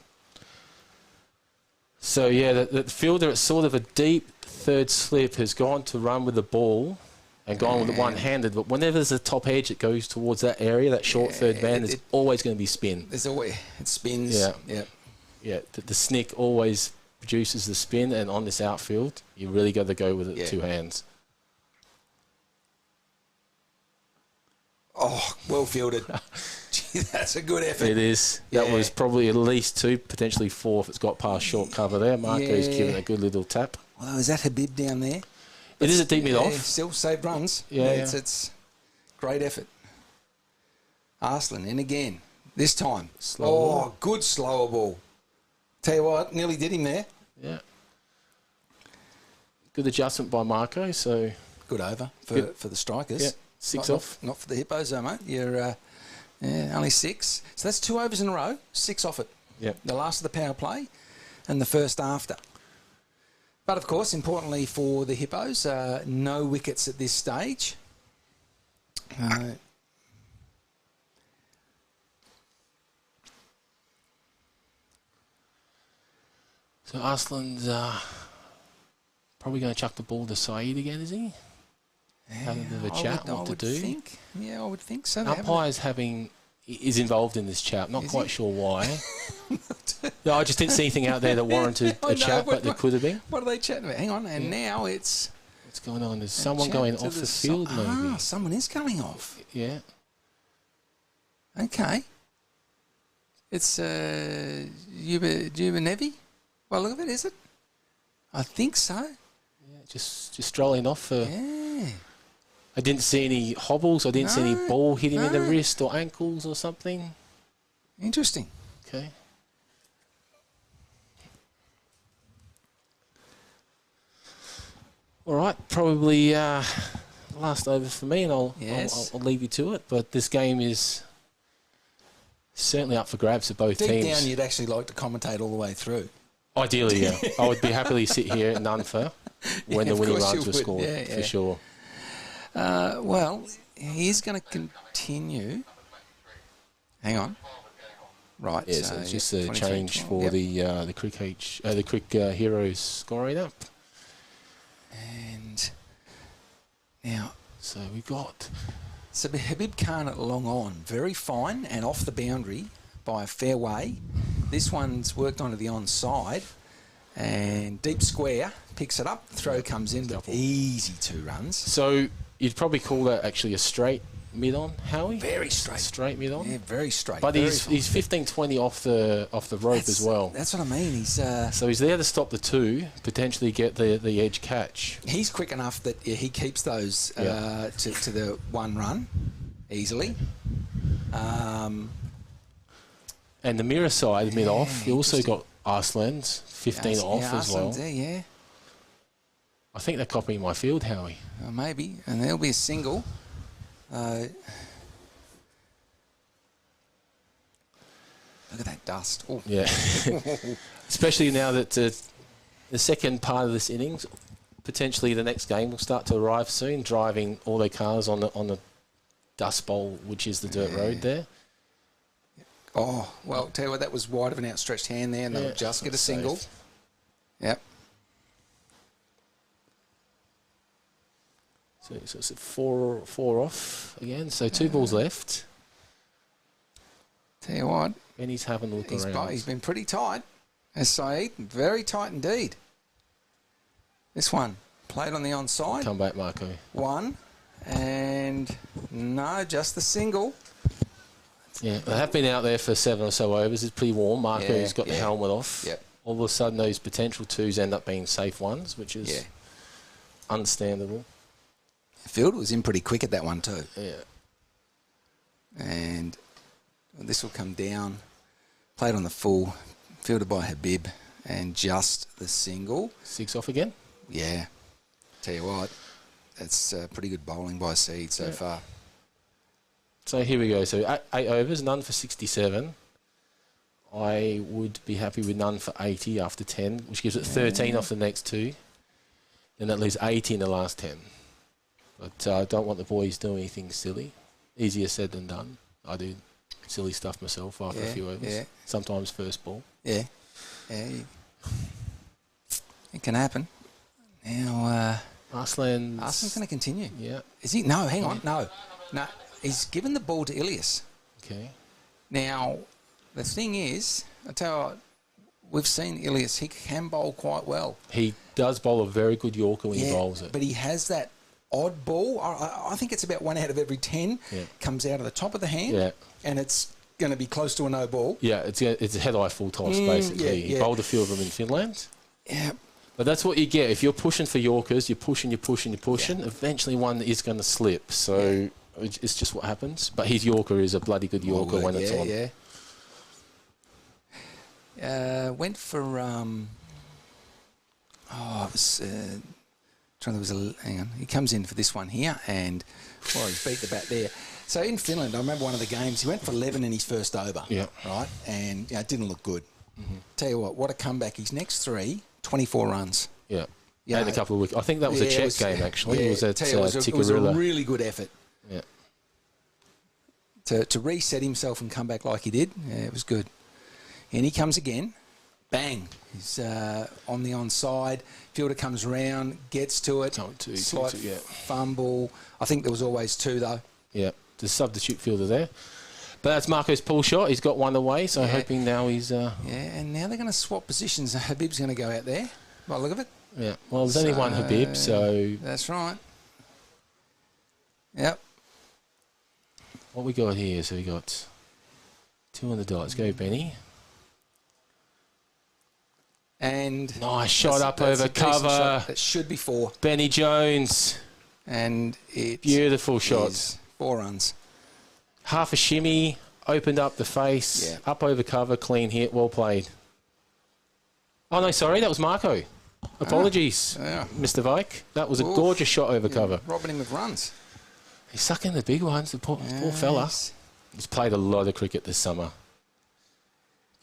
So, the fielder at sort of a deep third slip has gone to run with the ball and gone with it one-handed, but whenever there's a top edge that goes towards that area, that short third band, there's always going to be spin. There's always, it spins. Yeah. Yep. Yeah, the snick always produces the spin, and on this outfield, you really got to go with it 2 hands. Oh, well fielded. Gee, that's a good effort. It is. That Yeah. was probably at least 2, potentially 4 if it's got past short cover there. Marco's Yeah. given a good little tap. Well, is that Habib down there? It is a deep mid Yeah, off. still saved runs. Yeah, It's great effort. Arslan in again. This time. Slow oh, ball. good slower ball. Tell you what, nearly did him there. Yeah. Good adjustment by Marco. So Good over Good. for the strikers. Yeah, 6 Not- off. Not for the Hippos, though, mate. You're only 6. So that's 2 overs in a row. 6 off it. Yep. The last of the power play and the first after. But, of course, importantly for the Hippos, no wickets at this stage. So Arslan's probably going to chuck the ball to Saeed again, is he? Having a bit of a chat, what to do. Think. Yeah, I would think so. They haven't- Umpire's is involved in this chat. Not Is quite he? sure why. No, I just didn't see anything out there that warranted I a know, chat, but there could have been. What are they chatting about? Hang on. And now it's... What's going on? Is someone chat going to off the si- field, maybe? Ah, someone is going off. Yeah. Okay. It's Juba Nevi? Well, look at it, is it? I think so. Yeah, just strolling off. Yeah. I didn't see any hobbles. I didn't see any No, ball hitting him in the no. wrist or ankles or something. Interesting. Okay. All right, probably last over for me, and Yes. I'll leave you to it. But this game is certainly up for grabs for both Deep teams. down, you'd actually like to commentate all the way through. Ideally, yeah. I would be happily sit here at none for when Yeah, the of winning course you runs were would. scored, Yeah, for yeah. sure. Well, he's going to continue. Hang on. Right. Yeah, so it's just a 23, change for yep. the Crick Heroes scoring up. And now, So we've got so Habib Khan at long on, very fine and off the boundary by a fair way. This one's worked onto the onside and deep square, picks it up, throw comes in, but easy 2 runs. so you'd probably call that actually a straight mid on, Howie. Very straight. Straight mid on. Yeah, very straight. But very he's fine. 15-20 off the rope as well. That's what I mean. So he's there to stop the 2, potentially get the edge catch. He's quick enough that he keeps those Yeah. to the 1 run easily. And the mirror side mid off, you also interesting. got Arslan's 15 off as well. Arslan's there, yeah. I think they're copying my field, Howie. Maybe, and there'll be a single. Look at that dust. Oh, Yeah. Especially now that the second part of this innings, potentially the next game will start to arrive soon, driving all their cars on the dust bowl, which is the dirt road there. oh, well, tell you what, that was wide of an outstretched hand there, and they'll Yeah, just get a that's single. safe. Yep. So it's at four off again. So 2 balls left. Tell you what, Benny's having a look he's around. been pretty tight. As Saeed, very tight indeed. This one, played on the onside. Come back, Marco. 1, and no, just the single. Yeah, they have been out there for 7 or so overs. It's pretty warm. Marco's Yeah, got the yeah. helmet off. Yep. All of a sudden, those potential 2s end up being safe ones, which is Yeah. understandable. Field was in pretty quick at that one too. Yeah. And this will come down, played on the full, fielded by Habib, and just the single. 6 off again. Yeah, tell you what, that's pretty good bowling by Seed so far. So here we go. So 8 overs, none for 67. I would be happy with none for 80 after 10, which gives it 13 off the next 2. Then that leaves 80 in the last 10. But I don't want the boys doing anything silly. Easier said than done. I do silly stuff myself after a few overs. yeah. Sometimes first ball. Yeah, it can happen. Now, Arslan's Arslan's going to continue. Yeah. Is he? No, hang on, no. He's given the ball to Ilias. Okay. Now, the thing is, I tell you what, we've seen Ilias, he can bowl quite well. He does bowl a very good Yorker when he bowls it. But he has that odd ball. I think it's about 1 out of every 10 comes out of the top of the hand, and it's going to be close to a no ball. Yeah, it's a head-eye full toss, basically. He bowled a few of them in Finland. Yeah. But that's what you get. If you're pushing for Yorkers, you're pushing. Eventually one is going to slip. So it's just what happens. But his Yorker is a bloody good Yorker when it's on. Yeah. Went for... it was... hang on. He comes in for this one here, and he's beat the bat there. So in Finland, I remember one of the games, he went for 11 in his first over, right? And it didn't look good. Mm-hmm. Tell you what a comeback. His next 3, 24 runs. Yeah. And a couple of weeks. I think that was a Czech game, actually. Yeah, it was at it was a really good effort. Yeah. To reset himself and come back like he did, it was good. And he comes again. Bang. He's on the onside. Fielder comes round, gets to it. Slight fumble. I think there was always 2, though. Yeah. The substitute fielder there. But that's Marco's pull shot. He's got one away, so hoping now he's... and now they're going to swap positions. Habib's going to go out there. By the look of it. Yeah. Well, there's only one Habib, so... That's right. Yep. What we got here? So we got 2 on the dot. Let's go, Benny. And nice shot up over cover. It should be 4. Benny Jones. And it's beautiful shot. 4 runs. Half a shimmy, opened up the face, up over cover, clean hit, well played. Oh no, sorry, that was Marco. Apologies, Mr. Vike. That was a gorgeous shot over cover. Robbing him of runs. He's sucking the big ones, the poor fella. He's played a lot of cricket this summer.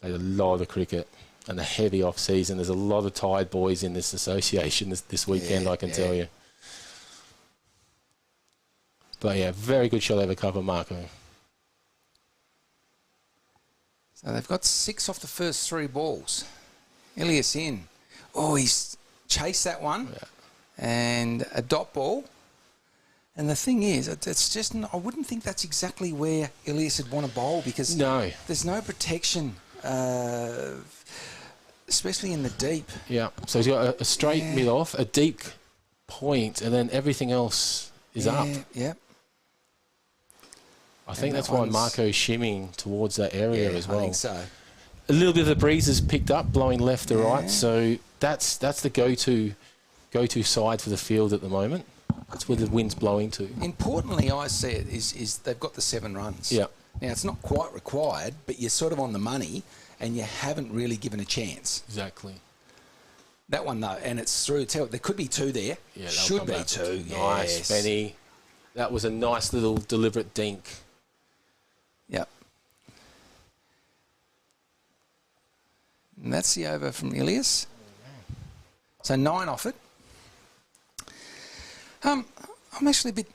Played a lot of cricket. And a heavy off-season. There's a lot of tired boys in this association this weekend, I can tell you. But yeah, very good shot over cover, Marco. So they've got 6 off the first 3 balls. Ilias in. Oh, he's chased that one. Yeah. And a dot ball. And the thing is, it's just... I wouldn't think that's exactly where Ilias would want to bowl because there's no protection, especially in the deep. Yeah, so he's got a straight mid-off, a deep point, and then everything else is up. Yeah. I think that's why Marco's shimming towards that area as well. I think so. A little bit of the breeze has picked up, blowing left to right, so that's the go-to side for the field at the moment. That's where the wind's blowing to. Importantly, I see it is they've got the 7 runs. Yeah. Now it's not quite required, but you're sort of on the money, and you haven't really given a chance. Exactly. That one though, and it's through. There could be 2 there. Yeah, should be 2. Nice, Benny. That was a nice little deliberate dink. Yep. And that's the over from Ilias. So 9 off it. I'm actually a bit,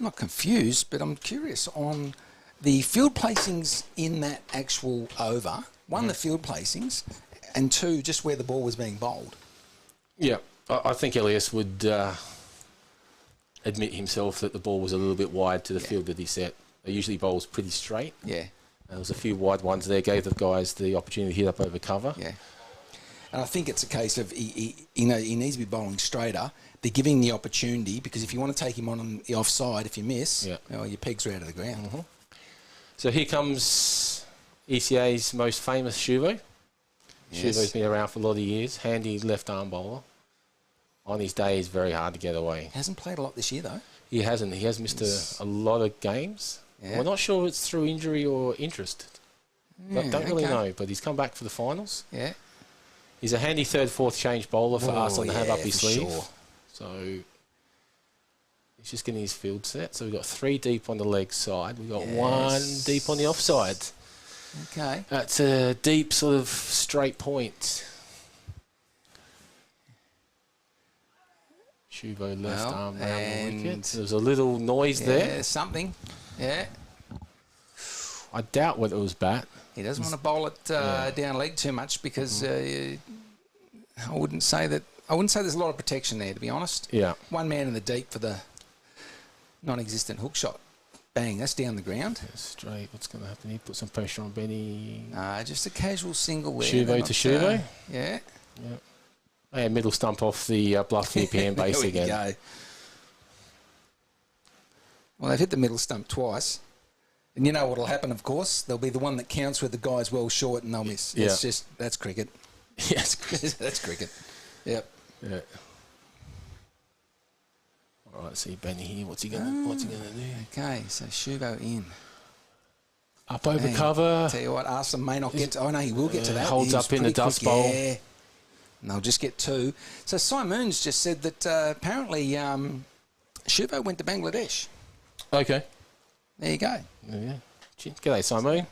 not confused, but I'm curious on the field placings in that actual over. 1, the field placings, and 2, just where the ball was being bowled. Yeah, I think Ilias would admit himself that the ball was a little bit wide to the field that he set. They usually bowls pretty straight. Yeah. There was a few wide ones there, gave the guys the opportunity to hit up over cover. Yeah. And I think it's a case of he needs to be bowling straighter. They're giving the opportunity because if you want to take him on the offside, if you miss, your pegs are out of the ground. Mm-hmm. So here comes ECA's most famous Shuvo. Yes. Shuvo's been around for a lot of years. Handy left arm bowler. On his day, he's very hard to get away. He hasn't played a lot this year, though. He hasn't. He has missed a lot of games. Yeah. We're not sure it's through injury or interest. But don't really know. But he's come back for the finals. Yeah. He's a handy 3rd, 4th change bowler for Arsene to have up his sleeve. Sure. So he's just getting his field set. So we've got 3 deep on the leg side. We've got 1 deep on the offside. Okay. That's a deep sort of straight point. Shuvo left arm round the wicket. There was a little noise there. Something. Yeah. I doubt whether it was bat. He doesn't want to bowl it down leg too much because I wouldn't say there's a lot of protection there, to be honest. Yeah. 1 man in the deep for the non-existent hook shot. Bang, that's down the ground. Yeah, straight. What's going to happen? He put some pressure on Benny. Just a casual single there. Shuvo to Shuvo. Yeah. Yeah. Middle stump off the BlufVPN base again. There we go. Well, they've hit the middle stump twice. And you know what'll happen, of course? There'll be the one that counts where the guy's well short and they'll miss. Yeah. That's cricket. Yes. That's cricket. Yep. Yeah. All right, see Benny here. What's he gonna do? Okay, so Shuvo in. Up over Man, cover. Tell you what, Arsenal may not get to... Oh, no, he will get to that. Holds He's up in the pretty dust quick, bowl. Yeah. And they'll just get 2. So Simone's just said that apparently Shuvo went to Bangladesh. Okay. There you go. Yeah. G'day, Simone.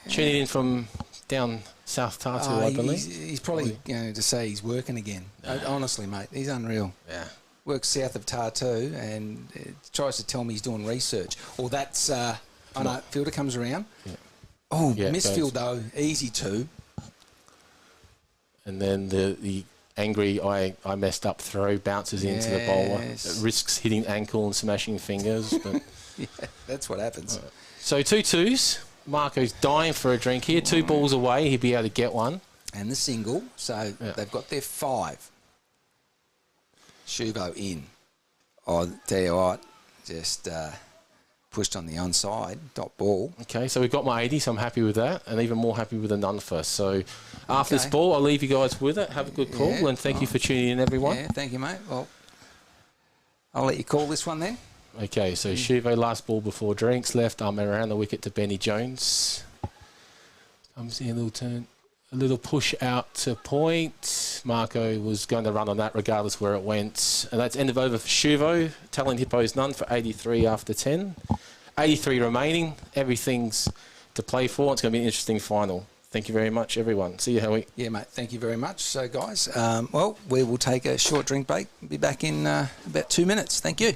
Tuning in from down South Tartu, I believe. He's probably going to say he's working again. Honestly, mate, he's unreal. Yeah. Works south of Tartu and tries to tell me he's doing research. Or that's... I know, fielder comes around. Yeah. Oh, Yeah, misfield though, easy 2. And then the angry I messed up throw bounces into the bowler. Yes. It risks hitting ankle and smashing fingers. But Yeah, that's what happens. So 2-2s. Marco's dying for a drink here. 2 balls away. He'd be able to get one. And the single, so they've got their 5. Shuvo in. Oh, tell you what, just pushed on the onside, dot ball. Okay, so we've got my 80, so I'm happy with that, and even more happy with the none first. So after this Okay. ball, I'll leave you guys with it. Have a good call, Yeah, and thank you for tuning in, everyone. Yeah, thank you, mate. Well, I'll let you call this one then. Okay, so Shuvo, last ball before drinks, left arm around the wicket to Benny Jones. Comes in a little turn, a little push out to point. Marco was going to run on that regardless where it went. And that's end of over for Shuvo. Tallinn Hippos none for 83 after 10. 83 remaining. Everything's to play for. It's going to be an interesting final. Thank you very much, everyone. See you, Howie. Yeah, mate, thank you very much. So, guys, well, we will take a short drink break. Be back in about 2 minutes. Thank you.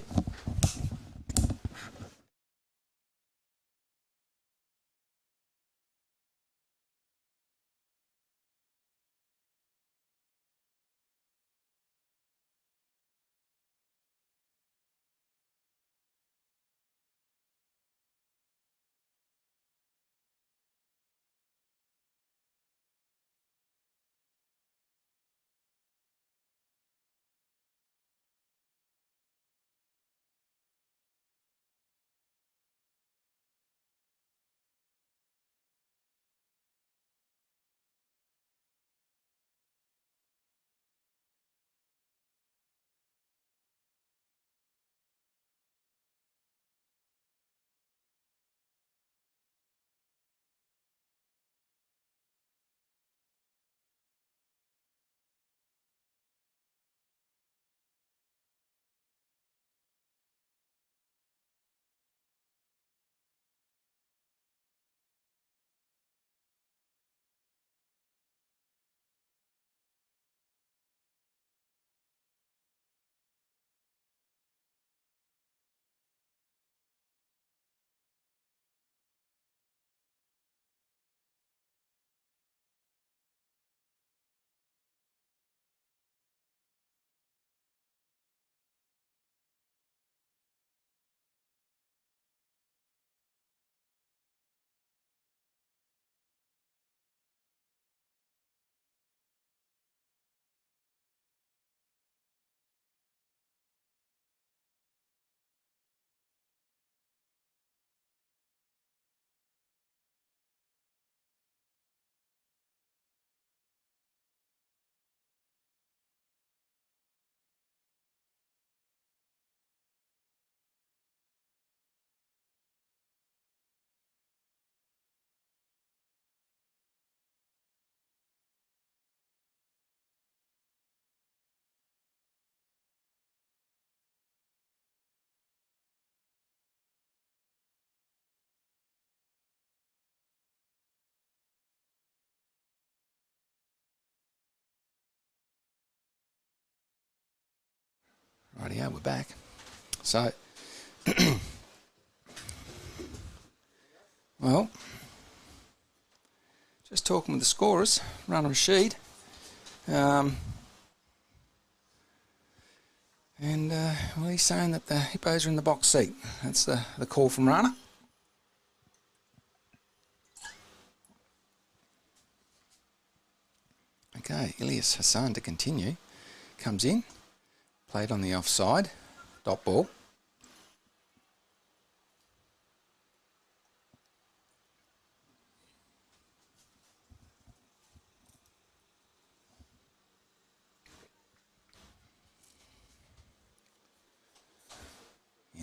Rightio, we're back. So, well, just talking with the scorers, Rana Rashid. And well, he's saying that the Hippos are in the box seat. That's the call from Rana. Okay, Ilyas Hassan to continue. Comes in, played on the offside, dot ball.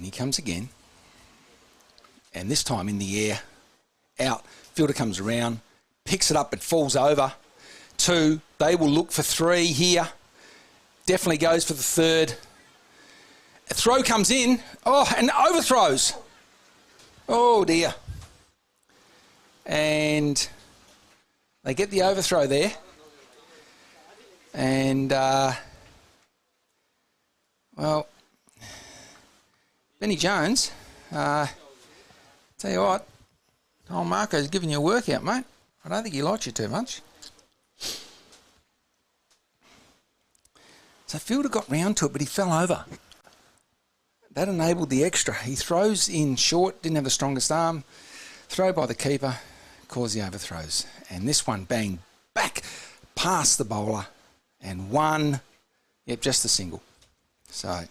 he comes again. And this time in the air, out. Fielder comes around, picks it up, it falls over. 2, they will look for 3 here. Definitely goes for the 3rd. A throw comes in. Oh, and overthrows. Oh, dear. And they get the overthrow there. And, well, Benny Jones, tell you what, old Marco's giving you a workout, mate. I don't think he likes you too much. So Fielder got round to it, but he fell over. That enabled the extra. He throws in short, didn't have the strongest arm. Throw by the keeper, caused the overthrows. And this one, bang, back past the bowler. And 1, yep, just a single. So,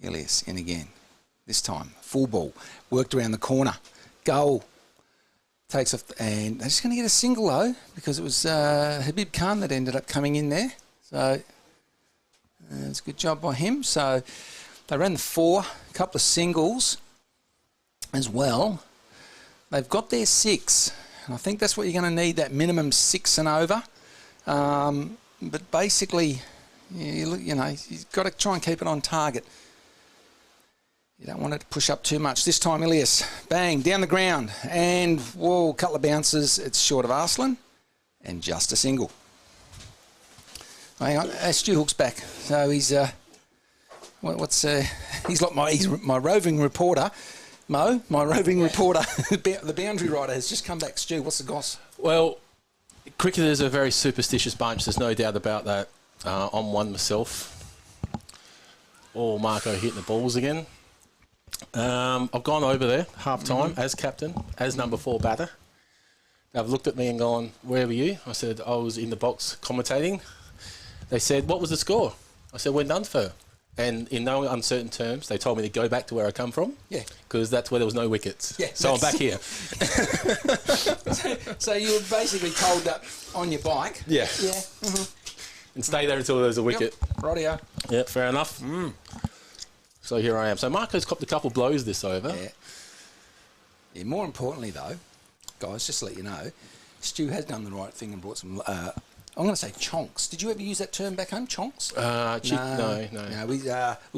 Elias in again. This time, full ball, worked around the corner, goal. Takes off, and they're just going to get a single though, because it was Habib Khan that ended up coming in there. So it's a good job by him. So they ran the 4, a couple of singles as well. They've got their 6, and I think that's what you're going to need, that minimum 6 and over. But basically, you know, you've got to try and keep it on target. You don't want it to push up too much. This time, Elias, bang, down the ground. And, whoa, a couple of bounces. It's short of Arslan. And just a single. Hang on, Stu Hook's back. So he's, he's like my roving reporter. Mo, my roving reporter. The boundary rider has just come back. Stu, what's the goss? Well, cricketers are a very superstitious bunch. There's no doubt about that. I'm one myself. Oh, Marco hitting the balls again. I've gone over there half-time as captain, as number 4 batter. They've looked at me and gone, where were you? I said, I was in the box commentating. They said, what was the score? I said, we're done for. And in no uncertain terms, they told me to go back to where I come from. Yeah. Because that's where there was no wickets. Yeah. So I'm back here. So you were basically told that on your bike. Yeah. Yeah. Mm-hmm. And stay there until there's a wicket. Yep. Rightio. Yeah, fair enough. So here I am. So Marco's copped a couple blows this over. Yeah. Yeah. More importantly, though, guys, just to let you know, Stu has done the right thing and brought some. I'm going to say chonks. Did you ever use that term back home, chonks? No, we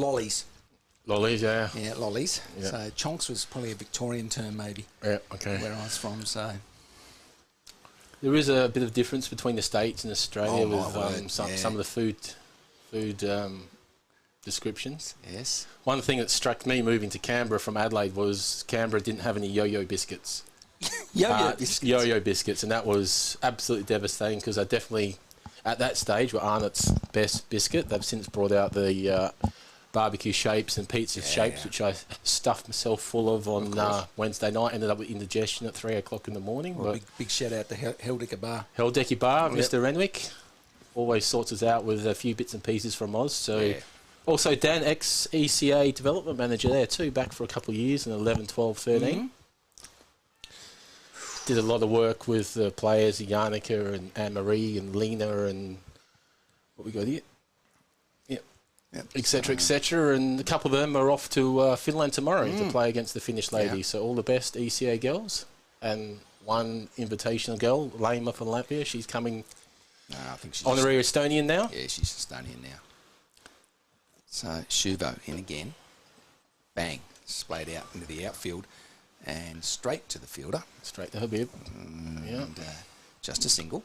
lollies. Lollies, yeah. Yeah, lollies. Yeah. So chonks was probably a Victorian term, maybe. Yeah. Okay. Where I was from, so. There is a bit of difference between the States and Australia with some of the food descriptions. Yes. One thing that struck me moving to Canberra from Adelaide was Canberra didn't have any yo-yo biscuits. Yo-yo biscuits, and that was absolutely devastating because I definitely, at that stage, were Arnott's best biscuit. They've since brought out the barbecue shapes and pizza shapes, which I stuffed myself full of on Wednesday night. Ended up with indigestion at 3 o'clock in the morning. Well, big shout out to Heldecker Bar. Heldecker Bar, Mr. Renwick, always sorts us out with a few bits and pieces from Oz. So, also Dan, ex-ECA development manager there too, back for a couple of years in 11, 12, 13. Did a lot of work with the players, Yannicka and Anne-Marie and Lena and what we got here. Etc., etc., and a couple of them are off to Finland tomorrow to play against the Finnish ladies. So all the best ECA girls, and one invitational girl, Lema from Latvia. She's coming. I think she's honorary Estonian now. Yeah, she's Estonian now. So Shuvo in again, bang, splayed out into the outfield, and straight to the fielder. Straight to Habib. And just a single.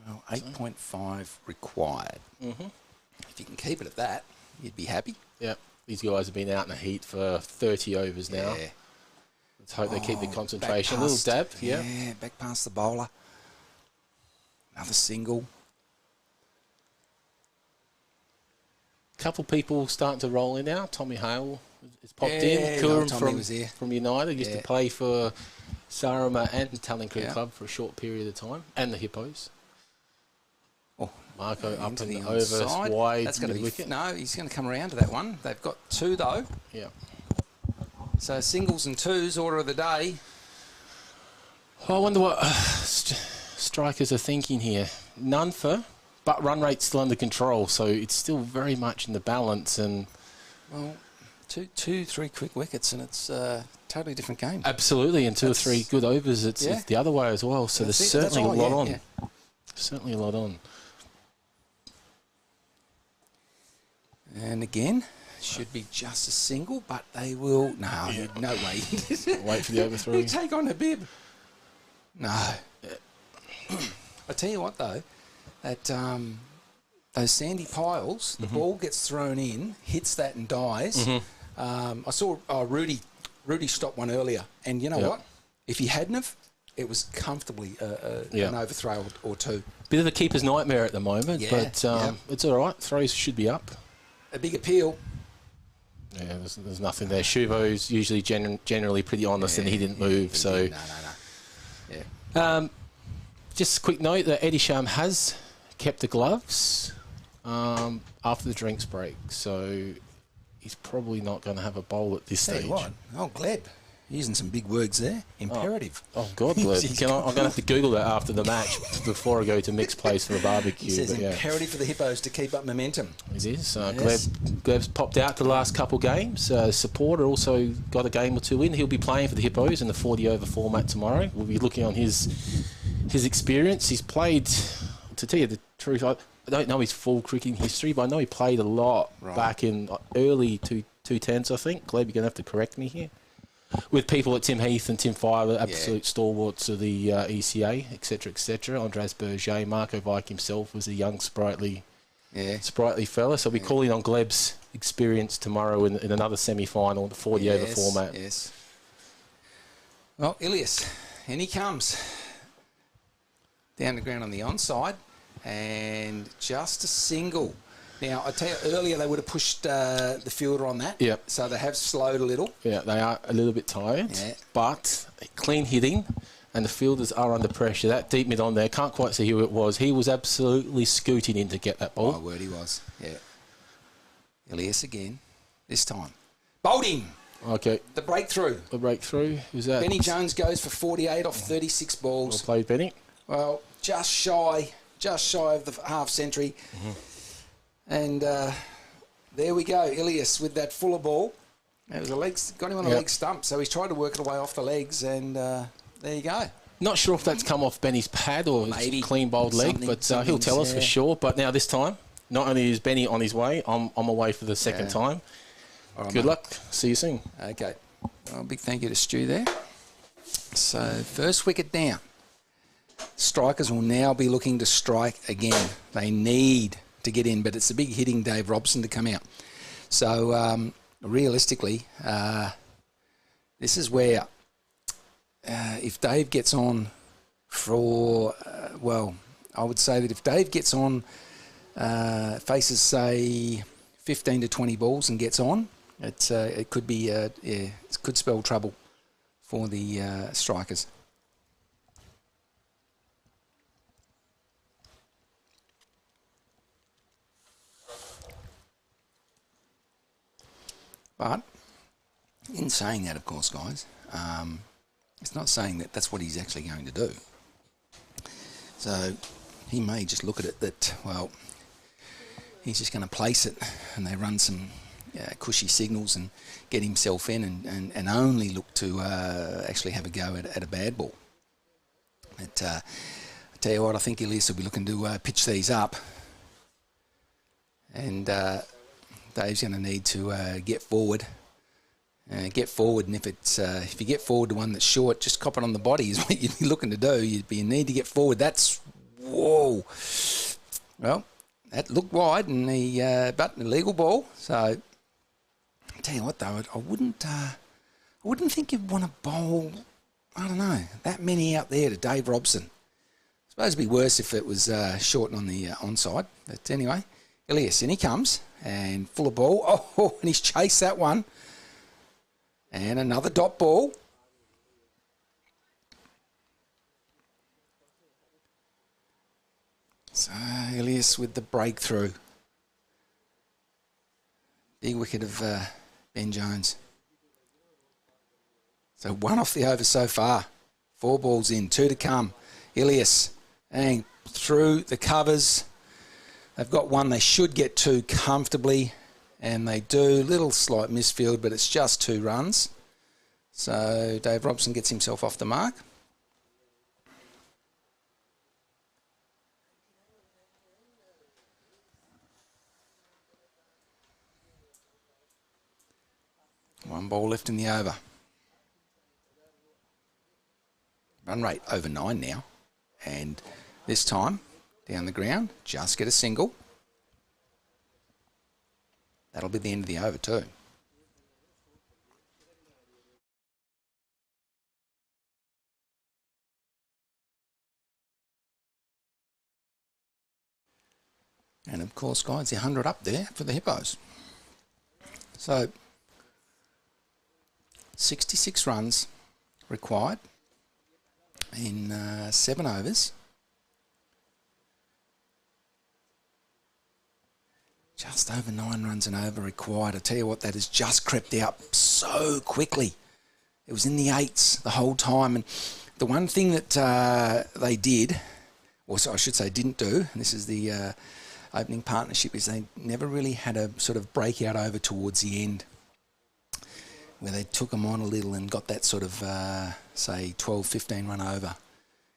Well, 8.5 required. If you can keep it at that, you'd be happy. Yeah, these guys have been out in the heat for 30 overs now. Yeah. Let's hope they keep their concentration. A little dab, Yeah, back past the bowler. Another single. Couple people starting to roll in now. Tommy Hale has popped in. Kurum from United used to play for Sarama and Tallinn Club for a short period of time, and the Hippos. Marco up Into and the over, onside. wide, That's going to be mid-wicket. no. He's going to come around to that one. They've got 2 though. Yeah. So singles and twos, order of the day. I wonder what strikers are thinking here. None for, but run rate's still under control, so it's still very much in the balance. And Well, two, 3 quick wickets, and it's a totally different game. absolutely, and 2 or 3 good overs, it's the other way as well. So That's there's it, that's certainly a all, lot on. yeah. Certainly a lot on. And again, should be just a single, but they will. No, no way. Wait for the overthrow. You take on a bib. No. I tell you what, though, that those sandy piles, the ball gets thrown in, hits that and dies. I saw Rudy stopped one earlier, and you know what? If he hadn't have, it was comfortably an overthrow or 2. Bit of a keeper's nightmare at the moment, Yeah, but it's all right. Throws should be up. A big appeal. Yeah, there's nothing there. Shuvo's usually generally pretty honest, and he didn't move. So, No. Yeah. just a quick note that Eddie Sham has kept the gloves after the drinks break, so he's probably not going to have a bowl at this Tell stage. you what, Gleb, using some big words there. Imperative. Oh God, Gleb. I'm going to have to Google that after the match before I go to Mick's place for a barbecue. He says but yeah. imperative for the Hippos to keep up momentum. It is. Yes. Gleb's popped out the last couple games. Supporter also got a game or 2 in. He'll be playing for the Hippos in the 40-over format tomorrow. We'll be looking on his experience. He's played, to tell you the truth, I don't know his full cricketing history, but I know he played a lot back in early 2010s, I think. Gleb, you're going to have to correct me here. With people like Tim Heath and Tim Fiver, absolute stalwarts of the ECA, etc., etc. Andres Berger, Marco Vike himself was a young, sprightly fella. So we'll be calling on Gleb's experience tomorrow in another semi-final, the 40-over format. Yes. Well, Ilias, in he comes. Down the ground on the onside, and just a single. Now, I tell you, earlier they would have pushed the fielder on that. Yep. So they have slowed a little. Yeah, they are a little bit tired, but clean hitting, and the fielders are under pressure. That deep mid on there, can't quite see who it was. He was absolutely scooting in to get that ball. My word, he was. Yeah. Ilias again, this time. Bowling! Okay. The breakthrough. The breakthrough. Who's that? Benny Jones goes for 48 off 36 balls. Well played, Benny. Well, just shy of the half century. And there we go, Ilias with that fuller ball. It was got him on a leg stump, so he's tried to work it away off the legs, and there you go. Not sure if that's come off Benny's pad or his clean bowled leg, but he'll tell us for sure. But now this time, not only is Benny on his way, I'm away for the second time. All right, Good mate. luck. See you soon. Okay. Well, big thank you to Stu there. So first wicket down. Strikers will now be looking to strike again. They need to get in, but it's a big hitting Dave Robson to come out. So realistically, this is where if Dave gets on for, I would say that if Dave gets on, faces say 15 to 20 balls and gets on, it could be it could spell trouble for the strikers. But in saying that, of course, guys, it's not saying that that's what he's actually going to do. So he may just look at it that, well, he's just going to place it, and they run some cushy signals and get himself in and only look to actually have a go at a bad ball. But I tell you what, I think Ilias will be looking to pitch these up. And Dave's going to need to get forward. And if you get forward to one that's short, just cop it on the body is what you'd be looking to do. You need to get forward. That's, whoa. Well, that looked wide, and but an illegal ball. So, I tell you what though, I wouldn't think you'd want to bowl, I don't know, that many out there to Dave Robson. I suppose it'd be worse if it was short on the onside. But anyway, Ilias, in he comes, and full of ball. Oh, and he's chased that one. And another dot ball. So Ilias with the breakthrough. Big wicket of Ben Jones. So 1 off the over so far. 4 balls in, 2 to come. Ilias and through the covers. They've got 1 they should get to comfortably, and they do. Little slight misfield, but it's just 2 runs. So Dave Robson gets himself off the mark. One ball left in the over. Run rate over 9 now. And this time, down the ground, just get a single. That'll be the end of the over too. And of course, guys, the 100 up there for the Hippos. So 66 runs required in 7 overs. Just over 9 runs an over required. I tell you what, that has just crept out so quickly. It was in the 8s the whole time. And the one thing that they did, or so I should say didn't do, and this is the opening partnership, is they never really had a sort of breakout over towards the end, where they took them on a little and got that sort of, say, 12, 15 run over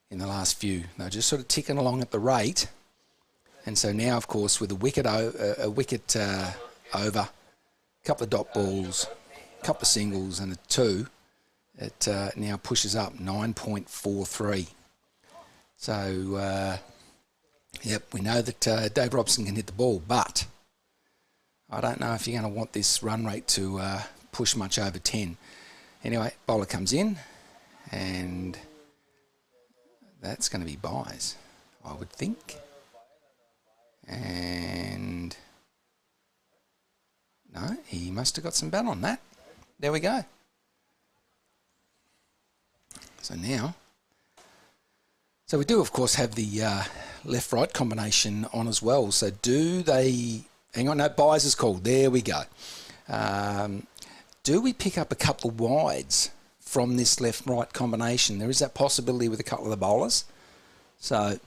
in the last few. They were just sort of ticking along at the rate. And so now, of course, with a wicket over, a couple of dot balls, a couple of singles and a 2, it now pushes up 9.43. So, yep, we know that Dave Robson can hit the ball, but I don't know if you're going to want this run rate to push much over 10. Anyway, bowler comes in, and that's going to be buys, I would think. And no, he must have got some bat on that. There we go. So now, so we do, of course, have the left-right combination on as well. So do they, hang on, no, buys is called. There we go. Do we pick up a couple of wides from this left-right combination? There is that possibility with a couple of the bowlers. So,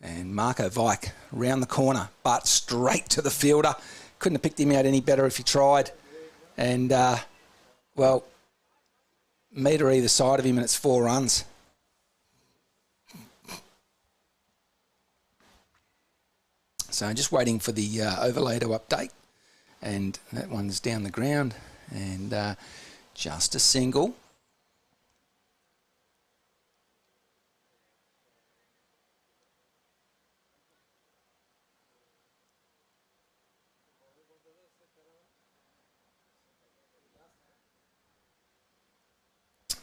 and Marco Vike round the corner, but straight to the fielder. Couldn't have picked him out any better if he tried. And, well, metre either side of him, and it's 4 runs. So I'm just waiting for the overlay to update. And that one's down the ground. And just a single.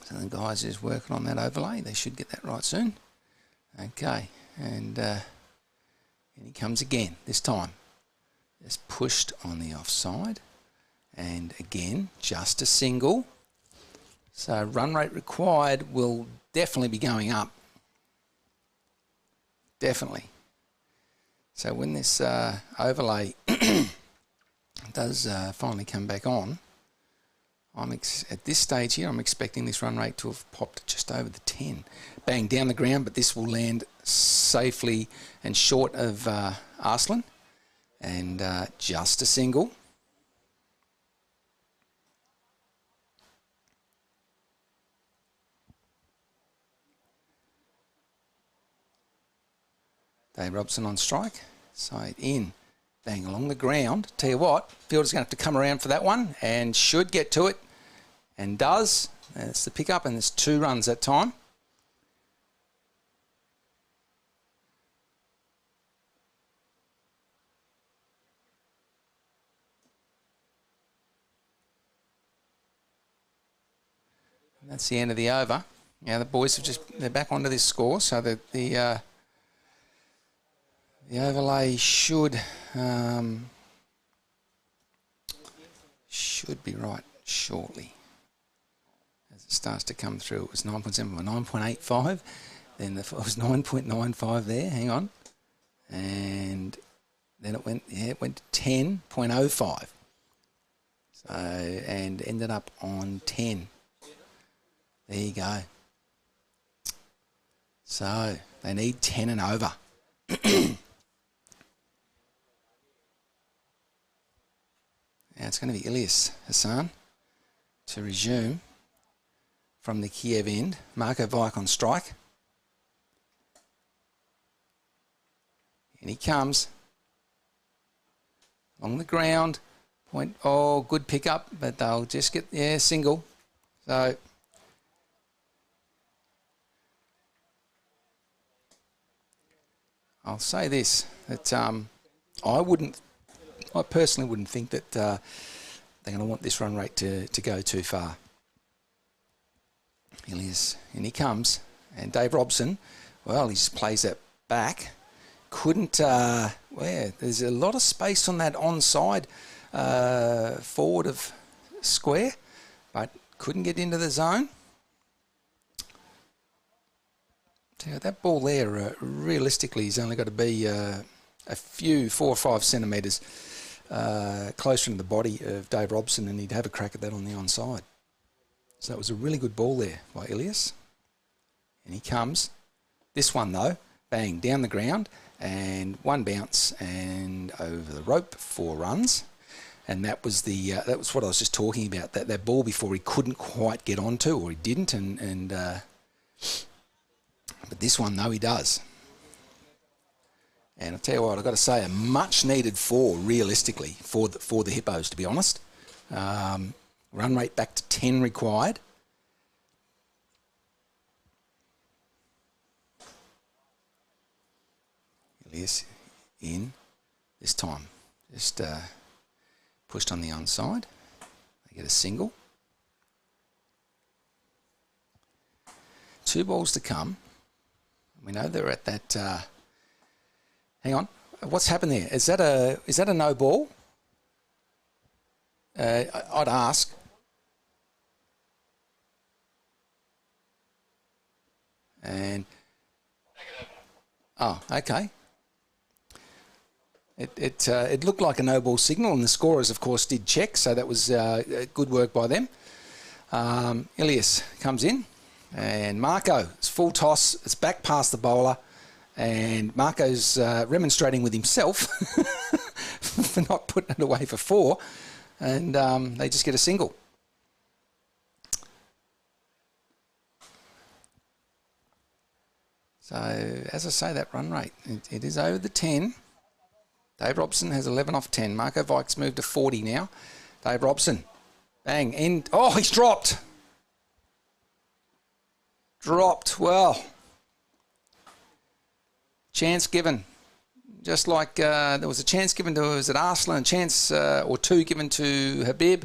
So the guys is working on that overlay. They should get that right soon. Okay, and he comes again. This time, it's pushed on the offside, and again, just a single. So run rate required will definitely be going up. Definitely. So when this overlay does finally come back on, at this stage here, I'm expecting this run rate to have popped just over the 10. Bang, down the ground, but this will land safely and short of Arslan. And just a single. Dave Robson on strike. Side in. Bang, along the ground. Tell you what, fielder's going to have to come around for that one and should get to it. And does. That's the pickup, and there's 2 runs that time. And that's the end of the over. Now the boys they're back onto this score, so that the overlay should be right shortly. As it starts to come through, it was 9.7 or 9.85. Then it was 9.95 there. Hang on. And then it went to 10.05. So, and ended up on 10. There you go. So they need 10 and over. Now it's going to be Ilyas Hassan to resume from the Kiev end. Marko Vajk on strike. And he comes along the ground. Point. Oh, good pickup, but they'll just get, single. So I'll say this, that I personally wouldn't think that they're going to want this run rate to go too far. Ilyas, and he comes, and Dave Robson, well, he just plays that back. Couldn't, there's a lot of space on that onside forward of square, but couldn't get into the zone. So that ball there, realistically, is only got to be a few, 4 or 5 centimetres closer to the body of Dave Robson, and he'd have a crack at that on the onside. So that was a really good ball there by Ilyas. And he comes. This one, though, bang, down the ground, and one bounce and over the rope, 4 runs. And that was that was what I was just talking about, that ball before he couldn't quite get onto, or he didn't, but this one, though, he does. And I'll tell you what, I've got to say, a much-needed 4, realistically, for the Hippos, to be honest. Run rate back to 10 required. Ilyas in this time. Just pushed on the onside. They get a single. 2 balls to come. We know they're at that. Hang on, what's happened there? Is that a no ball? I'd ask. And oh, okay. It looked like a no ball signal, and the scorers, of course, did check, so that was good work by them. Ilyas comes in. And Marko, it's full toss, it's back past the bowler, and Marco's remonstrating with himself for not putting it away for 4, and they just get a single. So, as I say, that run rate, it is over the 10. Dave Robson has 11 off 10. Marko Vajk's moved to 40 now. Dave Robson, bang, and oh, he's dropped. Well, chance given. Just like there was a chance given to, was it Arslan, a chance or 2 given to Habib,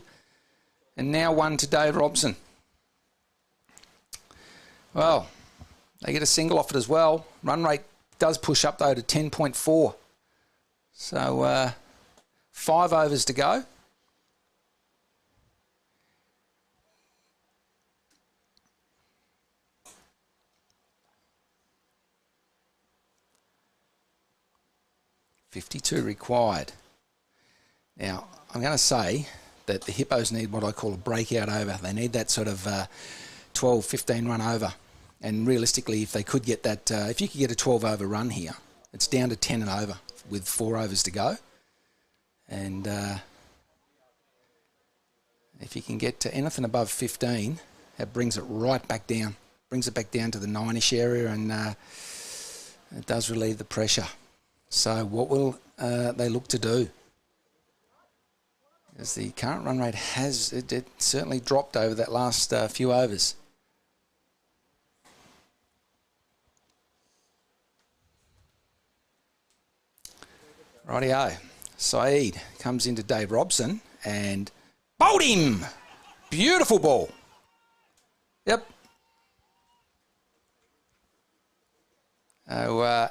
and now 1 to Dave Robson. Well, they get a single off it as well. Run rate does push up, though, to 10.4. So 5 overs to go. $52 required. Now, I'm going to say that the Hippos need what I call a breakout over. They need that sort of 12, 15 run over. And realistically, if they could get that, if you could get a 12 over run here, it's down to 10 and over with 4 overs to go. And if you can get to anything above 15, that brings it right back down. Brings it back down to the 9-ish area, and it does relieve the pressure. So what will they look to do? As the current run rate has, it certainly dropped over that last few overs. Rightio. Saeed comes into Dave Robson and bowled him. Beautiful ball. Yep. So,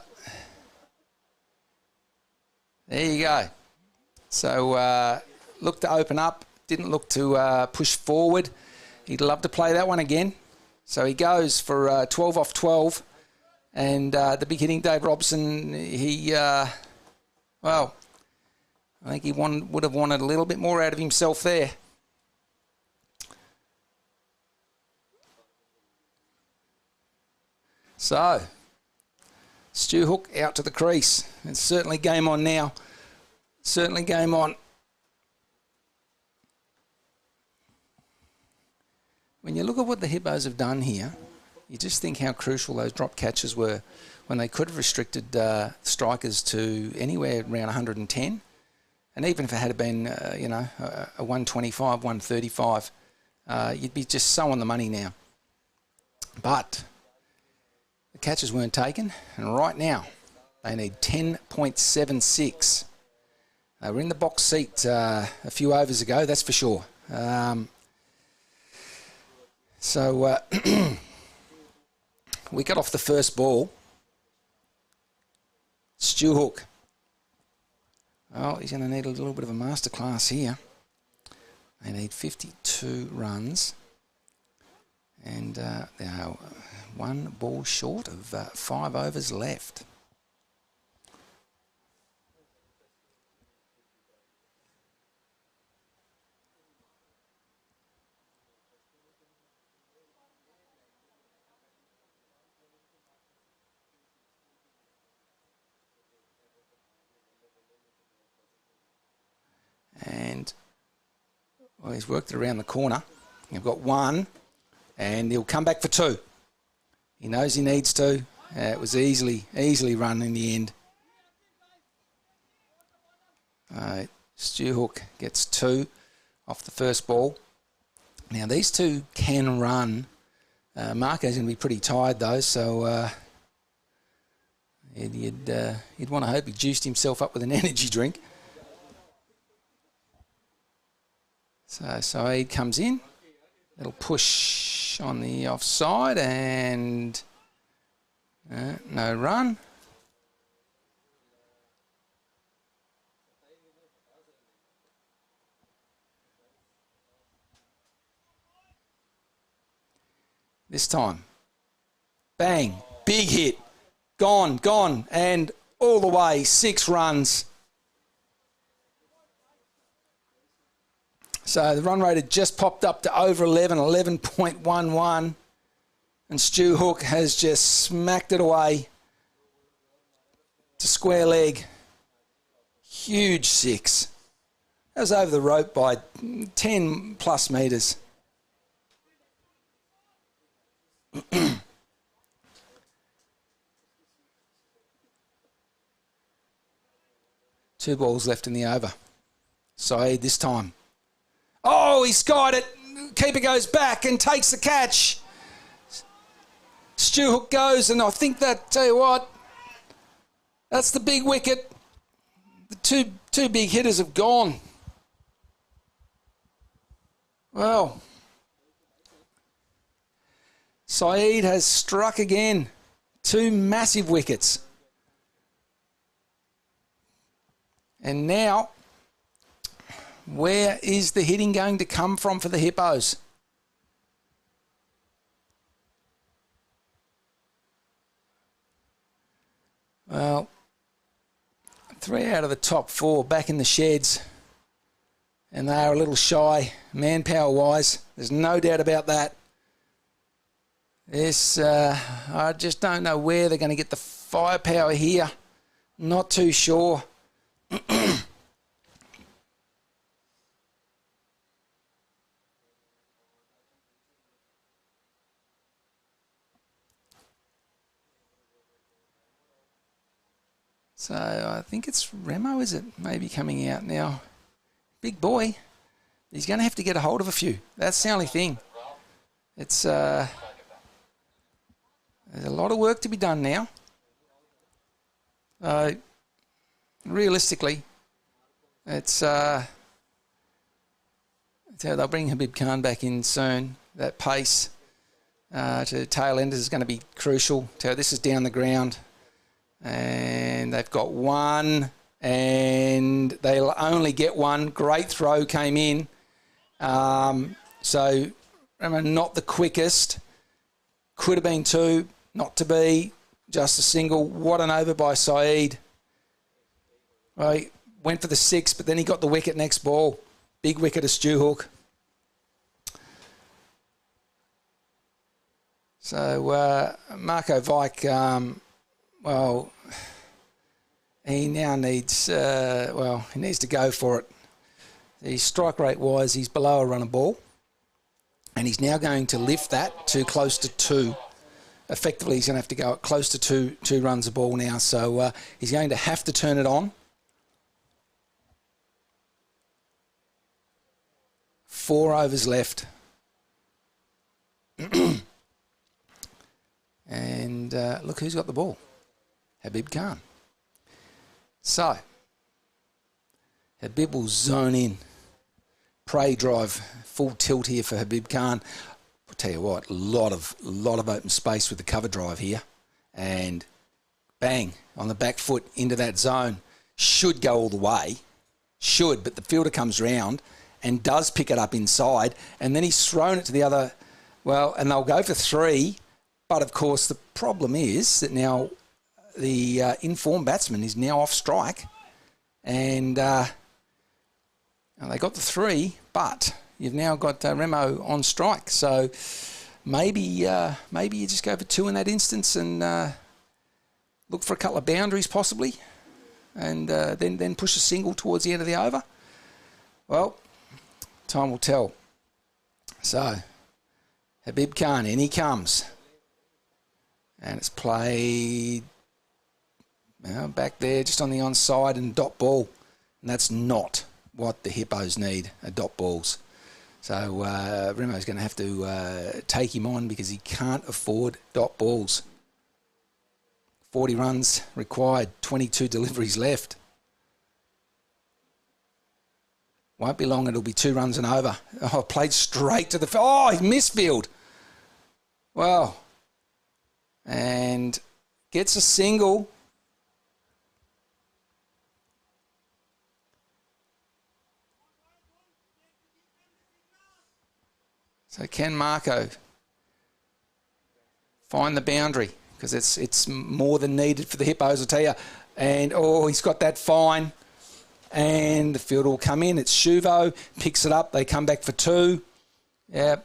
there you go. So, looked to open up, didn't look to push forward. He'd love to play that one again. So he goes for 12 off 12 And the big hitting Dave Robson, I think he would have wanted a little bit more out of himself there. So, Stu Hook out to the crease. It's certainly game on now. Certainly game on. When you look at what the Hippos have done here, you just think how crucial those drop catches were when they could have restricted strikers to anywhere around 110. And even if it had been, a 125, 135, you'd be just so on the money now. But the catches weren't taken, and right now they need 10.76. They were in the box seat a few overs ago, that's for sure. We got off the first ball. Stu Hook. Oh, he's going to need a little bit of a masterclass here. They need 52 runs. And they are one ball short of 5 overs left. And he's worked it around the corner. You've got 1, and he'll come back for 2. He knows he needs to. It was easily run in the end. Stu Hook gets 2 off the first ball. Now these two can run. Marco's going to be pretty tired though, so you'd want to hope he juiced himself up with an energy drink. So Saeed comes in. It'll push on the offside and no run. This time, bang, big hit, gone, and all the way, 6 runs. So the run rate had just popped up to over 11, 11.11. And Stu Hook has just smacked it away to square leg. Huge 6. That was over the rope by 10 plus metres. Two balls left in the over. Saeed this time. Oh, he skied it. Keeper goes back and takes the catch. Stu Hook goes, and I think that, tell you what, that's the big wicket. The two big hitters have gone. Well, Saeed has struck again. 2 massive wickets. And now, where is the hitting going to come from for the Hippos? Well, 3 out of the top 4 back in the sheds. And they are a little shy, manpower-wise. There's no doubt about that. I just don't know where they're going to get the firepower here. Not too sure. So I think it's Remo, is it? Maybe coming out now. Big boy. He's going to have to get a hold of a few. That's the only thing. It's there's a lot of work to be done now. Realistically, it's they'll bring Habib Khan back in soon. That pace to tail enders is going to be crucial. This is down the ground. And they've got 1, and they'll only get 1. Great throw came in. So, remember, not the quickest. Could have been 2, not to be. just a single. What an over by Saeed. Well, he went for the 6, but then he got the wicket next ball. Big wicket of Stu Hook. So Marco Vike, well, he now needs, he needs to go for it. His strike rate wise, he's below a run a ball. And he's now going to lift that to close to 2. Effectively, he's going to have to go at close to two runs a ball now. So he's going to have to turn it on. 4 overs left. And look who's got the ball. Habib Khan. So, Habib will zone in. Prey drive, full tilt here for Habib Khan. I'll tell you what, a lot of open space with the cover drive here. And bang, on the back foot into that zone. Should go all the way. Should, but the fielder comes round and does pick it up inside. And then he's thrown it to the other, well, and they'll go for 3. But, of course, the problem is that now the informed batsman is now off strike. And they got the 3, but you've now got Remo on strike. So maybe you just go for 2 in that instance and look for a couple of boundaries possibly. And then push a single towards the end of the over. Well, time will tell. So, Habib Khan, in he comes. And it's played back there, just on the onside and dot ball. And that's not what the Hippos need, dot balls. So Remo's going to have to take him on because he can't afford dot balls. 40 runs required, 22 deliveries left. Won't be long, it'll be 2 runs and over. Oh, played straight to the... Oh, he's misfield. Well... And gets a single. So can Marco find the boundary? Because it's more than needed for the Hippos, I'll tell you. And, he's got that fine. And the fielder will come in. It's Shuvo. Picks it up. They come back for 2. Yep.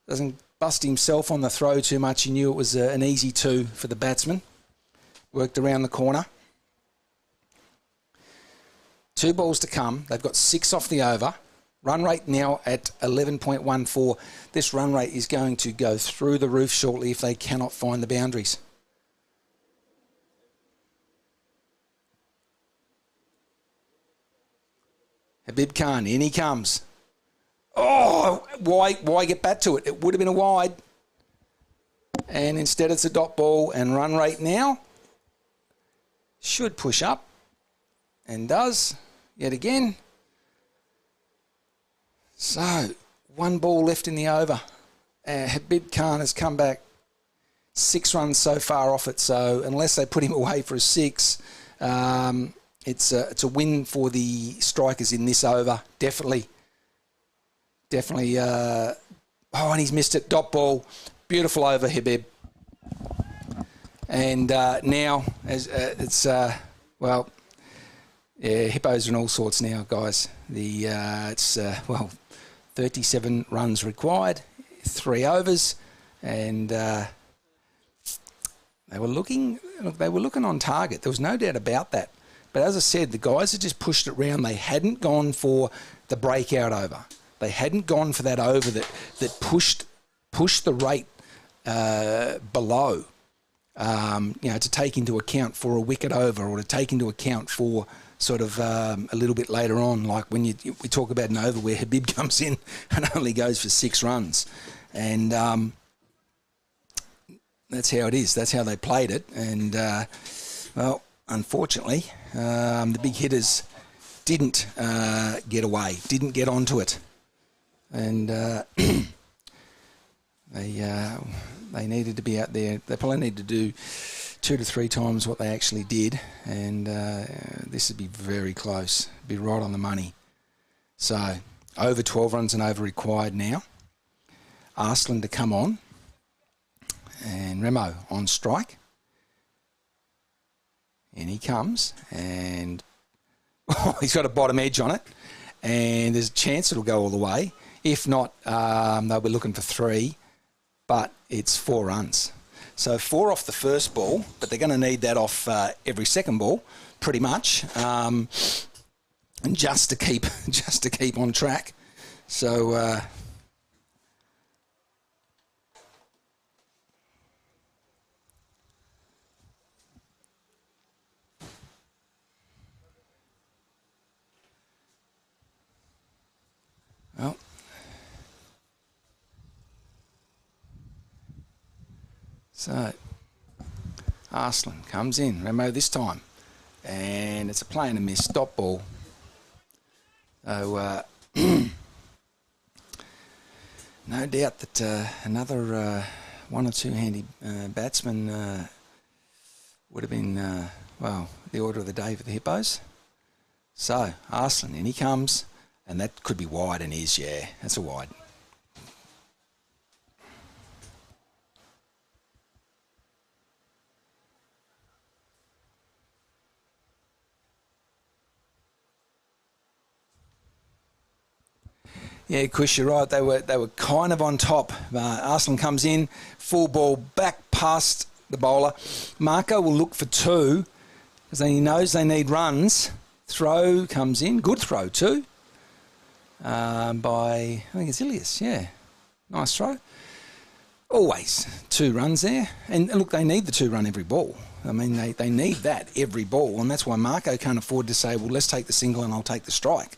Doesn't bust himself on the throw too much. He knew it was an easy 2 for the batsman. Worked around the corner. 2 balls to come. They've got 6 off the over. Run rate now at 11.14. This run rate is going to go through the roof shortly if they cannot find the boundaries. Habib Khan, in he comes. Oh, why get back to it? It would have been a wide. And instead it's a dot ball, and run rate now should push up, and does yet again. So 1 ball left in the over. Habib Khan has come back 6 runs so far off it. So unless they put him away for a 6, it's a win for the strikers in this over. Definitely. And he's missed it. Dot ball. Beautiful over, Habib. And now, it's, Hippos are in all sorts now, guys. It's 37 runs required, 3 overs, and they were looking on target. There was no doubt about that. But as I said, the guys had just pushed it round. They hadn't gone for the breakout over. They hadn't gone for that over that pushed the rate below, to take into account for a wicket over, or to take into account for sort of a little bit later on, like when we talk about an over where Habib comes in and only goes for 6 runs. And that's how it is. That's how they played it. And, unfortunately, the big hitters didn't get away, didn't get onto it. And they needed to be out there. They probably need to do 2 to 3 times what they actually did, and this would be very close, be right on the money. So over 12 runs and over required now. Arslan to come on, and Remo on strike. In he comes, and he's got a bottom edge on it, and there's a chance it'll go all the way. If not, they'll be looking for 3, but it's 4 runs. So 4 off the first ball, but they're going to need that off every second ball, pretty much, and just to keep on track. So. Well, so Arslan comes in, Remo this time, and it's a play and a miss, stop ball. So no doubt that another 1 or 2 handy batsman would have been, the order of the day for the Hippos. So Arslan, in he comes. And that could be wide, and is, yeah, that's a wide. Yeah, Kush, you're right. They were kind of on top. Arslan comes in, full ball back past the bowler. Marco will look for 2 because he knows they need runs. Throw comes in, good throw too. By, I think it's Ilias, yeah. Nice throw. Always 2 runs there. And look, they need the 2 run every ball. I mean, they need that every ball. And that's why Marco can't afford to say, well, let's take the single and I'll take the strike.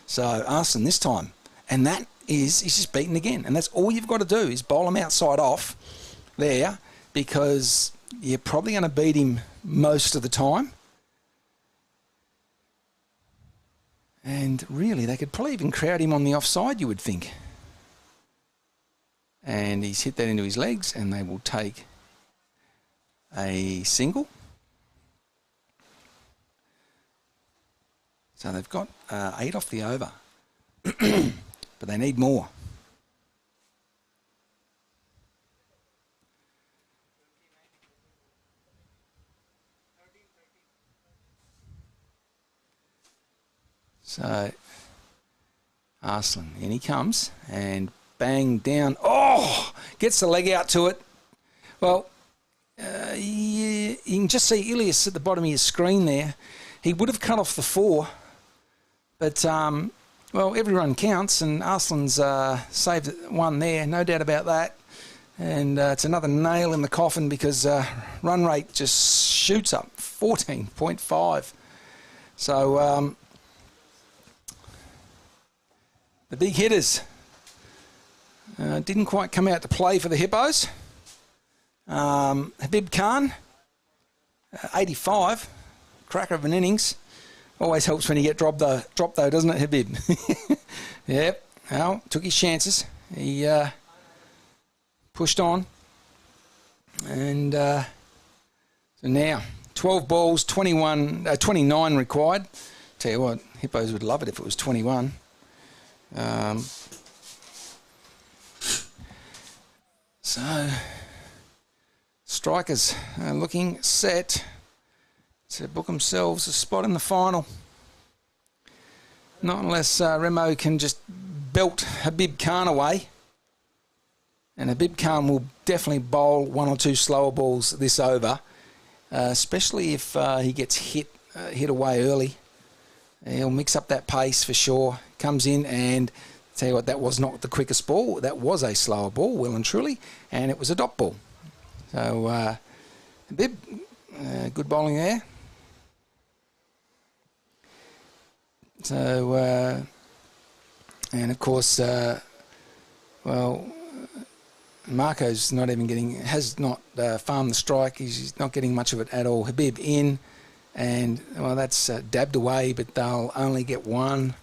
So Arslan this time. And that is, he's just beaten again. And that's all you've got to do is bowl him outside off there, because you're probably going to beat him most of the time. And really, they could probably even crowd him on the offside, you would think. And he's hit that into his legs, and they will take a single. So they've got 8 off the over. But they need more. So Arslan, in he comes, and bang down. Oh, gets the leg out to it. Well, you can just see Ilias at the bottom of your screen there. He would have cut off the 4, but well, every run counts, and Arslan's saved 1 there, no doubt about that. And it's another nail in the coffin, because run rate just shoots up, 14.5. So the big hitters didn't quite come out to play for the Hippos. Habib Khan, 85, cracker of an innings. Always helps when you get dropped though, doesn't it, Habib? Yep. Well, took his chances. He pushed on. And so now, 12 balls, 29 required. Tell you what, Hippos would love it if it was 21. So, strikers are looking set to book themselves a spot in the final. Not unless Remo can just belt Habib Khan away. And Habib Khan will definitely bowl 1 or 2 slower balls this over, especially if he gets hit away early. He'll mix up that pace for sure. Comes in, and tell you what, that was not the quickest ball. That was a slower ball, well and truly, and it was a dot ball. So, Habib, good bowling there. So, and of course, well, Marco's not even getting, has not farmed the strike. He's not getting much of it at all. Habib in, and well, that's dabbed away, but they'll only get 1.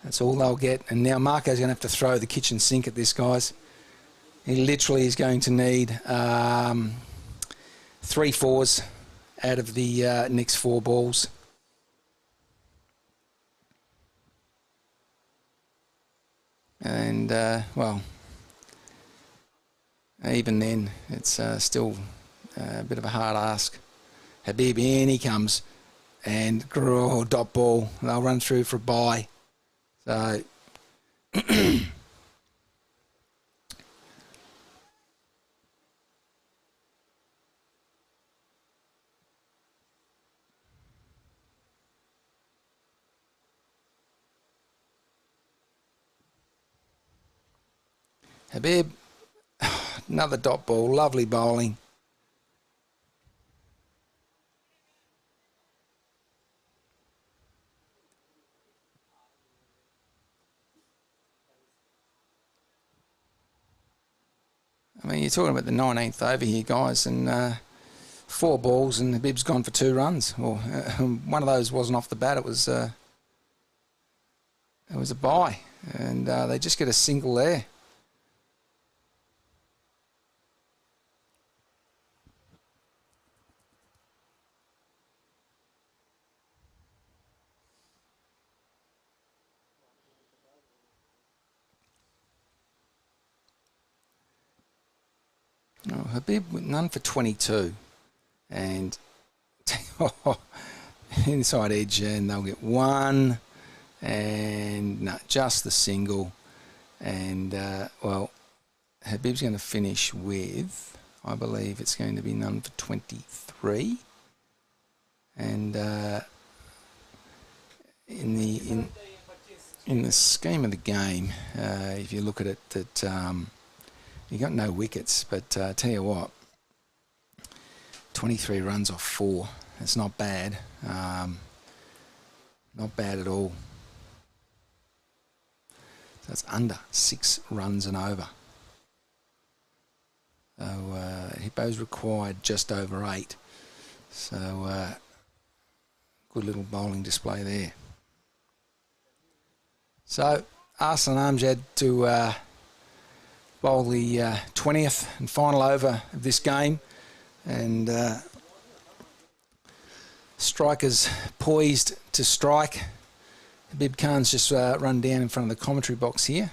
That's all they'll get. And now Marco's going to have to throw the kitchen sink at this, guys. He literally is going to need 3 fours out of the next 4 balls. And, well, even then, it's still a bit of a hard ask. Habib, in he comes. And dot ball. They'll run through for a bye. So Habib, another dot ball, lovely bowling. I mean, you're talking about the 19th over here, guys, and 4 balls, and Habib's gone for 2 runs. Well, one of those wasn't off the bat; it was a bye, and they just get a single there. Oh, Habib with none for 22, and inside edge, and they'll get 1, and no, just the single, and well, Habib's going to finish with, I believe it's going to be none for 23, and in the scheme of the game, if you look at it, that you got no wickets, but tell you what, 23 runs off 4. It's not bad. Not bad at all. So it's under 6 runs and over. So Hippo's required just over 8. So good little bowling display there. So Arslan Amjad to bowl the 20th and final over of this game, and strikers poised to strike. Habib Khan's just run down in front of the commentary box here,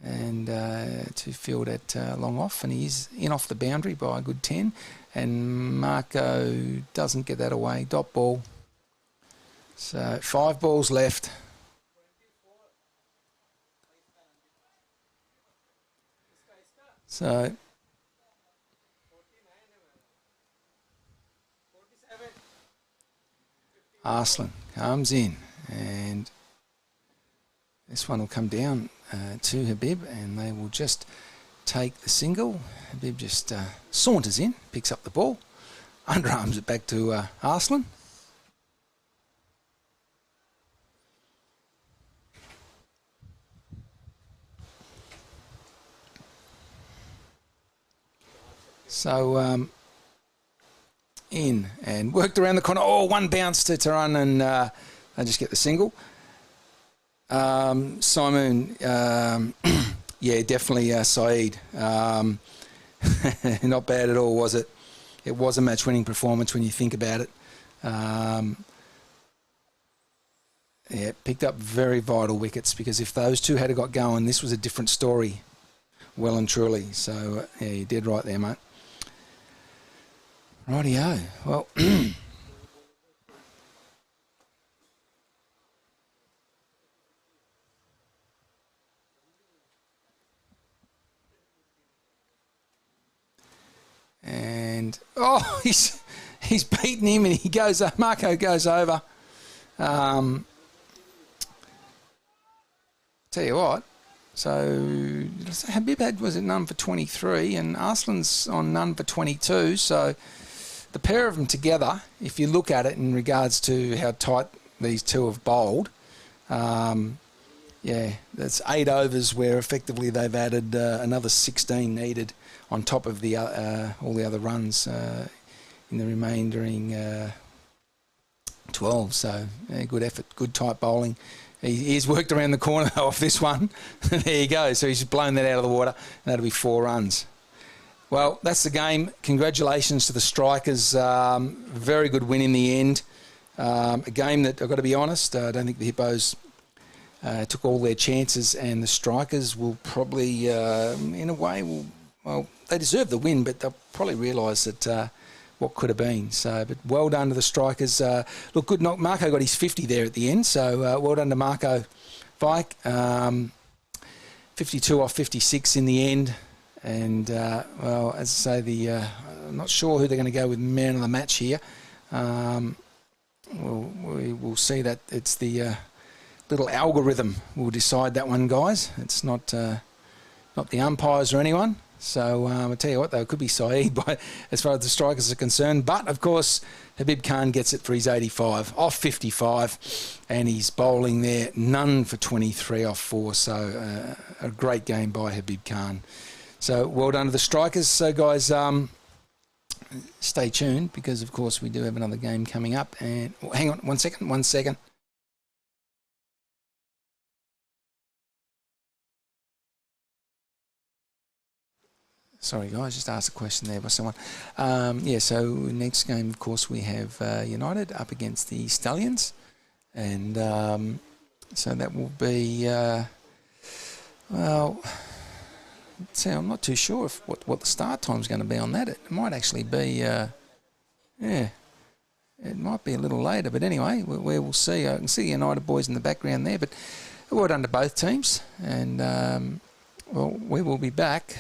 and to field at long off, and he's in off the boundary by a good 10, and Marco doesn't get that away. Dot ball. So 5 balls left. So Arslan comes in, and this one will come down to Habib, and they will just take the single. Habib just saunters in, picks up the ball, underarms it back to Arslan. So in and worked around the corner. Oh, one bounce to Taran, and they just get the single. Simon, yeah, definitely Saeed. Not bad at all, was it? It was a match-winning performance when you think about it. Yeah, picked up very vital wickets, because if those two had got going, this was a different story, well and truly. So, yeah, you did right there, mate. Rightio. Well, and he's beaten him, and he goes. Marco goes over. Tell you what. So Habib was it none for 23, and Arslan's on none for 22. So the pair of them together, if you look at it in regards to how tight these two have bowled, yeah, that's 8 overs where effectively they've added another 16 needed on top of the all the other runs in the remaining 12. So yeah, good effort, good tight bowling. He's worked around the corner off this one. There you go. So he's blown that out of the water, and that'll be 4 runs. Well, that's the game. Congratulations to the strikers. Very good win in the end. A game that, I've got to be honest, I don't think the Hippos took all their chances, and the strikers will probably, in a way, well, they deserve the win, but they'll probably realise that what could have been. So, but well done to the strikers. Look, good knock. Marco got his 50 there at the end, so well done to Marco Vike. 52 off 56 in the end. And, well, as I say, I'm not sure who they're going to go with man of the match here. We'll see that it's the little algorithm will decide that one, guys. It's not the umpires or anyone. So I'll tell you what, though, it could be Saeed as far as the strikers are concerned. But, of course, Habib Khan gets it for his 85, off 55, and he's bowling there, none for 23 off 4. So a great game by Habib Khan. So well done to the strikers. So, guys, stay tuned because, of course, we do have another game coming up. And hang on, one second. Sorry, guys, just asked a question there by someone. So next game, of course, we have United up against the Stallions. And so that will be, I'm not too sure what the start time's going to be on that. It might actually be, it might be a little later. But anyway, we'll see. I can see the United boys in the background there. But well done to both teams. And, we will be back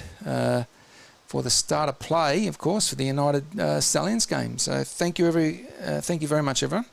for the start of play, of course, for the United Stallions game. So thank you very much, everyone.